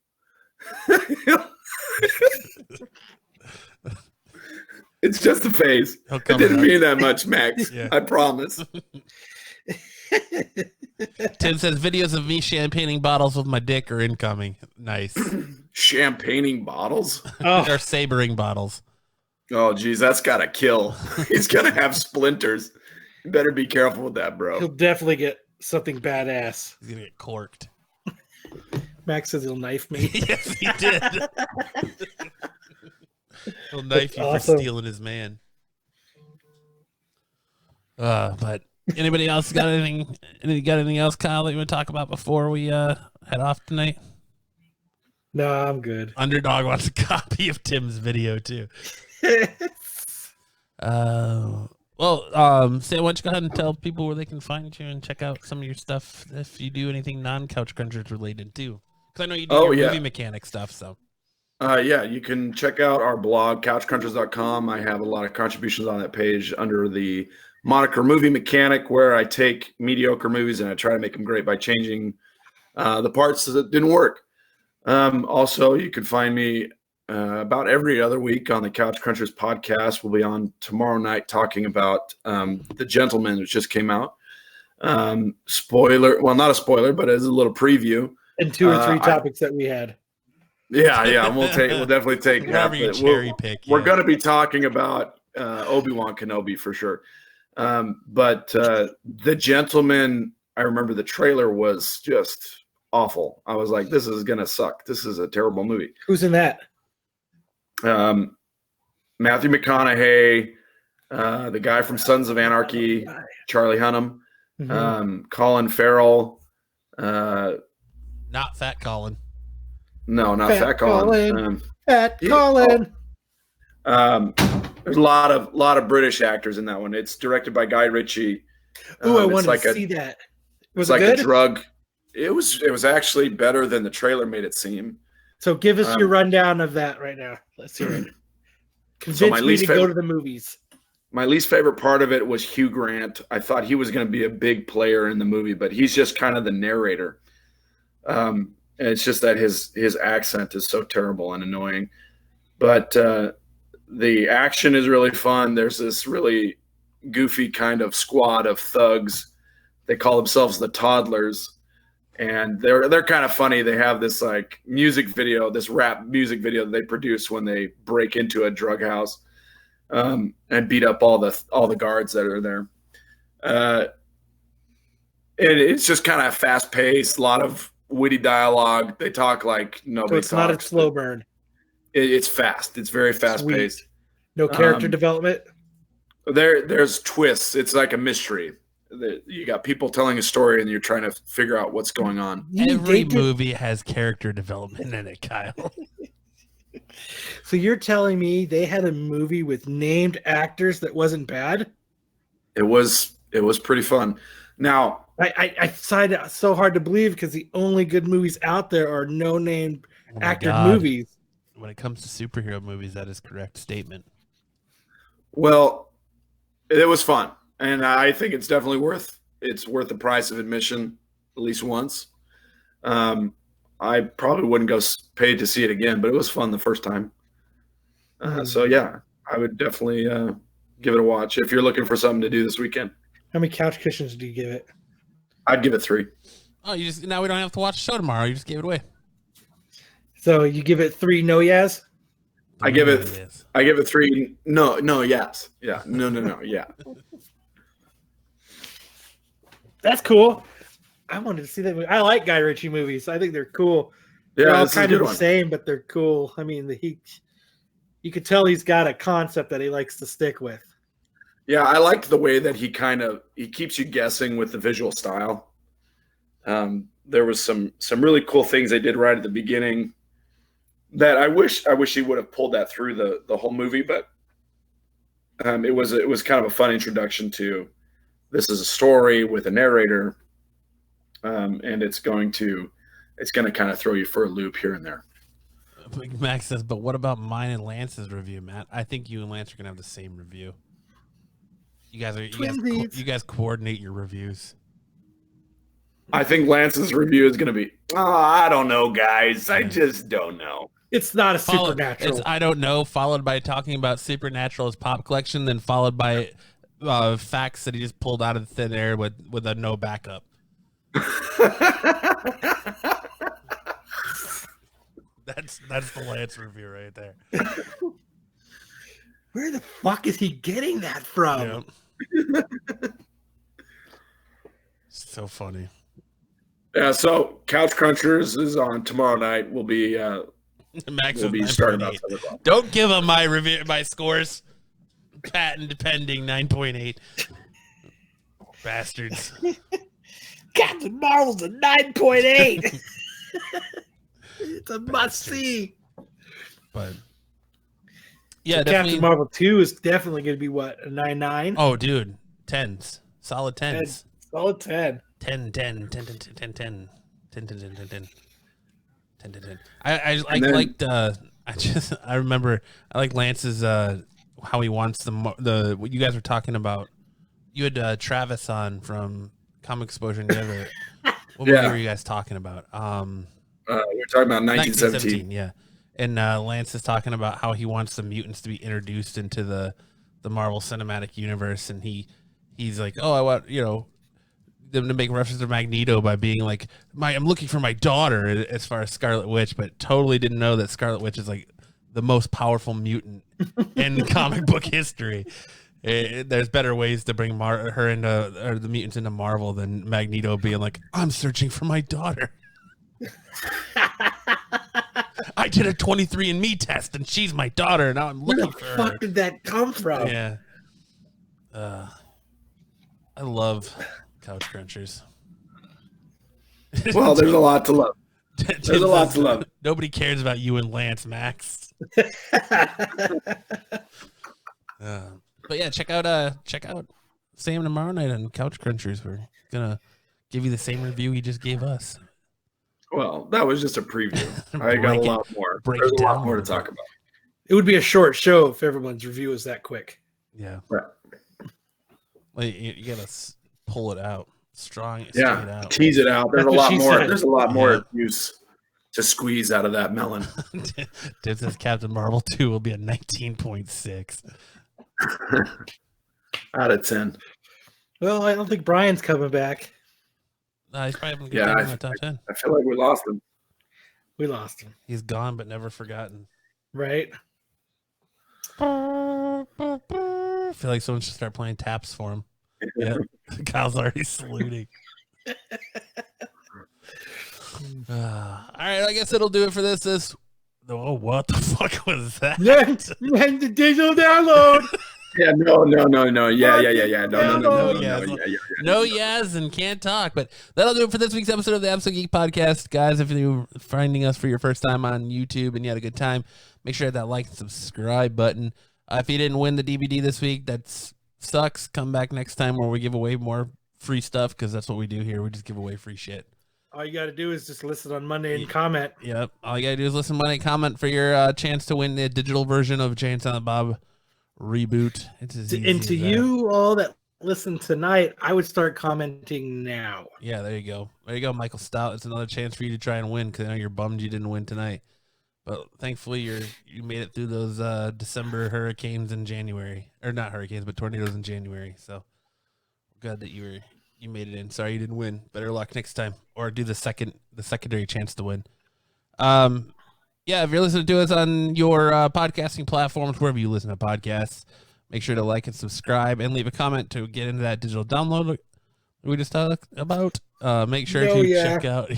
It's just a phase. It didn't mean that much, Max. Yeah. I promise. Tim says videos of me champagning bottles with my dick are incoming. Nice. Champagning bottles? Or sabering bottles. Oh, geez, that's got to kill. He's going to have splinters. You better be careful with that, bro. He'll definitely get something badass. He's going to get corked. Max says he'll knife me. Yes, he did. He'll knife you for stealing his man. But anybody else got anything? Got anything else, Kyle, that you want to talk about before we head off tonight? No, I'm good. Underdog wants a copy of Tim's video too. Sam, why don't you go ahead and tell people where they can find you and check out some of your stuff if you do anything non-Couch Crunchers related too? Because I know you do movie mechanic stuff. So, yeah, you can check out our blog, couchcrunchers.com. I have a lot of contributions on that page under the moniker Movie Mechanic, where I take mediocre movies and I try to make them great by changing the parts that didn't work. Also, you can find me about every other week on the Couch Crunchers podcast. We'll be on tomorrow night talking about The Gentleman, which just came out. Spoiler, well, not a spoiler, but as a little preview. And 2 or 3 topics that we had. Yeah, we'll definitely take that. We're going to be talking about Obi-Wan Kenobi for sure. But The Gentleman, I remember the trailer was just awful. I was like, this is going to suck. This is a terrible movie. Who's in that? Matthew McConaughey, the guy from Sons of Anarchy, Charlie Hunnam, Colin Farrell. Not Fat Colin. No, not Fat Colin. Fat Colin. There's a lot of British actors in that one. It's directed by Guy Ritchie. I wanted to see that. Was it good? A drug. It was actually better than the trailer made it seem. So give us your rundown of that right now. Let's hear it. Convince me to go to the movies. my least favorite part of it was Hugh Grant. I thought he was going to be a big player in the movie, but he's just kind of the narrator. And it's just that his accent is so terrible and annoying. But the action is really fun. There's this really goofy kind of squad of thugs. They call themselves the Toddlers. And they're kind of funny. They have this like music video, this rap music video that they produce when they break into a drug house and beat up all the guards that are there. And it's just kind of fast paced, a lot of witty dialogue. They talk like nobody. So it's not a slow burn. It's fast. It's very fast paced. No character development. There's twists. It's like a mystery. You got people telling a story and you're trying to figure out what's going on. Every movie has character development in it, Kyle. So you're telling me they had a movie with named actors that wasn't bad? It was pretty fun. Now I find it so hard to believe because the only good movies out there are no named actor movies. When it comes to superhero movies, that is a correct statement. Well, it was fun. And I think it's definitely worth the price of admission at least once. I probably wouldn't go pay to see it again, but it was fun the first time. So yeah, I would definitely give it a watch if you're looking for something to do this weekend. How many couch cushions do you give it? I'd give it 3. Oh, now we don't have to watch the show tomorrow. You just gave it away. So you give it 3 no yes? I give it 3 no yes. Yeah. No, yeah. That's cool. I wanted to see that movie. I like Guy Ritchie movies. I think they're cool. Yeah, they're all kind of the same, but they're cool. I mean, you could tell he's got a concept that he likes to stick with. Yeah, I liked the way that he keeps you guessing with the visual style. There was some really cool things they did right at the beginning that I wish he would have pulled that through the whole movie, but it was kind of a fun introduction to this is a story with a narrator, and it's going to kind of throw you for a loop here and there. Max says, but what about mine and Lance's review, Matt? I think you and Lance are gonna have the same review. You guys coordinate your reviews. I think Lance's review is gonna be, I don't know, guys. I just don't know. It's not a Supernatural. It's I don't know, followed by talking about Supernatural's pop collection, then followed by facts that he just pulled out of thin air with a no backup. That's the Lance review right there. Where the fuck is he getting that from? Yep. So funny. Yeah, so Couch Crunchers is on tomorrow night. We'll be starting about 7 o'clock. Don't give him my review, my scores. Patent pending 9.8. Bastards. Captain Marvel's a 9.8. It's a must see. But yeah, so Captain Marvel 2 is definitely going to be what, a 9.9? Oh, dude, 10s, solid 10s. Solid 10. 10. I remember I like Lance's how he wants the what you guys were talking about. You had Travis on from Comic Exposure. What movie were you guys talking about? We were talking about 1917. Yeah, and Lance is talking about how he wants the mutants to be introduced into the Marvel Cinematic Universe, and he's like, oh, I want them to make reference to Magneto by being like, I'm looking for my daughter as far as Scarlet Witch, but totally didn't know that Scarlet Witch is like the most powerful mutant in comic book history. There's better ways to bring her into, or the mutants into Marvel than Magneto being like, I'm searching for my daughter. I did a 23andMe test and she's my daughter. Now I'm looking for her. Where the fuck did that come from? Yeah. I love Couch Crunchers. Well, there's a lot to love. There's a lot to love. Nobody cares about you and Lance, Max. But yeah, check out Sam tomorrow night on Couch Crunchers. We're gonna give you the same review he just gave us. Well, that was just a preview. I got a lot more. There's a lot more to talk about. It would be a short show if everyone's review was that quick. Yeah. Right. Like you gotta pull it out, straight out. Tease it out. There's That's a what lot she more. said. There's a lot more juice to squeeze out of that melon. This is Captain Marvel 2 will be a 19.6 out of 10. Well, I don't think Brian's coming back. He's probably Yeah, in the top 10. I feel like we lost him. We lost him. He's gone but never forgotten. Right? I feel like someone should start playing taps for him. Yeah, Kyle's already saluting. All right, I guess it'll do it for this. Oh, what the fuck was that? And the digital download. Yeah, no. Yeah. No, yes, and can't talk. But that'll do it for this week's episode of the Absolute Geek Podcast. Guys, if you're finding us for your first time on YouTube and you had a good time, make sure to hit that like and subscribe button. If you didn't win the DVD this week, that sucks. Come back next time where we give away more free stuff, because that's what we do here. We just give away free shit. All you got to do is just listen on Monday and comment. Yep. All you got to do is listen Monday and comment for your chance to win the digital version of Jay and Silent Bob Reboot. It's as easy And as to that. you all that listen tonight, I would start commenting now. Yeah, there you go. There you go, Michael Stout. It's another chance for you to try and win, because I know you're bummed you didn't win tonight. But thankfully, you made it through those December hurricanes in January, or not hurricanes, but tornadoes in January. So glad that you made it in. Sorry you didn't win. Better luck next time, or do the secondary chance to win. Yeah, if you're listening to us on your podcasting platforms, wherever you listen to podcasts, make sure to like and subscribe and leave a comment to get into that digital download we just talked about. Make sure check out.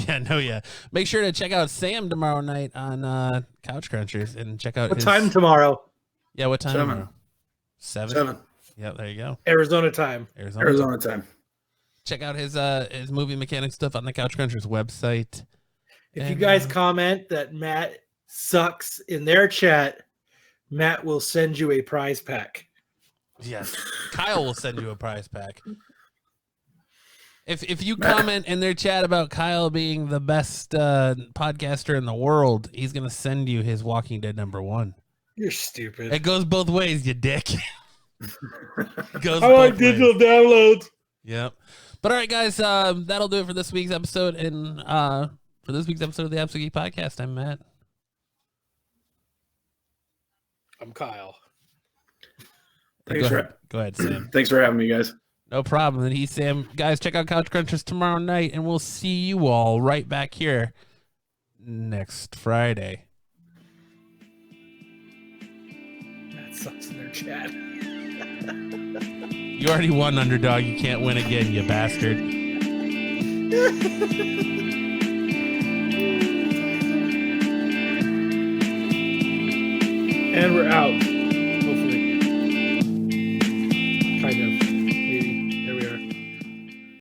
Make sure to check out Sam tomorrow night on Couch Crunchers, and check out What time tomorrow? Yeah, what time 7. tomorrow? 7. Yeah, there you go. Arizona time. Arizona time. Check out his movie mechanic stuff on the Couch Crunchers website. If you guys comment that Matt sucks in their chat, Matt will send you a prize pack. Yes, Kyle will send you a prize pack. If you comment in their chat about Kyle being the best podcaster in the world, he's gonna send you his Walking Dead #1. You're stupid. It goes both ways, you dick. I want digital downloads. Yep. But all right, guys, that'll do it for this week's episode. And for this week's episode of the Absolute Geek Podcast, I'm Matt. I'm Kyle. Go ahead, Sam. Thanks for having me, guys. No problem. And he's Sam. Guys, check out Couch Crunchers tomorrow night, and we'll see you all right back here next Friday. That sucks in their chat. You already won, underdog. You can't win again, you bastard. And we're out.